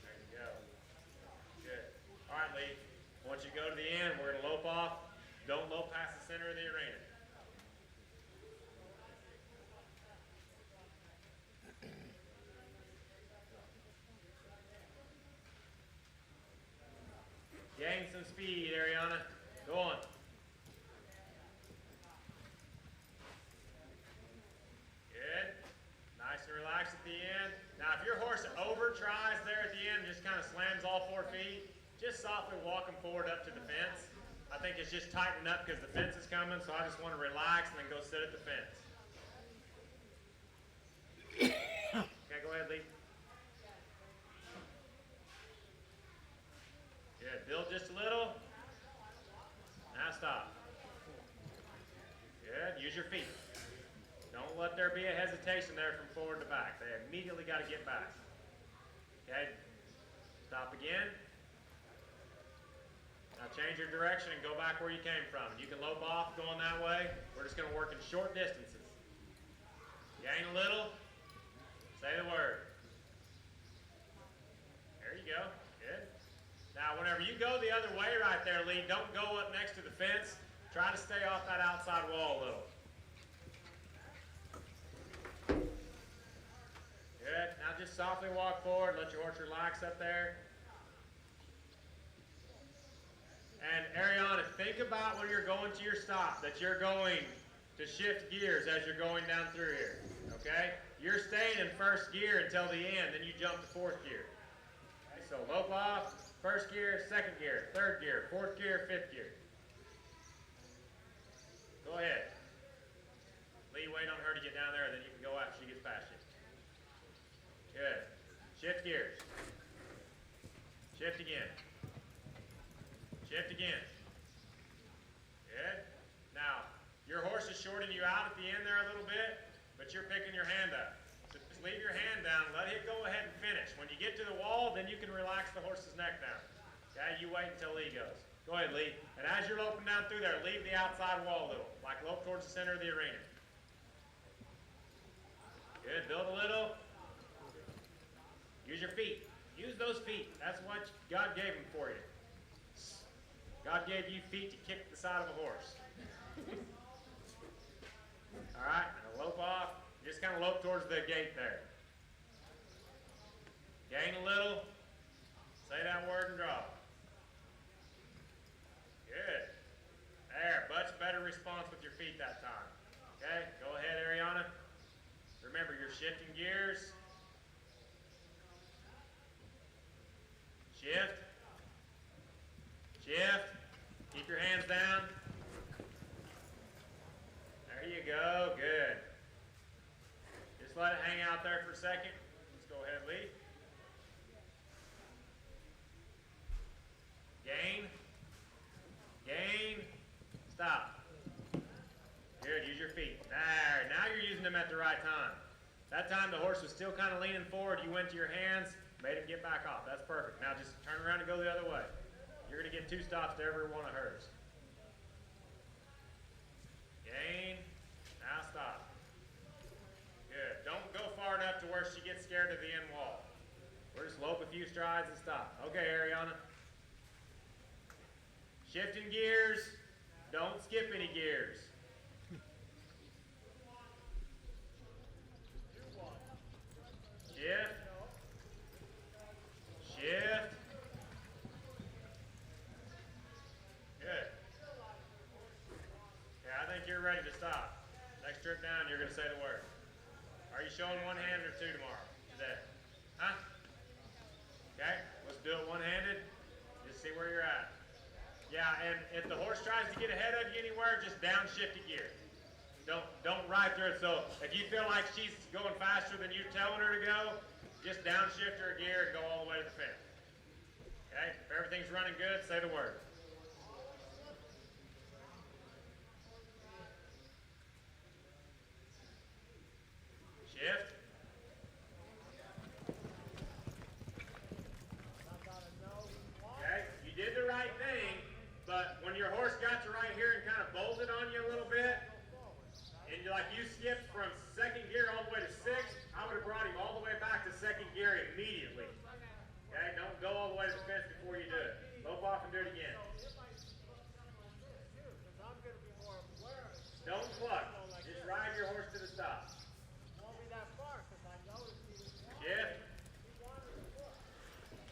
There you go. Good. All right, Lee. Once you go to the end, we're going to lope off. Don't lope past the center of the arena. Gain some speed, Ariana. Go on. Good. Nice and relaxed at the end. Now, if your horse over tries there at the end and just kind of slams all 4 feet, just softly walk him forward up to the fence. I think it's just tightening up because the fence is coming, so I just want to relax and then go sit at the fence. Okay, go ahead, Lee. Good. Build just a little. Now stop. Use your feet. Don't let there be a hesitation there from forward to back. They immediately got to get back. Okay? Stop again. Now change your direction and go back where you came from. You can lope off going that way. We're just going to work in short distances. Gain a little. Say the word. There you go. Good. Now whenever you go the other way right there, Lee, don't go up next to the fence. Try to stay off that outside wall a little. Good. Now just softly walk forward. Let your horse relax up there. And Ariana, think about when you're going to your stop that you're going to shift gears as you're going down through here. Okay? You're staying in first gear until the end, then you jump to fourth gear. Okay, so lope off, first gear, second gear, third gear, fourth gear, fifth gear. Go ahead. Lee, wait on her to get down there, then you can go after she gets past you. Good. Shift gears. Shift again. Shift again. Good. Now, your horse is shorting you out at the end there a little bit, but you're picking your hand up. So just leave your hand down, let it go ahead and finish. When you get to the wall, then you can relax the horse's neck down. Okay, you wait until Lee goes. Go ahead, Lee. And as you're loping down through there, leave the outside wall a little, like lope towards the center of the arena. Good, build a little. Use your feet. Use those feet. That's what God gave them for you. God gave you feet to kick the side of a horse. All right, now lope off. Just kind of lope towards the gate there. Gain a little. Say that word and drop. Good. There, much better response with your feet that time. Okay, go ahead, Ariana. Remember, you're shifting gears. Shift. Shift. Keep your hands down. There you go. Good. Just let it hang out there for a second. Let's go ahead, Lee. Gain. Gain. Stop. Good. Use your feet. There. Now you're using them at the right time. That time the horse was still kind of leaning forward. You went to your hands, made him get back off. That's perfect. Now just turn around and go the other way. You're going to get 2 stops to every one of hers. Gain. Now stop. Good. Don't go far enough to where she gets scared of the end wall. We're just lope a few strides and stop. Okay, Ariana. Shifting gears. Don't skip any gears. Shift. Shift. Good. Yeah, I think you're ready to stop. Next trip down, you're going to say the word. Are you showing one hand or 2 tomorrow? Today? Huh? Okay, let's do it one-handed. Just see where you're at. Yeah, and if the horse tries to get ahead of you anywhere, just downshift a gear. Don't ride through it. So if you feel like she's going faster than you're telling her to go, just downshift her a gear and go all the way to the fence. Okay? If everything's running good, say the word. Shift. Okay, you did the right thing, but when your horse got to right here and kind of bolted on you a little bit, and you skipped from 2nd gear all the way to 6th, I would have brought him all the way back to 2nd gear immediately. Okay, don't go all the way to the fence before you do it. Lope off and do it again. Don't cluck. Just ride your horse to the stop. Shift.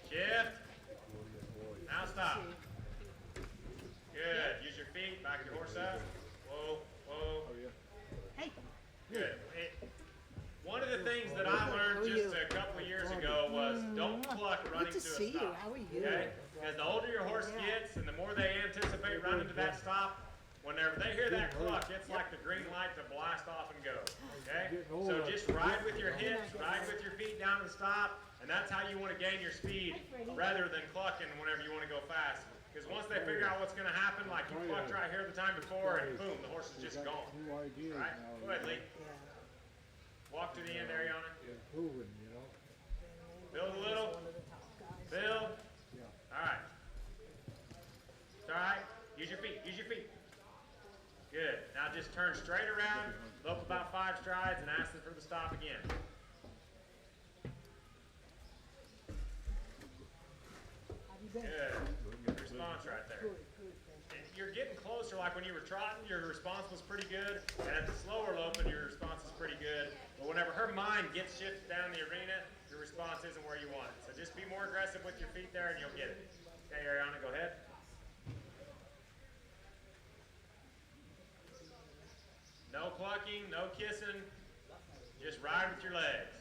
Shift. Now stop. Good. Use your feet. Back your horse up. Whoa, whoa. Hey. Good. One of the things that I learned just a couple of years ago was don't cluck running Good to to a see you. stop. How are you? Okay? Because the older your horse gets and the more they anticipate running to that stop, whenever they hear that cluck, it's like the green light to blast off and go. Okay? So just ride with your hips, ride with your feet down to the stop, and that's how you want to gain your speed rather than clucking whenever you want to go fast. Because once they figure out what's going to happen, like you plucked right here the time before, and boom, the horse is just gone. New ideas All right, now. go ahead, Lee. Walk to the end, Ariana. Improving, you know? Build a little. Build. Yeah. All right. It's all right. Use your feet. Use your feet. Good. Now just turn straight around, lope about 5 strides, and ask them for the stop again. Good. Good response right there. And you're getting closer, like when you were trotting, your response was pretty good, and at the slower loping, your response is pretty good. But whenever her mind gets shifted down the arena, your response isn't where you want it. So just be more aggressive with your feet there, and you'll get it. Okay, Ariana, go ahead. No clucking, no kissing, just ride with your legs.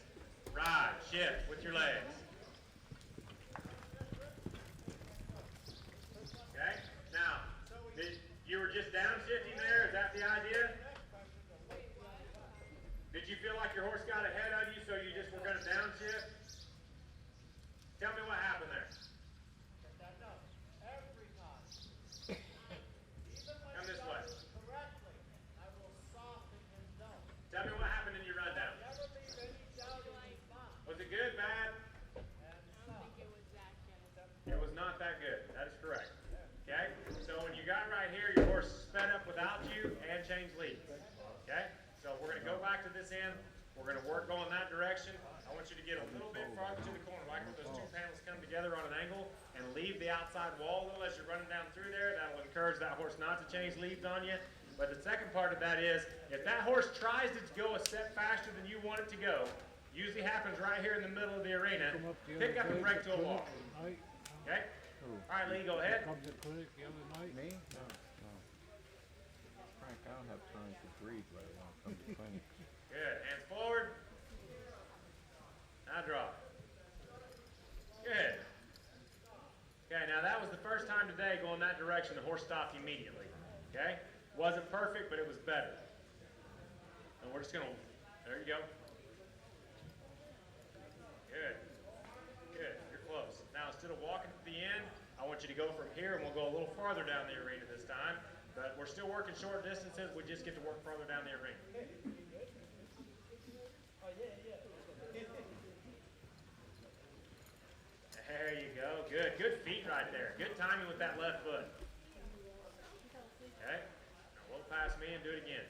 Ride, shift with your legs. Okay, now, you were just downshifting there, is that the idea? Did you feel like your horse got ahead of you, so you just were going to downshift? Tell me what happened there. No, every time. Come this way. Correctly, I will soften him down. Tell me what happened in your rundown. Never leave any doubt in his mind. Was it good, bad? And stop. It was not that good. That is correct. Okay? So when you got right here, your horse sped up without you and changed leads. Okay? So we're going to go back to this end. We're going to work going that direction. I want you to get a little bit farther to the corner, like when those two panels come together on an angle, and leave the outside wall a little as you're running down through there. That will encourage that horse not to change leads on you. But the second part of that is, if that horse tries to go a step faster than you want it to go, usually happens right here in the middle of the arena, pick up and break to a walk. Okay? All right, Lee, go ahead. Come to clinic the other night. Me? No, no. Frank, I don't have time to breathe when I want to come to clinic. Good. Hands forward. Now drop. Good. Okay, now that was the first time today going that direction. The horse stopped immediately. Okay? Wasn't perfect, but it was better. And we're just going to, there you go. Good. Good. You're close. Now, instead of walking to the end, I want you to go from here, and we'll go a little farther down the arena this time. But we're still working short distances. We just get to work farther down the arena. There you go. Good. Good feet right there. Good timing with that left foot. Okay. Now a little past me and do it again.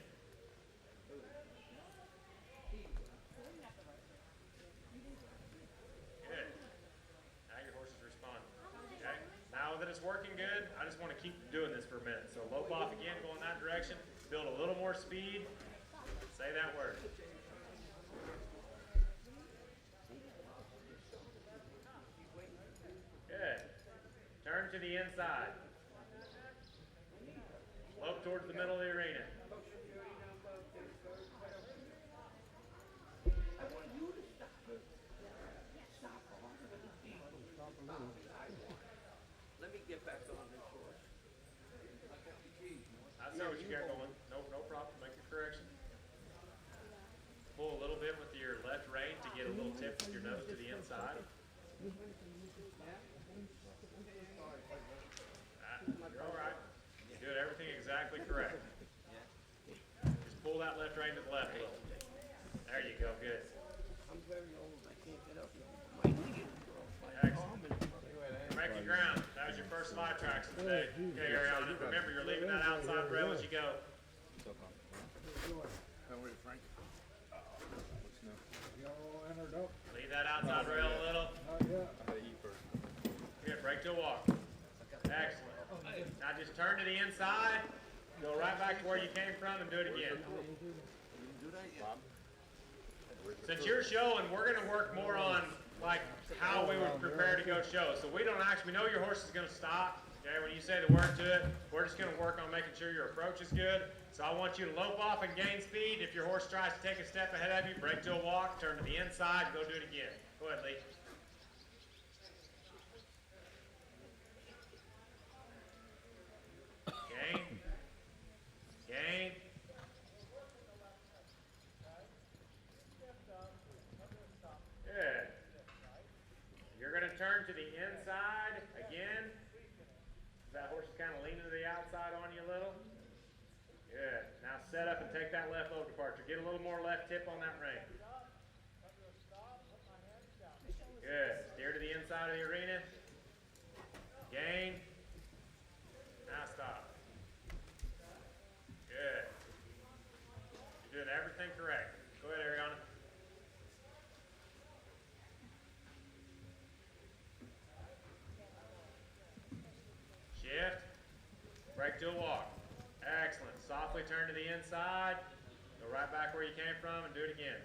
Good. Now your horse is responding. Okay. Now that it's working good, I just want to keep doing this for a minute. So lope off again, go in that direction. Build a little more speed. Say that word. Good. Turn to the inside. Lope towards the middle of the arena. Let me get back on this horse. I know what you got going. No problem. Make your correction. Pull a little bit with your left rein to get a little tip with your nose to the inside. You're all right. You're doing everything exactly correct. Just pull that left rein to the left a little. There you go. Good. I'm very old. I can't get up. My knee is broke. Excellent. Break your ground. That was your first 5 tracks of the day. Okay, Ariana. Remember, you're leaving that outside rail as you go. How are you, Frank? What's new? Y'all entered up. Leave that outside rail a little. Not yet. I had to eat first. Good. Break to a walk. Excellent. Now just turn to the inside. Go right back to where you came from and do it again. Since you're showing, we're going to work more on like how we would prepare to go show. So we don't actually, we know your horse is going to stop. Okay, when you say the word to it, we're just going to work on making sure your approach is good. So I want you to lope off and gain speed. If your horse tries to take a step ahead of you, break to a walk, turn to the inside, and go do it again. Go ahead, Lee. Gain. Gain. Good. You're going to turn to the inside again. That horse is kind of leaning to the outside on you a little. Good. Now set up and take that left lope departure. Get a little more left tip on that rein. Good. Steer to the inside of the arena. Gain. Now stop. Good. You're doing everything correct. Go ahead, Ariana. Shift. Break to a walk. Excellent. Softly turn to the inside. Go right back where you came from and do it again.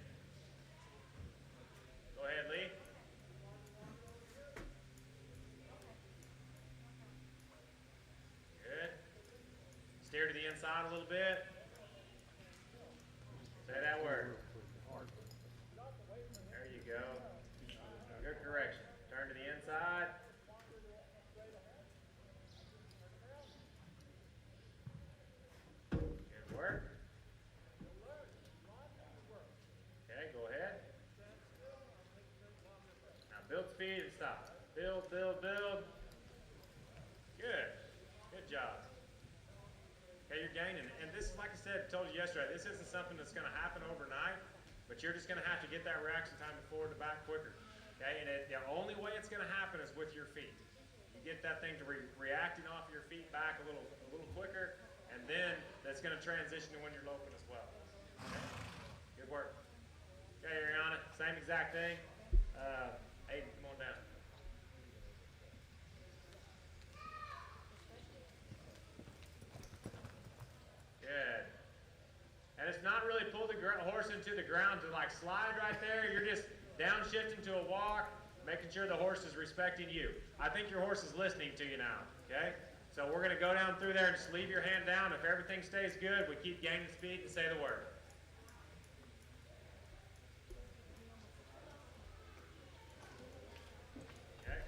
Go ahead, Lee. Good. Steer to the inside a little bit. Say that word. There you go. Good correction. Turn to the inside. Good work. Okay, go ahead. Now build speed and stop. Build, build, build. Good. Good job. Okay, you're gaining. And this is, like I said, told you yesterday, this isn't something that's going to happen overnight, but you're just going to have to get that reaction time to forward to back quicker. Okay, and the only way it's going to happen is with your feet. You get that thing to reacting off your feet back a little quicker, and then that's going to transition to when you're loping as well. Okay? Good work. Okay, Ariana, same exact thing. Aiden, come on down. Good. And it's not really pull the horse into the ground to like slide right there. You're just downshifting to a walk, making sure the horse is respecting you. I think your horse is listening to you now, okay? So we're going to go down through there and just leave your hand down. If everything stays good, we keep gaining speed and say the word. Okay.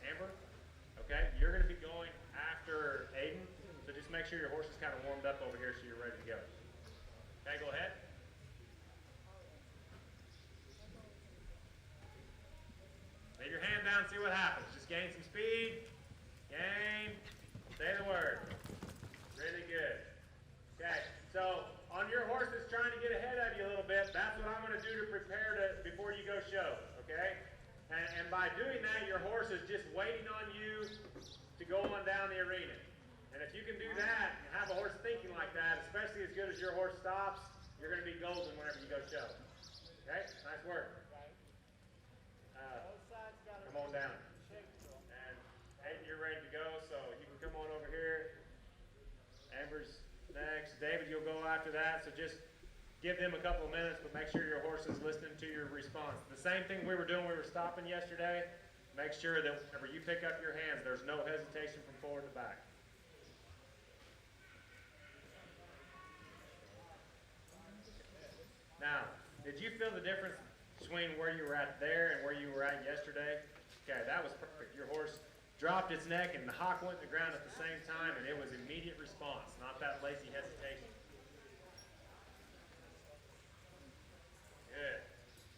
Amber, okay, you're going to be going after Aiden, so just make sure your horse is kind of warmed up over here so you're ready to go. Okay, go ahead. Lay your hand down, see what happens. Just gain some speed. Gain. Say the word. Really good. Okay, so on your horse that's trying to get ahead of you a little bit, that's what I'm going to do to prepare before you go show, okay? And by doing that, your horse is just waiting on you to go on down the arena. And if you can do that and have a horse thinking like that, especially as good as your horse stops, you're going to be golden whenever you go show. Okay? Nice work. Come on down. And Aiden, you're ready to go, so you can come on over here. Amber's next. David, you'll go after that, so just give them a couple of minutes, but make sure your horse is listening to your response. The same thing we were doing, we were stopping yesterday. Make sure that whenever you pick up your hands, there's no hesitation from forward to back. Now, did you feel the difference between where you were at there and where you were at yesterday? Okay, that was perfect. Your horse dropped its neck and the hock went to the ground at the same time, and it was immediate response, not that lazy hesitation. Good.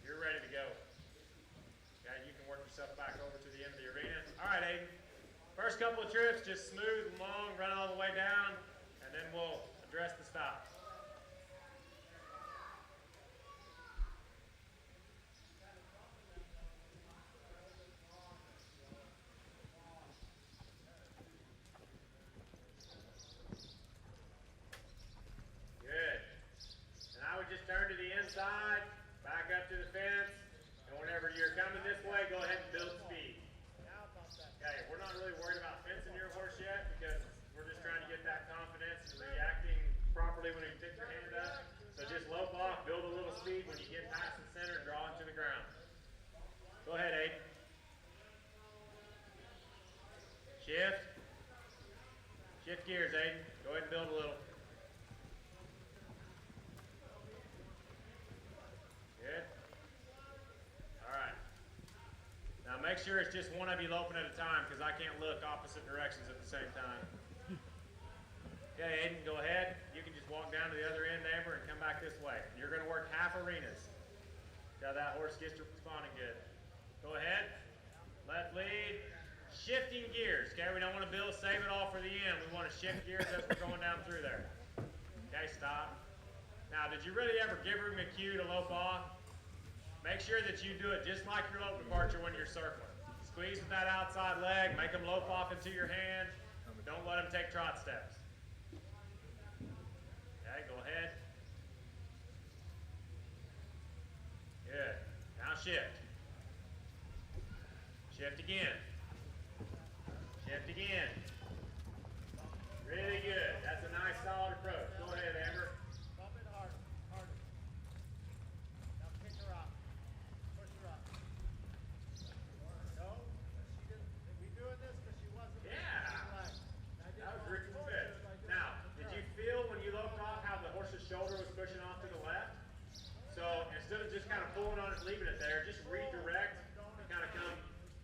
You're ready to go. Okay, you can work yourself back over to the end of the arena. All right, Aiden. First couple of trips, just smooth and long, run all the way down, and then we'll address the stops. Turn to the inside, back up to the fence, and whenever you're coming this way, go ahead and build speed. Okay, we're not really worried about fencing your horse yet because we're just trying to get that confidence and reacting properly when you pick your hand up. So just lope off, build a little speed. When you get past the center, draw it to the ground. Go ahead, Aiden. Shift. Shift gears, Aiden. Go ahead and build a little. Good. All right. Now make sure it's just one of you loping at a time because I can't look opposite directions at the same time. Okay, Aiden, go ahead. You can just walk down to the other end, Amber, and come back this way. You're going to work half arenas. See how that horse gets to responding good. Go ahead. left lead, shifting gears, okay? We don't want to save it all for the end. We want to shift gears as we're going down through there. Okay, stop. Now, did you really ever give him a cue to lope off? Make sure that you do it just like your lope departure when you're circling. Squeeze with that outside leg, make them lope off into your hand. Don't let them take trot steps. Okay, go ahead. Good. Now shift. Shift again. Shift again. Really good. That's a nice solid approach. Go ahead, Amber. Bump it harder, harder. Now pick her up. Push her up. No, she didn't. We doing this because she wasn't. Yeah. Now, That was really good. Now, did you feel when you loped off how the horse's shoulder was pushing off to the left? So instead of just kind of pulling on it, leaving it there, just redirect and kind of come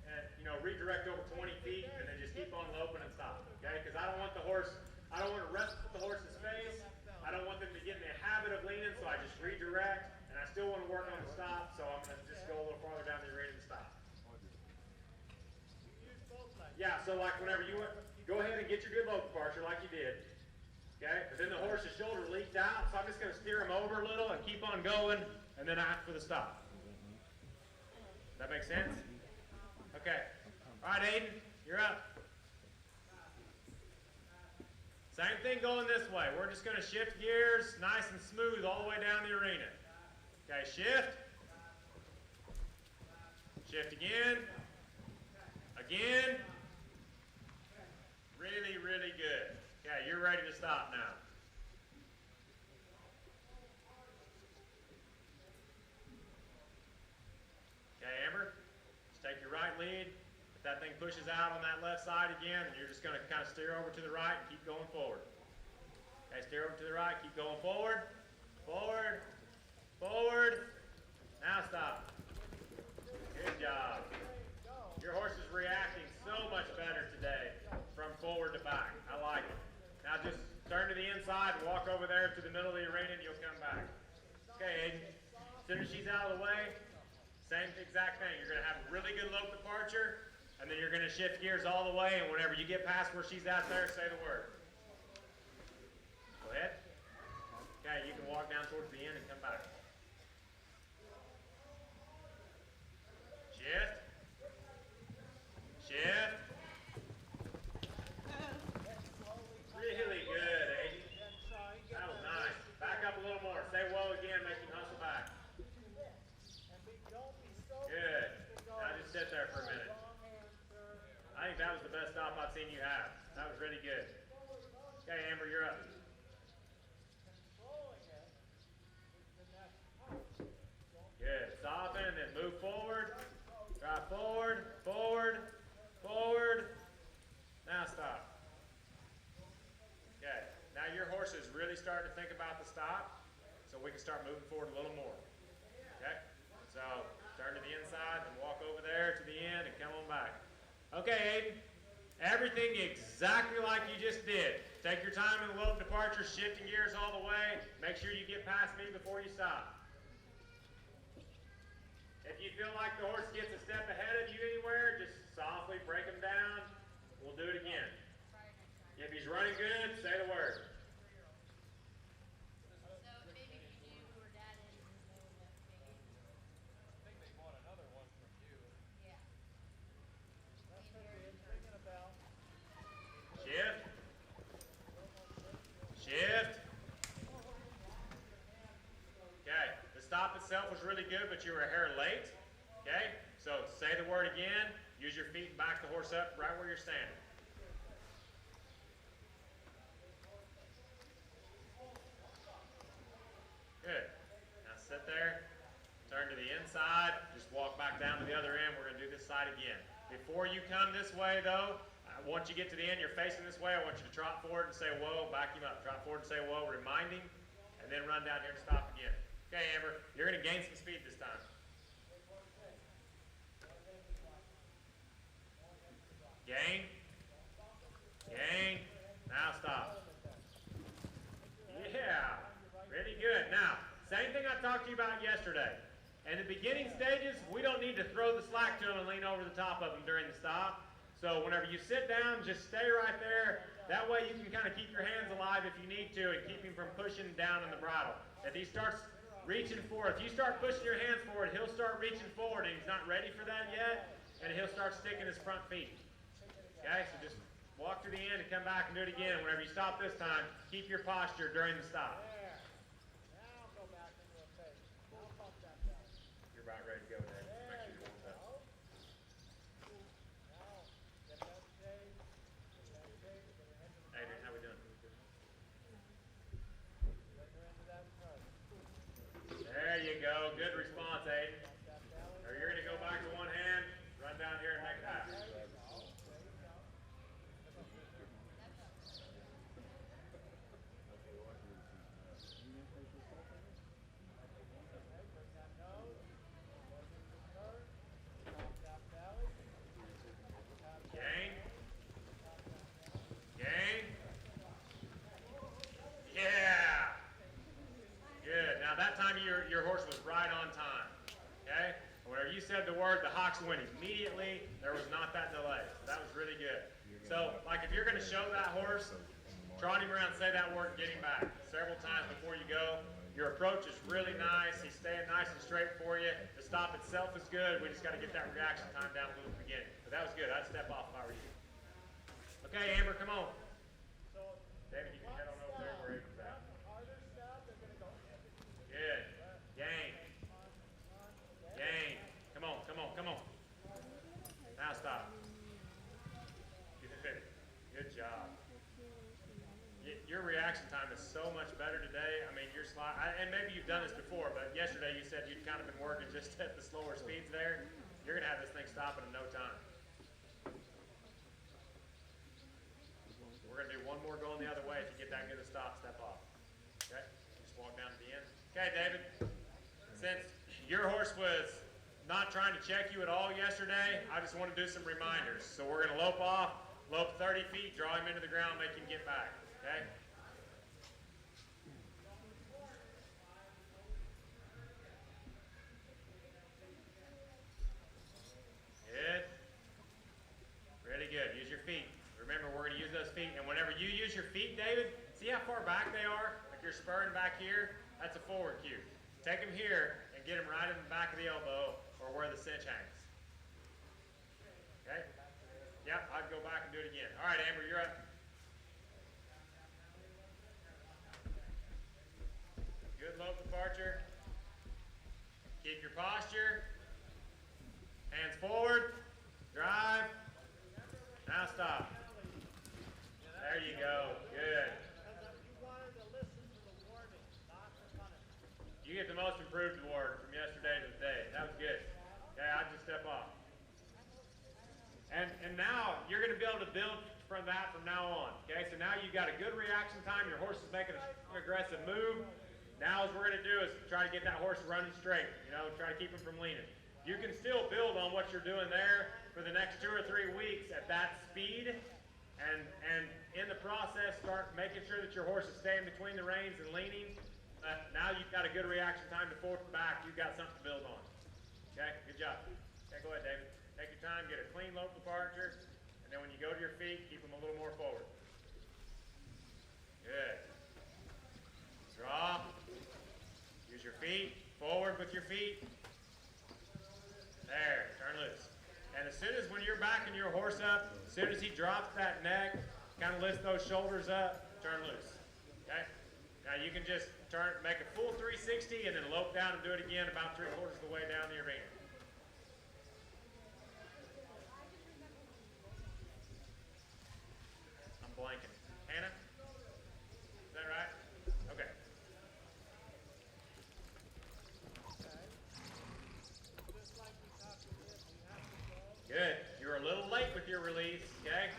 and, redirect over 20 feet and then just keep on loping and stop. Okay? Because I don't want the horse, I don't want to rest the horse's face. I don't want them to get in the habit of leaning, so I just redirect. And I still want to work on the stop, so I'm going to just go a little farther down the arena and stop. Yeah, so like whenever you went, go ahead and get your good lope departure like you did. Okay? But then the horse's shoulder leaked out, so I'm just going to steer him over a little and keep on going, and then out for the stop. Does that make sense? Okay. All right, Aiden, you're up. Same thing going this way. We're just going to shift gears nice and smooth all the way down the arena. Okay, shift. Shift again. Again. Really, really good. Okay, you're ready to stop now. Okay, Amber, just take your right lead. If that thing pushes out on that left side again, and you're just going to kind of steer over to the right and keep going forward. Okay, steer over to the right, keep going forward, forward, forward. Now stop. Good job. Your horse is reacting so much better today from forward to back. I like it. Now just turn to the inside and walk over there to the middle of the arena and you'll come back. Okay, Aiden. As soon as she's out of the way, same exact thing. You're going to have a really good lope departure, and then you're going to shift gears all the way, and whenever you get past where she's at there, say the word. Go ahead. Okay, you can walk down towards the end and come back. Shift. Shift. Really good, Aiden. That was nice. Back up a little more. Say whoa again, make him hustle back. Good. Now just sit there for a minute. I think that was the best stop I've seen you have. That was really good. Okay, Amber, you're up. Good. Soften and then move forward. Drive forward, forward, forward. Now stop. Okay. Now your horse is really starting to think about the stop, so we can start moving forward a little more. Okay? So turn to the inside and walk over there to the end and come on back. Okay, Aiden. Everything exactly like you just did. Take your time in the lope departure, shifting gears all the way. Make sure you get past me before you stop. If you feel like the horse gets a step ahead of you anywhere, just softly break him down. We'll do it again. If he's running good, say the word. Shift. Shift. Okay, the stop itself was really good, but you were a hair late. Okay, so say the word again. Use your feet and back the horse up right where you're standing. Good. Now sit there, turn to the inside, just walk back down to the other end. We're going to do this side again. Before you come this way, though, once you get to the end, you're facing this way. I want you to trot forward and say whoa, back him up. Trot forward and say whoa, remind him, and then run down here and stop again. Okay, Amber, you're going to gain some speed this time. Gain. Gain. Now stop. Yeah, really good. Now, same thing I talked to you about yesterday. In the beginning stages, we don't need to to throw the slack to them and lean over the top of them during the stop. So whenever you sit down, just stay right there. That way you can kind of keep your hands alive if you need to and keep him from pushing down in the bridle. If he starts reaching forward, if you start pushing your hands forward, he'll start reaching forward and he's not ready for that yet, and he'll start sticking his front feet. Okay, so just walk to the end and come back and do it again. Whenever you stop this time, keep your posture during the stop. There. Now go back into a face. Now pump that down. You're about ready to go there. Make sure you're warmed up. Now, get that shade. Get that shade. Get her into the Adrian, how we doing? Bring her into that front. There you go. Good response, Aiden. Pump that belly. Now you're going to go back to one hand, run down here and make it happen. There you go. There you go. Okay, bring that nose. Look into the curve. Pump that belly. Tap that Gain. tap that down. Gain. Yeah. Good. Now that time your horse was right on time. Okay? Whenever you said the word, the hocks went immediately. There was not that delay. So that was really good. So, like if you're going to show that horse, trot him around, say that word, get him back several times before you go. Your approach is really nice. He's staying nice and straight for you. The stop itself is good. We just got to get that reaction time down a little beginning. But that was good. I'd step off if I were you. Okay, Amber, come on. So, David, you can head on over there where Amber's at. harder step, they're gonna go in. Good. Gain. Gain. Come on, come on, come on. Now stop. Good. Good job. Your reaction time is so much better today. I mean, your slide, and maybe you've done this before, but yesterday you said you'd kind of been working just at the slower speeds there. You're going to have this thing stopping in no time. We're going to do one more going the other way. If you get that good a stop, step off. Okay? Just walk down to the end. Okay, David. Since your horse was not trying to check you at all yesterday, I just want to do some reminders. So we're going to lope off, lope 30 feet, draw him into the ground, make him get back. Okay? Good. Really good. Use your feet. Remember, we're going to use those feet. And whenever you use your feet, David, see how far back they are? Like you're spurring back here? That's a forward cue. Take them here and get them right in the back of the elbow or where the cinch hangs. Okay? Yep, I'd go back and do it again. All right, Amber, you're up. Good lope departure. Keep your posture. Hands forward. Drive. Now stop. There you go. Good. You wanted to listen to the warning, not the punishment. You get the most improved award from yesterday to today. That was good. Okay, I'll just step off. And now you're going to be able to build from that from now on. Okay, so now you've got a good reaction time. Your horse is making an aggressive move. Now what we're going to do is try to get that horse running straight. You know, try to keep him from leaning. You can still build on what you're doing there for the next 2 or 3 weeks at that speed. And in the process, start making sure that your horse is staying between the reins and leaning. Now you've got a good reaction time to forward and back. You've got something to build on. Okay, good job. Okay, go ahead, David. Take your time, get a clean lope departure, and then when you go to your feet, keep them a little more forward. Good. Draw. Use your feet. Forward with your feet. There. Turn loose. And as soon as when you're backing your horse up, as soon as he drops that neck, kind of lift those shoulders up, turn loose. Okay? Now you can just make a full 360 and then lope down and do it again about 3/4 of the way down the arena. I'm blanking. Hannah? Is that right? Okay. Just like we talked to this, you have to go. Good. You were a little late with your release, okay?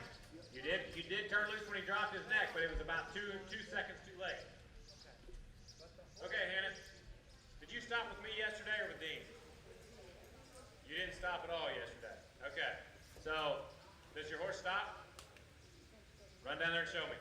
You did turn loose when he dropped his neck, but it was about two seconds too late. Okay, Hannah. Did you stop with me yesterday or with Dean? You didn't stop at all yesterday. Okay. So, does your horse stop? Run down there and show me.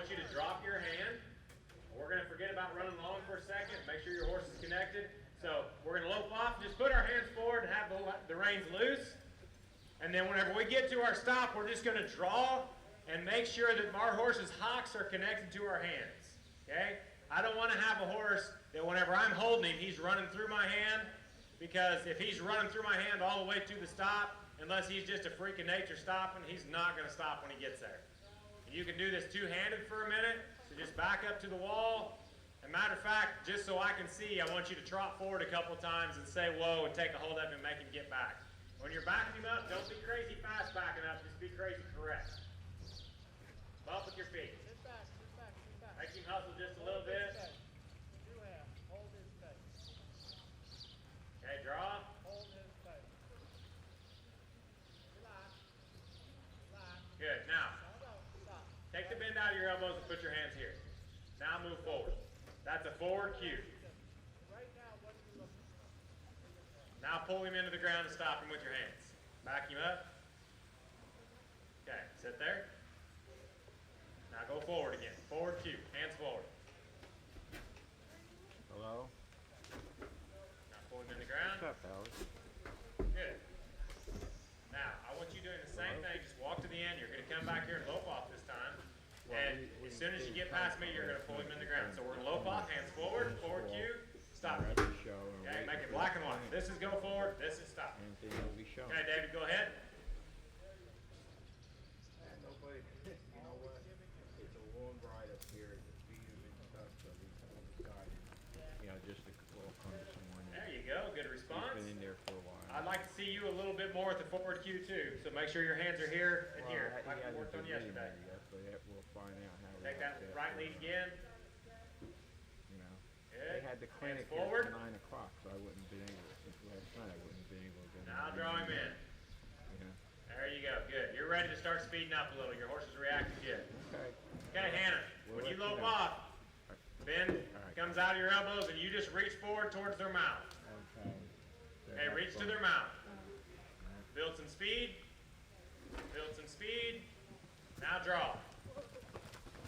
want you to drop your hand. We're going to forget about running along for a second. Make sure your horse is connected. So we're going to lope off. Just put our hands forward and have the reins loose. And then whenever we get to our stop, we're just going to draw and make sure that our horse's hocks are connected to our hands. Okay? I don't want to have a horse that whenever I'm holding him, he's running through my hand, because if he's running through my hand all the way to the stop, unless he's just a freak of nature stopping, he's not going to stop when he gets there. And you can do this two-handed for a minute, so just back up to the wall. And matter of fact, just so I can see, I want you to trot forward a couple times and say whoa and take a hold of him and make him get back. When you're backing him up, don't be crazy fast backing up, just be crazy correct. Bump with your feet. Sit back, sit back, sit back. Make him hustle just a little bit. Two hands. Hold his face. Okay, draw. Hold his face. Relax. Relax. Good. Now, Stop. take the bend out of your elbows and put your hands here. Now move forward. That's a forward cue. Right now, what are you looking for? Now pull him into the ground and stop him with your hands. Back him up. Okay, sit there. Now go forward again. Forward cue. Hands forward. Hello? Now pull him in the ground. What's up, Alex? Good. Now, I want you doing the same thing. Just walk to the end. You're going to come back here and lope off this time. And as soon as you get past me, you're going to pull him in the ground. So we're going to lope off. Hands forward. Forward cue. Stop. Ready to show and Okay, wait make it for black the and white. time. This is go forward. This is stop. Anything will be shown. Okay, David, go ahead. And nobody, you know what? It's a long ride up here. The speed has been tough, so we decided, you know, just to come to someone. There you go. Good He's response. been in there for a while. I'd like to see you a little bit more at the forward cue too. So make sure your hands are here and here, Well, like he we worked on hasn't been yesterday. in there yet, but we'll find out how. Take he that does right lead again. You know, Good. they had the Hands clinic forward. at 9 o'clock, so I wouldn't have been able. Since last night, I wouldn't have been able to get. Now draw him in. You know. There you go. Good. You're ready to start speeding up a little. Your horse is reacting good. Okay. Okay, Hannah. We'll When you let you lope know. off, bend Alright. comes out of your elbows and you just reach forward towards their mouth. Okay. Okay, reach to their mouth. Build some speed. Build some speed. Now draw.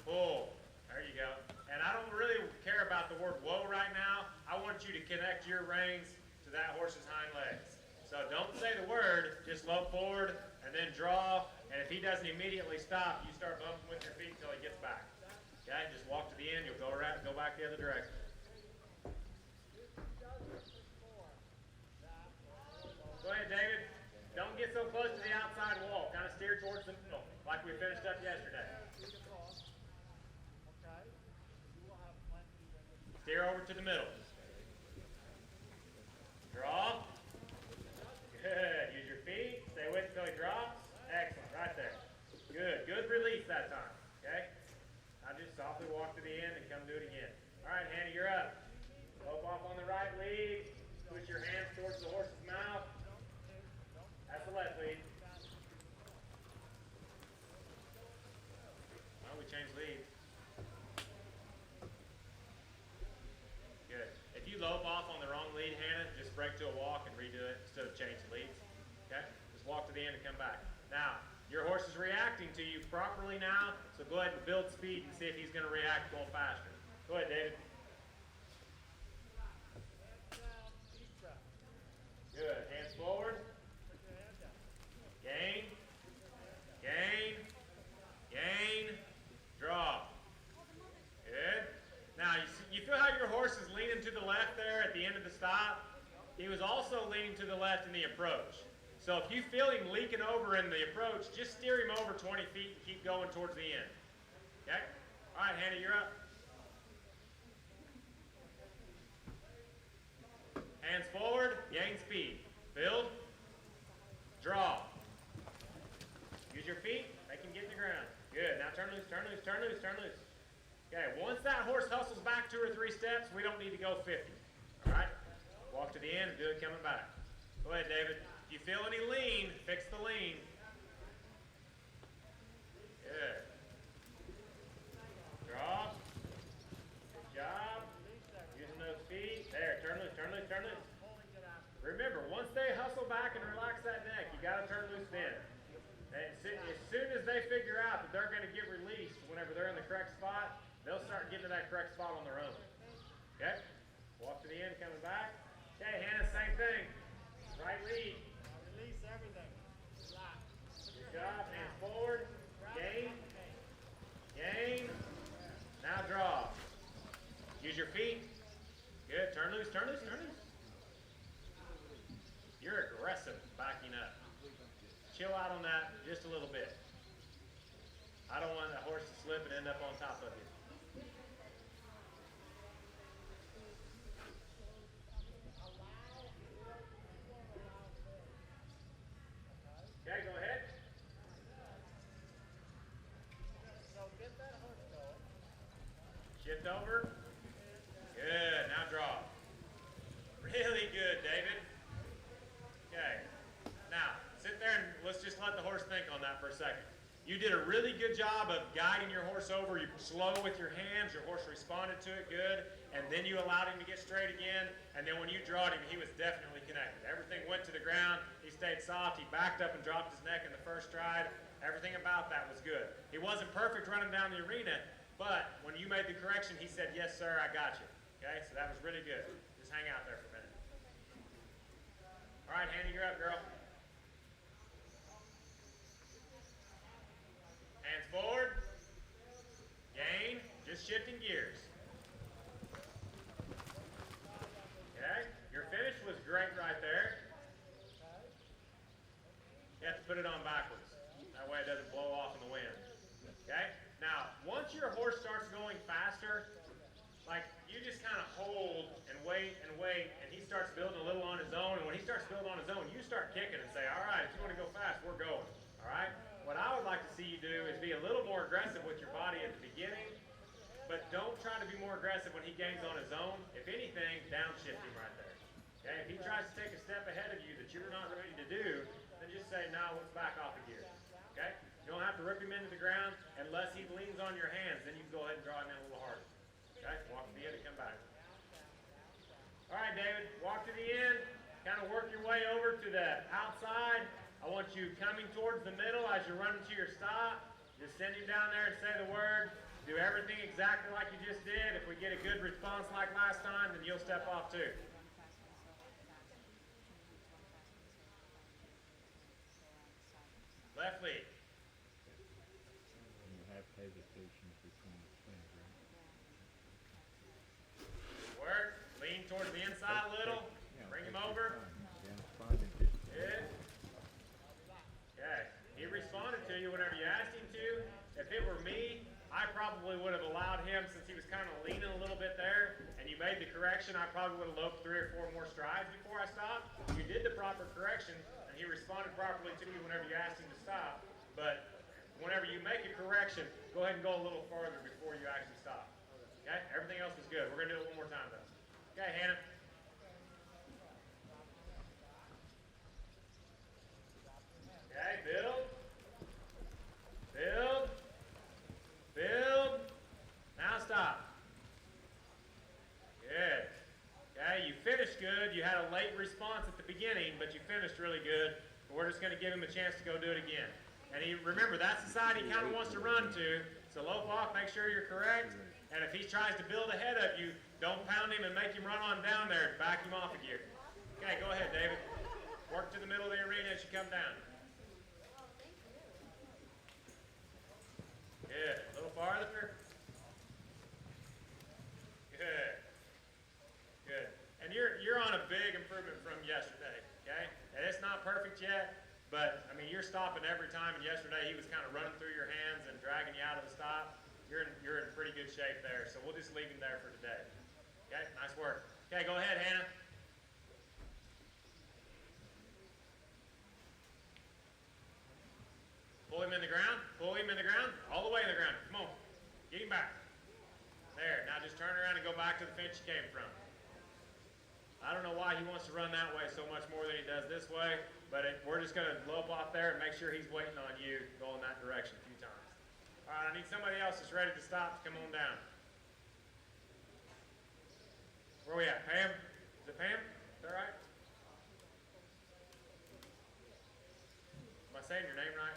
Pull. There you go. And I don't really care about the word whoa right now. I want you to connect your reins to that horse's hind legs. So don't say the word, just lope forward and then draw. And if he doesn't immediately stop, you start bumping with your feet until he gets back. Okay, just walk to the end, you'll go around, go back the other direction. Go ahead, David. Don't get so close to the outside wall. Kind of steer towards the middle, like we finished up yesterday. Okay? You will have plenty. Steer over to the middle. Draw. Good. Use your feet. Stay with it until he drops. Excellent. Right there. Good. Good release that time. Okay? Now just softly walk to the end and come do it again. All right, Hannah, you're up. Lope off on the right lead. Push your hands towards the horse's mouth. That's the left lead. Well, we changed leads. Good. If you lope off on the wrong lead, Hannah, just break to a walk and redo it instead of changing leads. Okay? Just walk to the end and come back. Now, your horse is reacting to you properly now, so go ahead and build speed and see if he's going to react going faster. Go ahead, David. Good. Hands forward. Gain. Gain. Gain. Draw. Good. Now, you feel how your horse is leaning to the left there at the end of the stop? He was also leaning to the left in the approach. So if you feel him leaking over in the approach, just steer him over 20 feet and keep going towards the end. Okay? All right, Hannah, you're up. Hands forward, gain speed. Build. Draw. Use your feet, make him get in the ground. Good. Now turn loose, turn loose, turn loose, turn loose. Okay, once that horse hustles back 2 or 3 steps, we don't need to go 50. All right? Walk to the end and do it coming back. Go ahead, David. If you feel any lean, fix the lean. Good. Draw. Good job. Using those feet. There, turn loose, turn loose, turn loose. Remember, once they hustle back and relax that neck, you got to turn loose then. And as soon as they figure out that they're going to get released whenever they're in the correct spot, chill out on that just a little bit. I don't want the horse to slip and end up on top of you. Okay, go ahead. So get that horse going. Shift over. Good, now draw. Really good, David. Okay, now sit there and let's just let the horse think on that for a second. You did a really good job of guiding your horse over. You were slow with your hands, your horse responded to it good, and then you allowed him to get straight again, and then when you drawed him, he was definitely connected. Everything went to the ground, he stayed soft, he backed up and dropped his neck in the first stride. Everything about that was good. He wasn't perfect running down the arena, but when you made the correction, he said, yes, sir, I got you. Okay, so that was really good. Just hang out there for a minute. All right, Hannah, you're up, girl. Hands forward. Gain. Just shifting gears. Okay. Your finish was great right there. You have to put it on backwards. That way it doesn't blow off in the wind. Okay. Now, once your horse starts going faster, like you just kind of hold and wait, and he starts building a little on his own. And when he starts building on his own, you start kicking and say, all right, if you want to go fast, we're going. All right? What I would like to see you do is be a little more aggressive with your body at the beginning, but don't try to be more aggressive when he gains on his own. If anything, downshift him right there. Okay? If he tries to take a step ahead of you that you're not ready to do, then just say, no, let's back off a gear. Okay? You don't have to rip him into the ground unless he leans on your hands. Then you can go ahead and draw him in a little harder. Okay? Walk to the end and come back. All right, David, walk to the end. Kind of work your way over to the outside. I want you coming towards the middle as you're running to your stop. Just send him down there and say the word. Do everything exactly like you just did. If we get a good response like last time, then you'll step off too. Left lead. You have hesitation between the swings, right? Work. Lean towards the inside a little. Bring him over. Good. Okay. He responded to you whenever you asked him to. If it were me, I probably would have allowed him, since he was kind of leaning a little bit there, and you made the correction, I probably would have loped 3 or 4 more strides before I stopped. You did the proper correction, and he responded properly to you whenever you asked him to stop. But whenever you make a correction, go ahead and go a little farther before you actually stop. Okay? Everything else was good. We're going to do it one more time, though. Okay, Hannah. Okay, build. Build. Build. Now stop. Good. Okay, you finished good. You had a late response at the beginning, but you finished really good. But we're just going to give him a chance to go do it again. And remember, that's the side he kind of wants to run to. So lope off, make sure you're correct. And if he tries to build ahead of you, don't pound him and make him run on down there and back him off a gear. Okay, go ahead, David. Work to the middle of the arena as you come down. Good. A little farther. Good. Good. And you're on a big improvement from yesterday, okay? And it's not perfect yet, but I mean you're stopping every time, and yesterday he was kind of running through your hands and dragging you out of the stop. You're in pretty good shape there, so we'll just leave him there for today. Okay, nice work. Okay, go ahead, Hannah. Pull him in the ground. Pull him in the ground. All the way in the ground. Come on. Get him back. There. Now just turn around and go back to the fence you came from. I don't know why he wants to run that way so much more than he does this way, but we're just going to lope off there and make sure he's waiting on you going that direction a few times. All right, I need somebody else that's ready to stop to come on down. Where are we at? Pam? Is it Pam? Is that right? Am I saying your name right?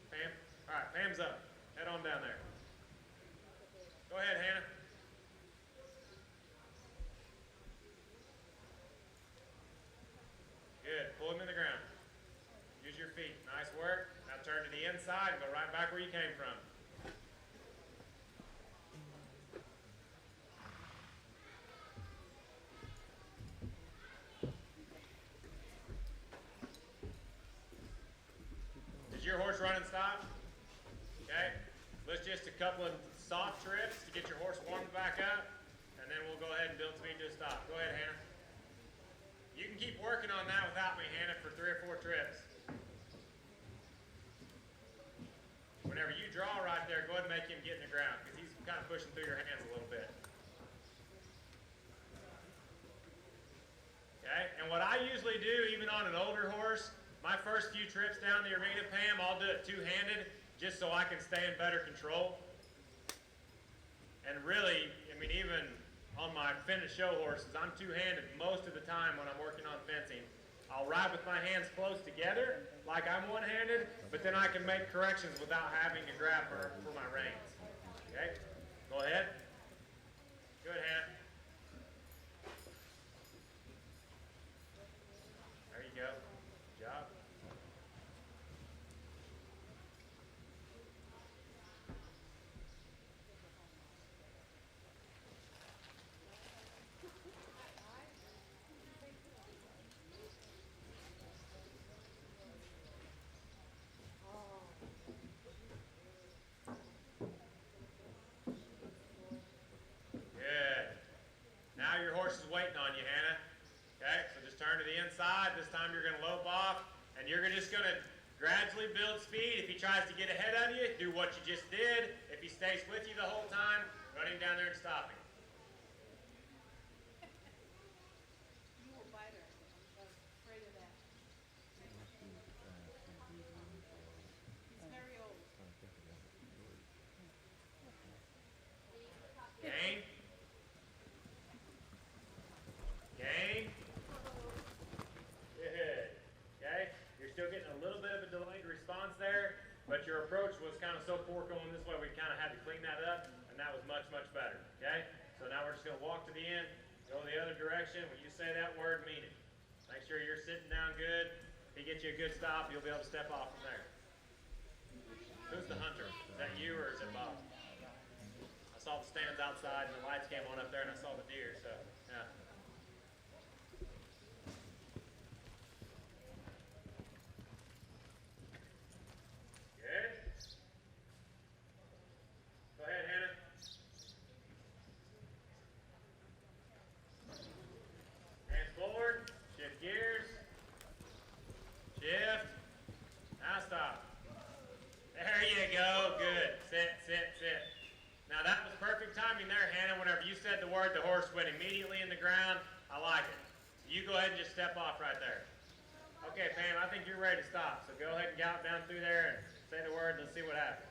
Pam? All right, Pam's up. Head on down there. Go ahead, Hannah. Good. Pull him in the ground. Use your feet. Nice work. Now turn to the inside and go right back where you came from. just a couple of soft trips to get your horse warmed back up, and then we'll go ahead and build speed to a stop. Go ahead, Hannah. You can keep working on that without me, Hannah, for 3 or 4 trips. Whenever you draw right there, go ahead and make him get in the ground, because he's kind of pushing through your hands a little bit. Okay, and what I usually do, even on an older horse, my first few trips down the arena, Pam, I'll do it two-handed, just so I can stay in better control. And really, I mean, even on my finish show horses, I'm two-handed most of the time when I'm working on fencing. I'll ride with my hands close together, like I'm one-handed, but then I can make corrections without having to grab for my reins. Okay? Go ahead. Good, Hannah. There you go. Good job. Your horse is waiting on you, Hannah. Okay, so just turn to the inside. This time you're going to lope off, and you're just going to gradually build speed. If he tries to get ahead of you, do what you just did. If he stays with you the whole time, run him down there and stop him. You will bite her. I'm afraid of that. He's very old. Gain. Gain. Good. Okay? You're still getting a little bit of a delayed response there, but your approach was kind of so poor going this way, we kind of had to clean that up, and that was much, much better. Okay? So now we're just going to walk to the end, go the other direction. When you say that word, mean it. Make sure you're sitting down good. If he gets you a good stop, you'll be able to step off from there. Who's the hunter? Is that you or is it Bob? I saw the stands outside and the lights came on up there and I saw the deer, so yeah. Good. Go ahead, Hannah. Hands forward, shift gears, shift, now stop. There you go, good. Sit, sit, sit. Now that was perfect timing there, Hannah. Whenever you said the word, the horse went immediately in the ground. I like it. So you go ahead and just step off right there. Okay, Pam, I think you're ready to stop. So go ahead and gallop down through there and say the word and let's see what happens.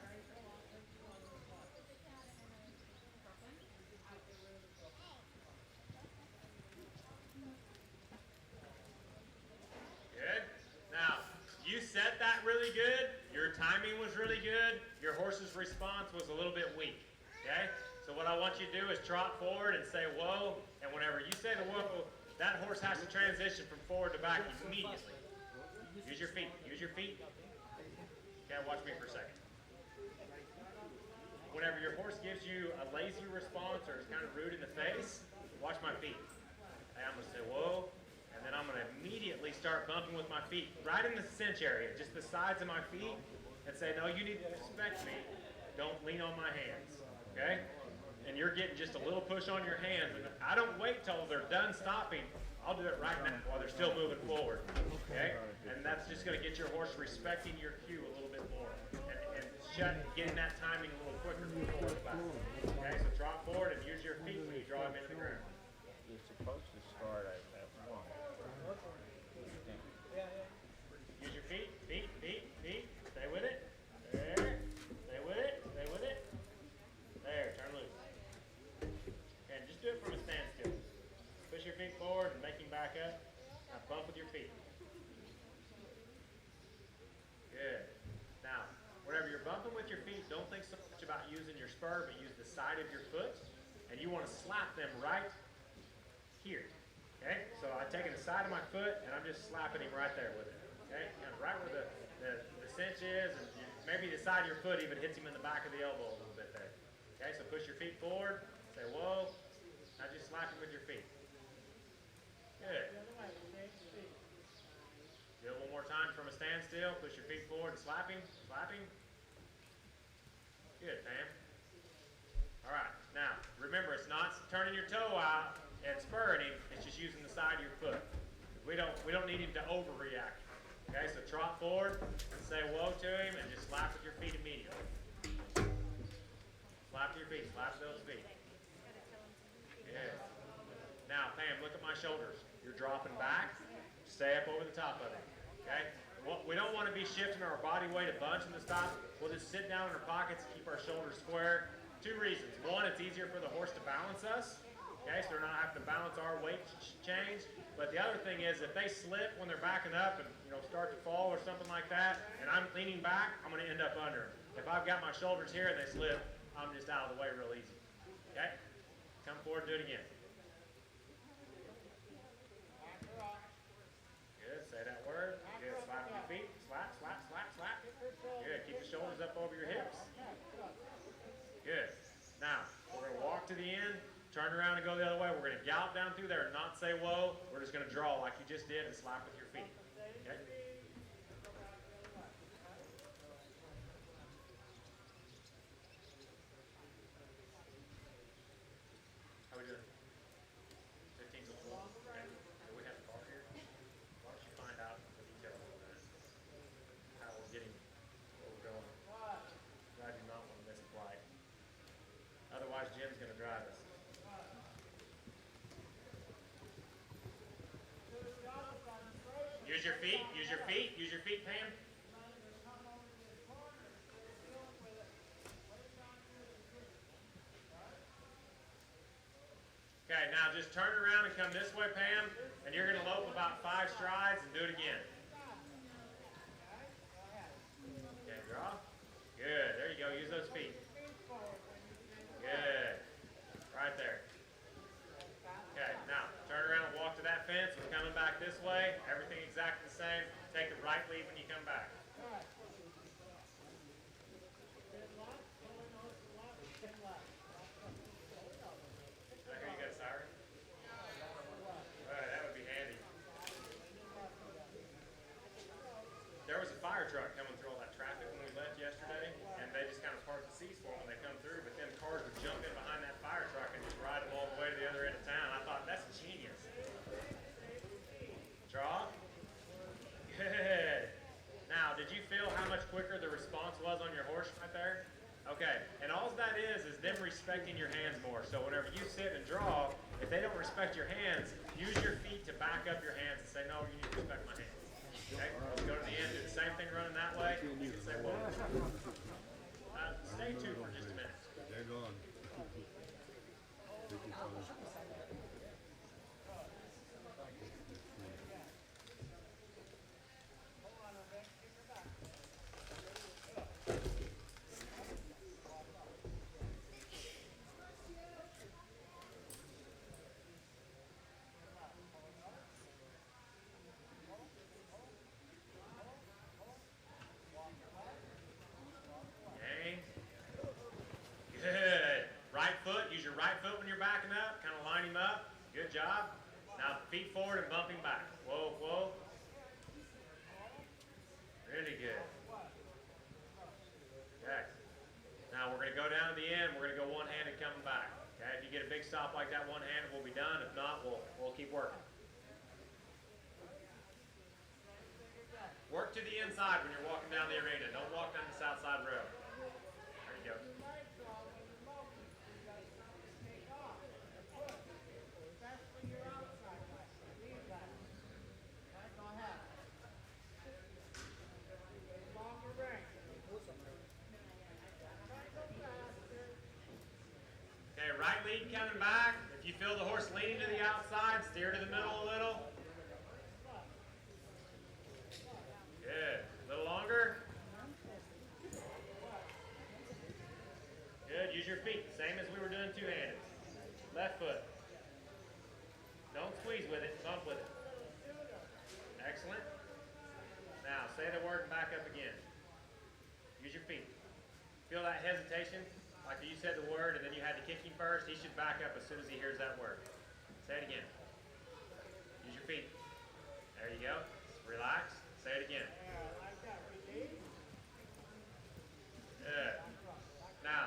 Good. Now, you set that really good. Your timing was really good. Your horse's response was a little bit weak. Okay? So what I want you to do is trot forward and say whoa. And whenever you say the whoa, that horse has to transition from forward to back immediately. Use your feet. Use your feet. Okay, watch me for a second. Whenever your horse gives you a lazy response or is kind of rude in the face, watch my feet. Okay, I'm going to say whoa. And then I'm going to immediately start bumping with my feet right in the cinch area, just the sides of my feet, and say, no, you need to respect me. Don't lean on my hands, okay? And you're getting just a little push on your hands. And I don't wait till they're done stopping. I'll do it right now while they're still moving forward, okay? And that's just going to get your horse respecting your cue a little bit more and getting that timing a little quicker forward and back. Okay, so trot forward and use your feet when you draw him into the ground. You're supposed to start at 1. Use your feet, feet, feet, feet. Stay with it. There. Stay with it. Stay with it. There. Turn loose. And just do it from a standstill. Push your feet forward and make him back up. Now bump with your feet. Good. Now, whenever you're bumping with your feet, don't think so much about using your spur, but use the side of your foot. And you want to slap them right here. Okay? So I'm taking the side of my foot and I'm just slapping him right there with it. Okay? Kind of right where the cinch is, and maybe the side of your foot even hits him in the back of the elbow a little bit there. Okay? So push your feet forward, say whoa, now just slap him with your feet. Good. Do it one more time from a standstill. Push your feet forward and slap him. Slap him. Good, Pam. All right, now, remember, it's not turning your toe out and spurring him, it's just using the side of your foot. We don't need him to overreact. Okay, so trot forward, say whoa to him, and just slap with your feet immediately. Slap to your feet, slap to those feet. Good. Now, Pam, look at my shoulders. You're dropping back, stay up over the top of it. Okay? We don't want to be shifting our body weight a bunch in the stop. We'll just sit down in our pockets, keep our shoulders square. Two reasons. One, it's easier for the horse to balance us. Okay, so they're not having to balance our weight change. But the other thing is, if they slip when they're backing up and start to fall or something like that, and I'm leaning back, I'm going to end up under. If I've got my shoulders here and they slip, I'm just out of the way real easy. Okay? Come forward, do it again. Good, say that word. Good, slap your feet. Slap, slap, slap, slap. Good, keep the shoulders up over your hips. Good. Now, we're going to walk to the end, turn around and go the other way. We're going to gallop down through there and not say whoa. We're just going to draw like you just did and slap with your feet. Okay? How we doing? 15 to 4. Okay. Do we have a car here? Why don't you find out the details of that? How we're getting, where we're going. I do not want to miss a flight. Otherwise, Jim's going to drive us. Use your feet, use your feet, use your feet, Pam. Okay, now just turn around and come this way, Pam, and you're going to lope about 5 strides and do it again. Okay, draw. Good, there you go, use those feet. Good, right there. Okay, now turn around and walk to that fence. We're coming back this way. Everything exactly the same. Take the right lead when you come back. I hear you got a siren. That would be handy. There was a fire truck coming through all that traffic when we left yesterday, and they just kind of parked the seats for them when they come through, but then cars would jump in behind that fire truck and just ride them all the way to the other end of town. I thought, that's genius. Draw. Good. Now, did you feel how much quicker the response was on your horse right there? Okay, and all that is them respecting your hands more. So whenever you sit and draw, if they don't respect your hands, use your feet to back up your hands and say, no, you need to respect my hands. Okay, let's go to the end, do the same thing running that way. You can say, whoa. Stay tuned for just a minute. They're gone. Okay. Good. Right foot, use your right foot when you're backing up. Kind of line him up. Good job. Now feet forward and bump him back. Whoa, whoa. Really good. Okay. Now we're going to go down to the end. We're going to go one-handed coming back. Okay. If you get a big stop like that one-handed, we'll be done. If not, we'll keep working. Work to the inside when you're walking down the arena. Don't walk down the south side road. There you go. Okay, right lead coming back. If you feel the horse leaning to the outside, steer to the middle a little. Good. A little longer. Good. Use your feet. Same as we were doing two-handed. Left foot. Don't squeeze with it. Bump with it. Excellent. Now, say the word and back up again. Use your feet. Feel that hesitation? Like you said the word and then you had to kick him first. He should back up as soon as he hears that word. Say it again. Use your feet. There you go. Relax. Say it again. Good. Now,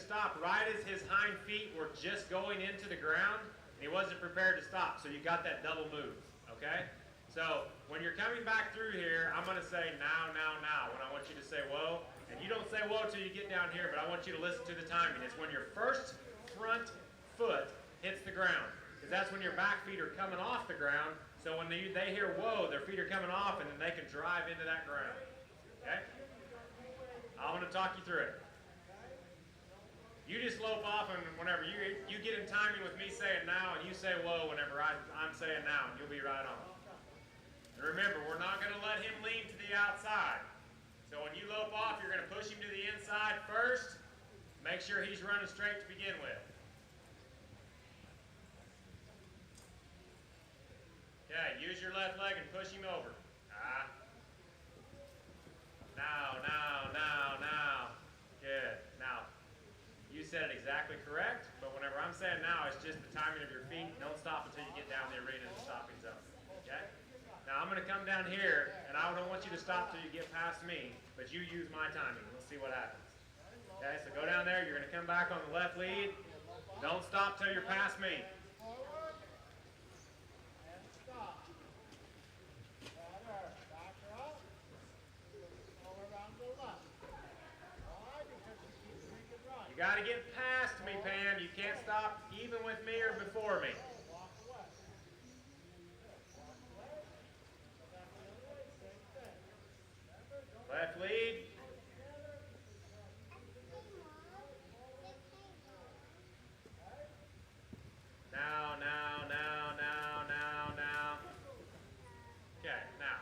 stop right as his hind feet were just going into the ground, and he wasn't prepared to stop. So you got that double move, okay? So when you're coming back through here, I'm going to say now, now, now, when I want you to say whoa. And you don't say whoa till you get down here, but I want you to listen to the timing. It's when your first front foot hits the ground, because that's when your back feet are coming off the ground. So when they hear whoa, their feet are coming off, and then they can drive into that ground. Okay? I want to talk you through it. You just lope off, and whenever you get in timing with me saying now, and you say whoa whenever I'm saying now, and you'll be right on. And remember, we're not going to let him lean to the outside. So when you lope off, you're going to push him to the inside first. Make sure he's running straight to begin with. Okay, use your left leg and push him over. Now, now, now, now. Good. Now, you said it exactly correct, but whenever I'm saying now, it's just the timing of your feet. Don't stop until you get down the arena in the stopping zone. Okay? Now, I'm going to come down here, and I don't want you to stop till you get past me, but you use my timing. We'll see what happens. Okay, so go down there. You're going to come back on the left lead. Don't stop till you're past me. Forward and stop. Better. Back her up. Go around the left. Why? Because you keep making right. You got to get past me, Pam. You can't stop even with me or before me. Walk away. Walk away. Go back the other way. Same thing. Remember, don't Left lead. Now, now, now, now, now, now. Okay, now.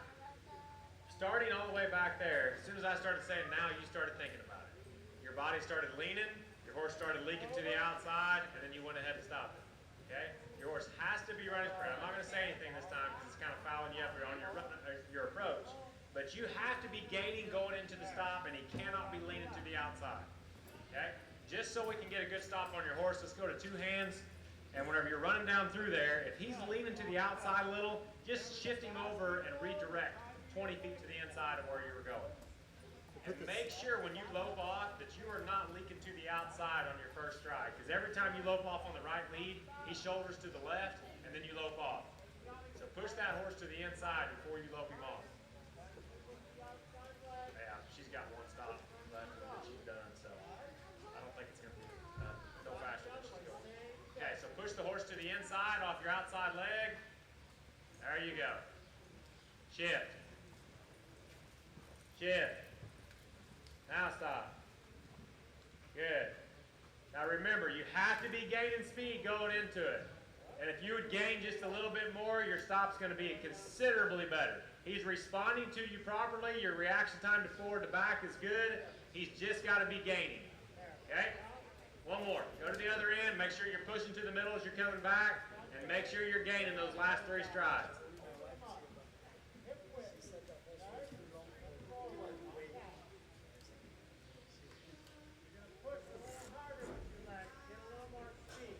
Starting all the way back there, as soon as I started saying now, you started thinking about it. Your body started leaning, your horse started leaking to the outside, and then you went ahead and stopped it. Okay? Your horse has to be running. I'm not going to say anything this time because it's kind of fouling you up on your approach. But you have to be gaining going into the stop, and he cannot be leaning to the outside. Okay? Just so we can get a good stop on your horse, let's go to two hands. And whenever you're running down through there, if he's leaning to the outside a little, just shift him over and redirect 20 feet to the inside of where you were going. And make sure when you lope off that you are not leaking to the outside on your first stride. Because every time you lope off on the right lead, he shoulders to the left, and then you lope off. So push that horse to the inside before you lope him off. Yeah, she's got one stop left that she's done, so I don't think it's going to be no faster than she's going. Okay, so push the horse to the inside off your outside leg. There you go. Shift. Shift. Now stop. Good. Now remember, you have to be gaining speed going into it. And if you would gain just a little bit more, your stop's going to be considerably better. He's responding to you properly. Your reaction time to forward to back is good. He's just got to be gaining. Okay? One more. Go to the other end. Make sure you're pushing to the middle as you're coming back. And make sure you're gaining those last three strides. push a little harder with your legs. Get a little more speed.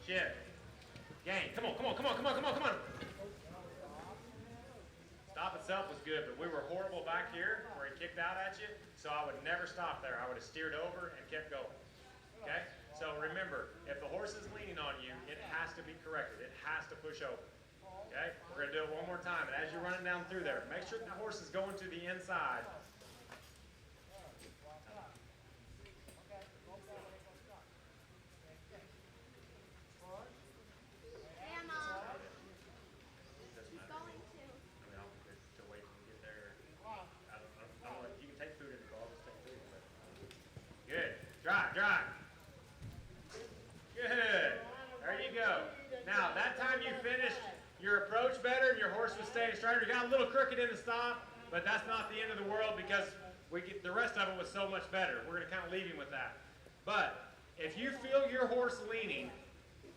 Shift. Gain. Come on, come on, come on, come on, come on, come on. Stop itself was good, but we were horrible back here where he kicked out at you, so I would never stop there. I would have steered over and kept going. Okay? So remember, if the horse is leaning on you, it has to be corrected. It has to push over. Okay? We're going to do it one more time. And as you're running down through there, make sure the horse is going to the inside. Drive, drive. Good. There you go. Now, that time you finished your approach better and your horse was staying straighter. You got a little crooked in the stop, but that's not the end of the world because the rest of it was so much better. We're going to kind of leave him with that. But if you feel your horse leaning,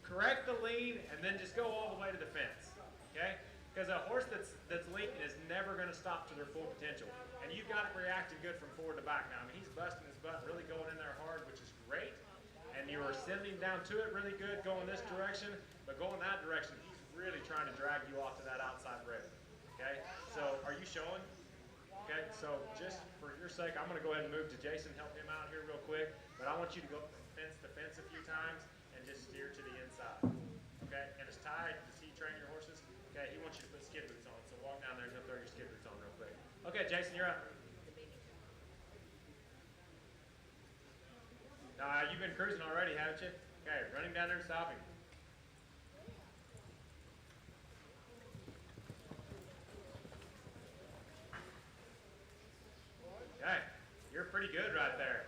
correct the lean and then just go all the way to the fence. Okay? Because a horse that's leaning is never going to stop to their full potential. And you've got it reacting good from forward to back now. I mean, he's busting his butt, really going in there hard, which is great. And you are sending down to it really good, going this direction. But going that direction, he's really trying to drag you off to that outside rib. Okay, so are you showing? Okay, so just for your sake, I'm going to go ahead and move to Jason, help him out here real quick. But I want you to go from fence to fence a few times and just steer to the inside. Okay, and as Ty, does he train your horses? Okay, he wants you to put skid boots on. So walk down there and go throw your skid boots on real quick. Okay, Jason, you're up. You've been cruising already, haven't you? Okay, running down there and stopping. Okay, you're pretty good right there.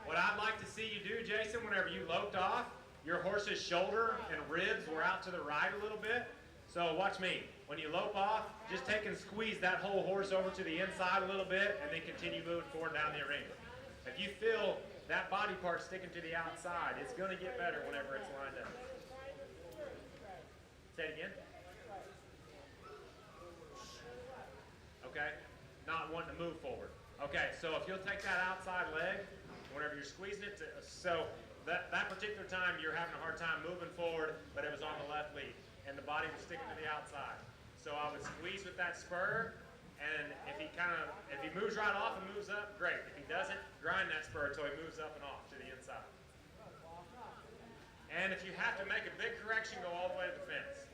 What I'd like to see you do, Jason, whenever you loped off, your horse's shoulder and ribs were out to the right a little bit. So watch me. When you lope off, just take and squeeze that whole horse over to the inside a little bit and then continue moving forward down the arena. If you feel that body part sticking to the outside, it's going to get better whenever it's lined up. Say it again. Okay, not wanting to move forward. Okay, so if you'll take that outside leg, whenever you're squeezing it, so that particular time you're having a hard time moving forward, but it was on the left lead, and the body was sticking to the outside. So I would squeeze with that spur, and if he moves right off and moves up, great. If he doesn't, grind that spur until he moves up and off to the inside. And if you have to make a big correction, go all the way to the fence.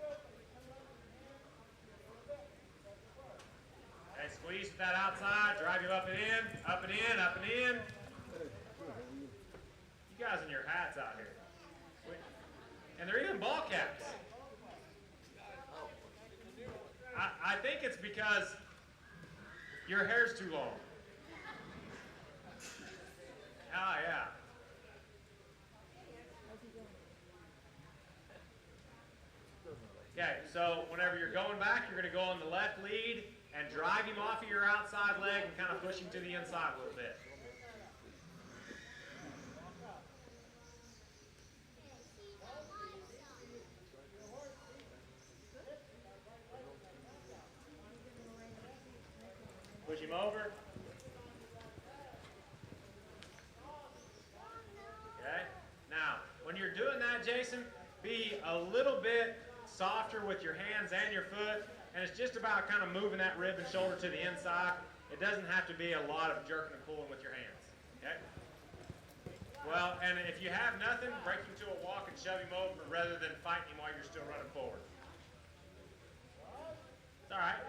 Okay, squeeze with that outside, drive you up and in, up and in, up and in. You guys in your hats out here. And they're even ball caps. I think it's because your hair's too long. Ah, yeah. Okay, so whenever you're going back, you're going to go on the left lead and drive him off of your outside leg and kind of push him to the inside a little bit. Push him over. Okay. Now, when you're doing that, Jason, be a little bit softer with your hands and your foot, and it's just about kind of moving that rib and shoulder to the inside. It doesn't have to be a lot of jerking and pulling with your hands. Okay. Well, and if you have nothing, break him to a walk and shove him over rather than fighting him while you're still running forward. It's all right.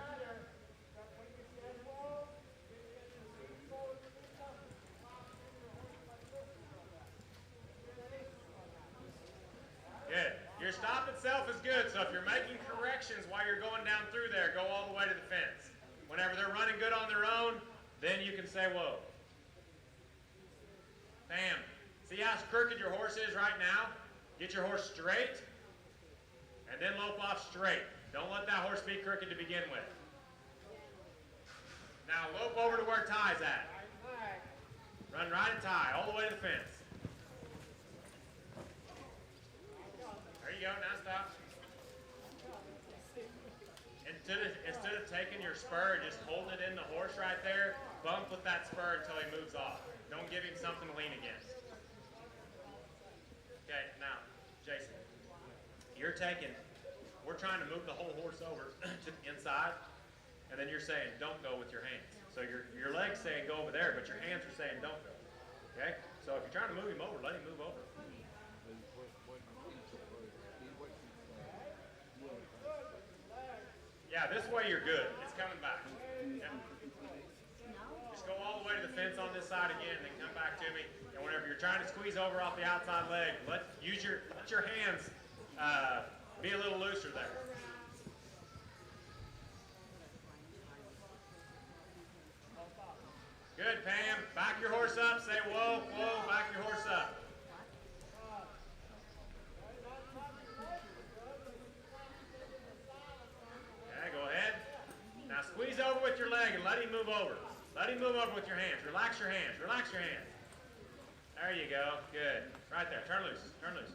Good. Your stop itself is good, so if you're making corrections while you're going down through there, go all the way to the fence. Whenever they're running good on their own, then you can say, whoa. Bam. See how crooked your horse is right now? Get your horse straight, and then lope off straight. Don't let that horse be crooked to begin with. Now lope over to where Ty's at. Run right at Ty, all the way to the fence. There you go, now stop. Instead of taking your spur and just holding it in the horse right there, bump with that spur until he moves off. Don't give him something to lean against. Okay, now, Jason, we're trying to move the whole horse over to the inside, and then you're saying don't go with your hands. So your leg's saying go over there, but your hands are saying don't go. Okay? So if you're trying to move him over, let him move over. Yeah, this way you're good. It's coming back. Yeah. Just go all the way to the fence on this side again, and then come back to me. And whenever you're trying to squeeze over off the outside leg, let your hands be a little looser there. Good, Pam. Back your horse up. Say whoa, whoa. Back your horse up. Squeeze over with your leg and let him move over. Let him move over with your hands. Relax your hands. Relax your hands. There you go. Good. Right there. Turn loose. Turn loose.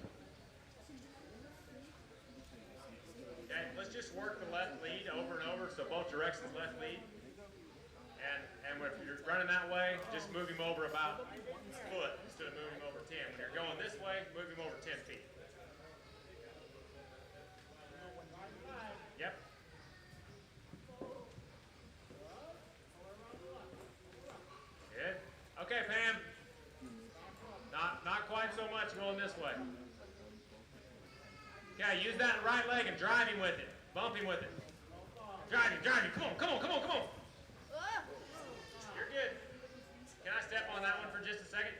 Okay, let's just work the left lead over and over, so both directions left lead. And if you're running that way, just move him over about a foot instead of moving him over 10. When you're going this way, move him over 10 feet. Okay, use that right leg and drive him with it. Bump him with it. Drive him, drive him. Come on, come on, come on, come on. You're good. Can I step on that one for just a second?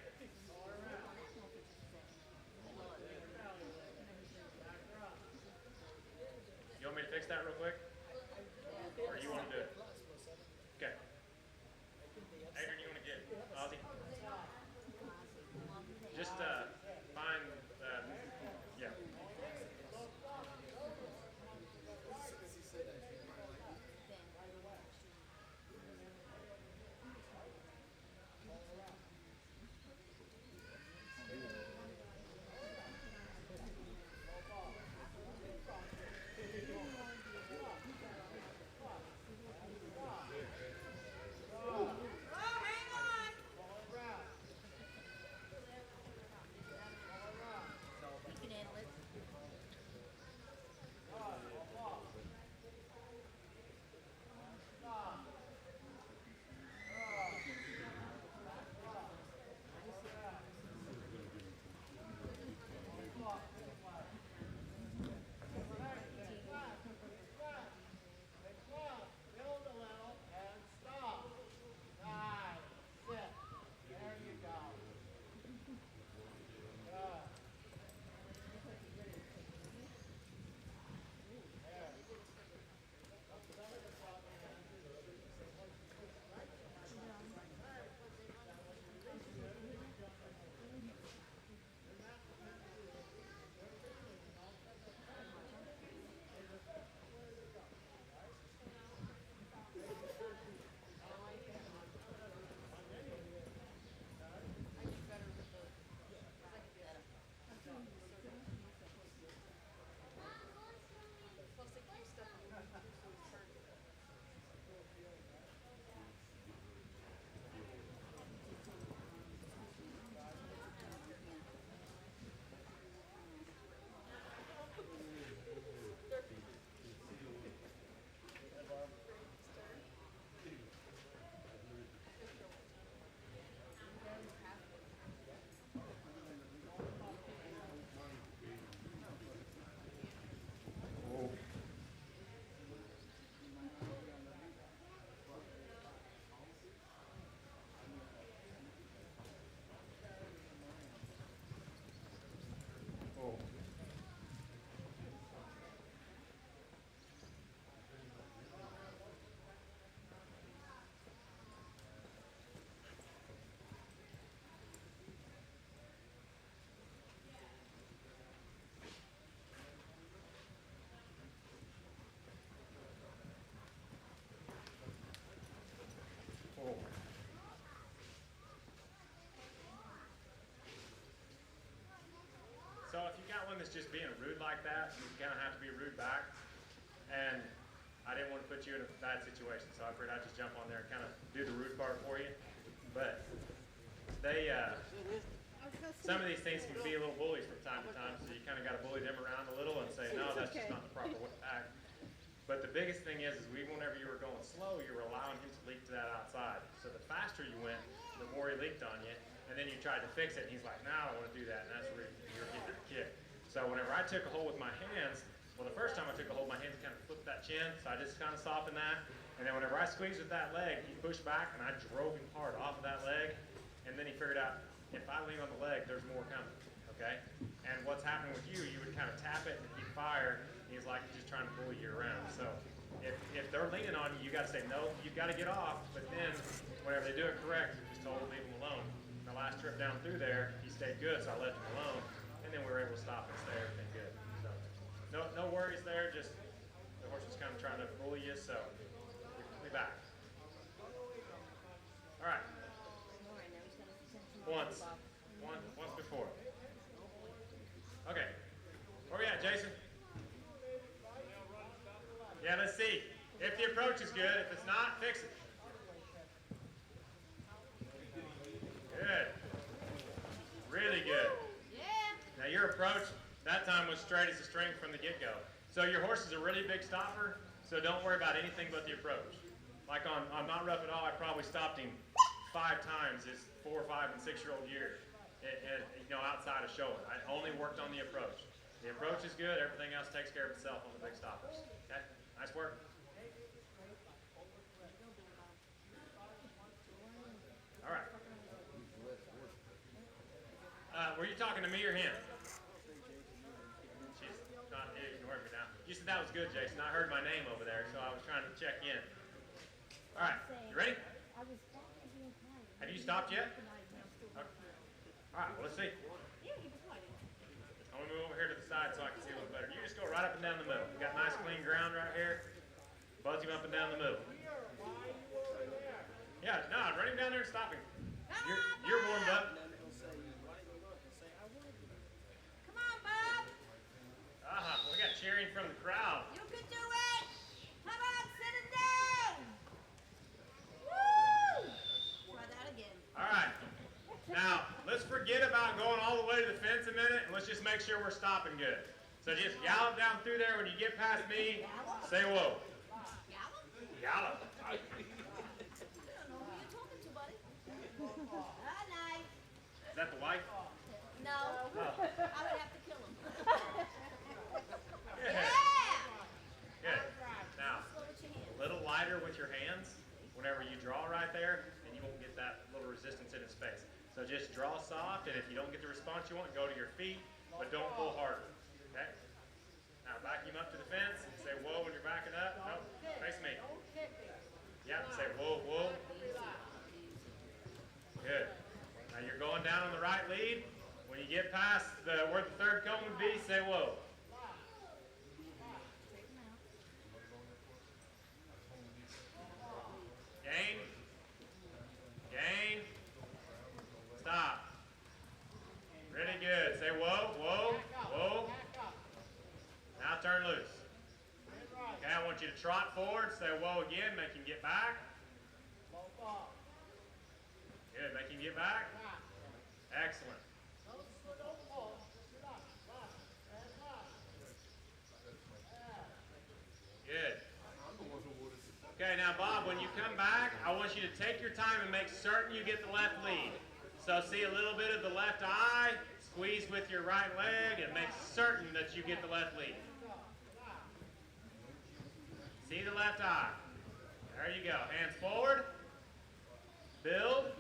You want me to fix that real quick? Or you want to do it? Okay. Adrian, you want to get Ozzy? Just find, yeah. So if you got one that's just being rude like that, you kind of have to be rude back. And I didn't want to put you in a bad situation, so I figured I'd just jump on there and kind of do the rude part for you. But they, some of these things can be a little bullies from time to time, so you kind of got to bully them around a little and say, no, that's just not the proper way to act. But the biggest thing is whenever you were going slow, you were allowing him to leak to that outside. So the faster you went, the more he leaked on you. And then you tried to fix it, and he's like, no, I don't want to do that. And that's where you're getting that kick. So whenever I took a hold with my hands, well, the first time I took a hold, my hands kind of flipped that chin. So I just kind of softened that. And then whenever I squeezed with that leg, he pushed back, and I drove him hard off of that leg. And then he figured out, if I lean on the leg, there's more coming. Okay? And what's happening with you, you would kind of tap it and he'd fire. He's like just trying to bully you around. So if they're leaning on you, you got to say, no, you've got to get off. But then whenever they do it correct, you just told them to leave them alone. The last trip down through there, he stayed good, so I left him alone. And then we were able to stop and stay everything good. So no worries there. Just the horse was kind of trying to bully you, so we back. All right. Once before. Okay. Where we at, Jason? Yeah, let's see. If the approach is good, if it's not, fix it. Good. Really good. Yeah. Now your approach that time was straight as a string from the get-go. So your horse is a really big stopper, so don't worry about anything but the approach. Like on Not Rough at All, I probably stopped him 5 times his 4, 5, and 6-year-old year, and outside of showing. I only worked on the approach. The approach is good. Everything else takes care of itself on the big stoppers. Okay? Nice work. All right. Were you talking to me or him? She's not ignoring me now. You said that was good, Jason. I heard my name over there, so I was trying to check in. All right. You ready? Have you stopped yet? Okay. All right. Well, let's see. I'm going to move over here to the side so I can see a little better. You just go right up and down the middle. You got nice clean ground right here. Buzz him up and down the middle. Yeah, no, run him down there and stop him. You're warmed up. Come on, Bob. We got cheering from the crowd. You can do it. Come on, sit it down. Woo! Try that again. All right. Now, let's forget about going all the way to the fence a minute, and let's just make sure we're stopping good. So just gallop down through there. When you get past me, say whoa. Gallop? Gallop. I don't know who you're talking to, buddy. Nice. Is that the wife? No. Oh. I would have to kill him. Good. Yeah! Good. Now, Slow with your a hand. little lighter with your hands whenever you draw right there, and you won't get that little resistance in his face. So just draw soft, and if you don't get the response you want, go to your feet, but don't pull harder. Okay? Now back him up to the fence. Say whoa when you're backing up. No, face me. Yeah, say whoa, whoa. Good. Now you're going down on the right lead. When you get past where the third cone would be, say whoa. Gain. Gain. Stop. Really good. Say whoa, whoa, whoa. Now turn loose. Okay, I want you to trot forward. Say whoa again. Make him get back. Good. Make him get back. Excellent. Good. Okay, now Bob, when you come back, I want you to take your time and make certain you get the left lead. So see a little bit of the left eye, squeeze with your right leg, and make certain that you get the left lead. See the left eye. There you go. Hands forward. Build.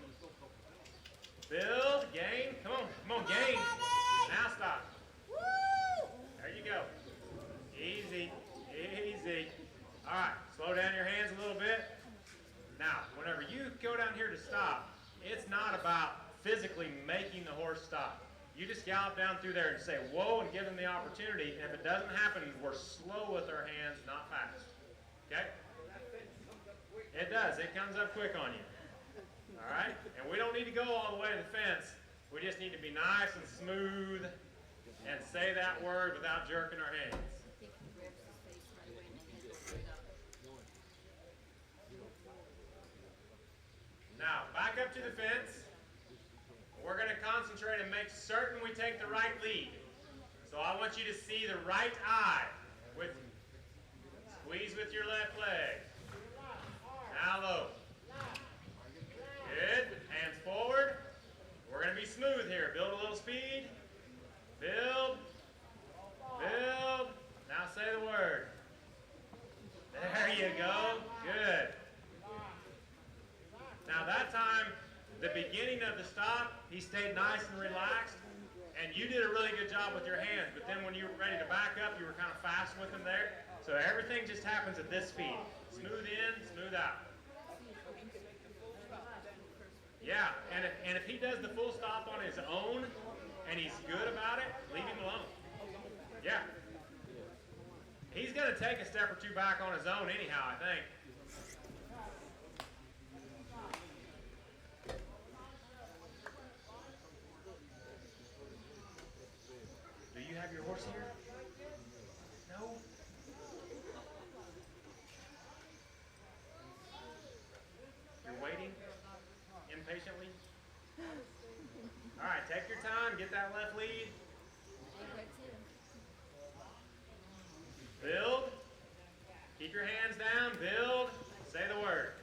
Build. Gain. Come on, gain. Now stop. Woo! There you go. Easy, easy. All right, slow down your hands a little bit. Now, whenever you go down here to stop, it's not about physically making the horse stop. You just gallop down through there and say whoa and give them the opportunity. And if it doesn't happen, we're slow with our hands, not fast. Okay? It does. It comes up quick on you. All right? And we don't need to go all the way to the fence. We just need to be nice and smooth and say that word without jerking our hands. Now, back up to the fence. We're going to concentrate and make certain we take the right lead. So I want you to see the right eye. Squeeze with your left leg. Now low. Good. Hands forward. We're going to be smooth here. Build a little speed. Build. Build. Now say the word. There you go. Good. Now that time, the beginning of the stop, he stayed nice and relaxed, and you did a really good job with your hands, but then when you were ready to back up, you were kind of fast with him there. So everything just happens at this speed. Smooth in, smooth out. Yeah, and if he does the full stop on his own, and he's good about it, leave him alone. Yeah. He's going to take a step or two back on his own anyhow, I think. Do you have your horse here? No? You're waiting impatiently? All right, take your time, get that left lead. Build. Keep your hands down. Build. Say the word.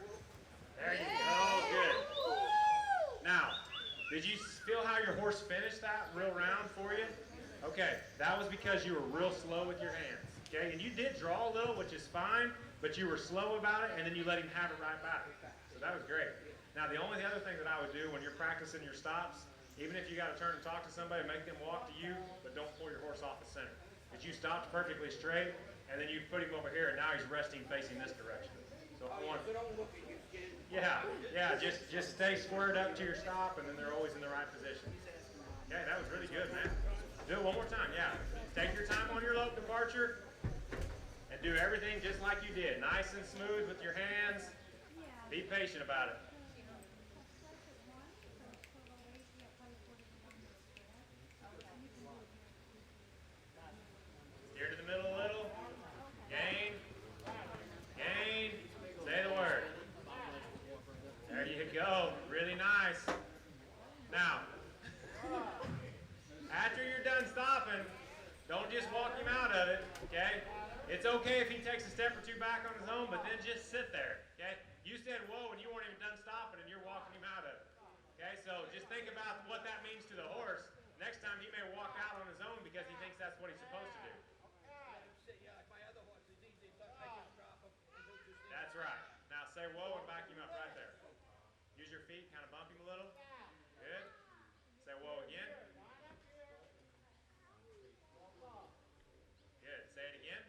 There you go. Good. Now, did you feel how your horse finished that real round for you? Okay, that was because you were real slow with your hands. Okay, and you did draw a little, which is fine, but you were slow about it, and then you let him have it right back. So that was great. Now, the only other thing that I would do when you're practicing your stops, even if you got to turn and talk to somebody, make them walk to you, but don't pull your horse off the center. Because you stopped perfectly straight, and then you put him over here, and now he's resting facing this direction. So I want, So don't look at you, kid. yeah, just stay squared up to your stop, and then they're always in the right position. Okay, that was really good, man. Do it one more time, yeah. Take your time on your lope departure, and do everything just like you did. Nice and smooth with your hands. Be patient about it. Steer to the middle a little. Gain. Gain. Say the word. There you go. Really nice. Now, after you're done stopping, don't just walk him out of it, okay? It's okay if he takes a step or two back on his own, but then just sit there, okay? You said whoa and you weren't even done stopping and you're walking him out of it, okay? So just think about what that means to the horse. Next time he may walk out on his own because he thinks that's what he's supposed to do. Yeah, like my other horse is easy, but I just drop him and he'll just leave. That's right. Now say whoa and back him up right there. Use your feet, kind of bump him a little. Good. Say whoa again. Good. Say it again.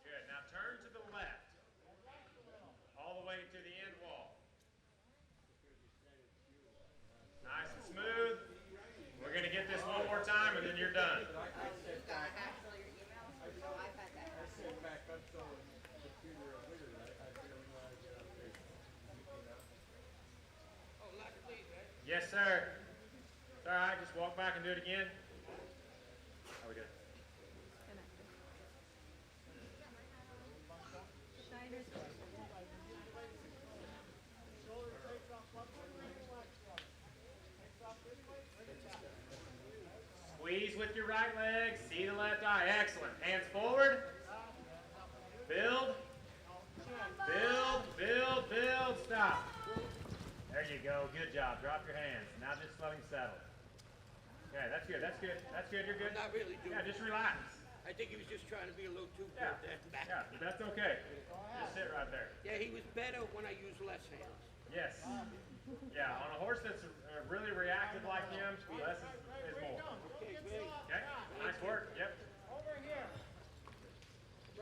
Good. Now turn to the left. All the way to the end wall. Nice and smooth. We're going to get this one more time and then you're done. Back up so the computer a wizard, I feel when I get up there. Oh, like a lead, right? Yes, sir. It's all right. Just walk back and do it again. How we doing? Squeeze with your right leg. See the left eye. Excellent. Hands forward. Build. Build, build, build. Stop. There you go. Good job. Drop your hands. Now just let him settle. Okay, that's good. That's good. That's good. You're good. Not really doing Yeah, just relax. I think he was just trying to be a little too Yeah. good there. Back. Yeah, but that's okay. Just sit right there. Yeah, he was better when I used less hands. Yes. Yeah, on a horse that's really reactive like him,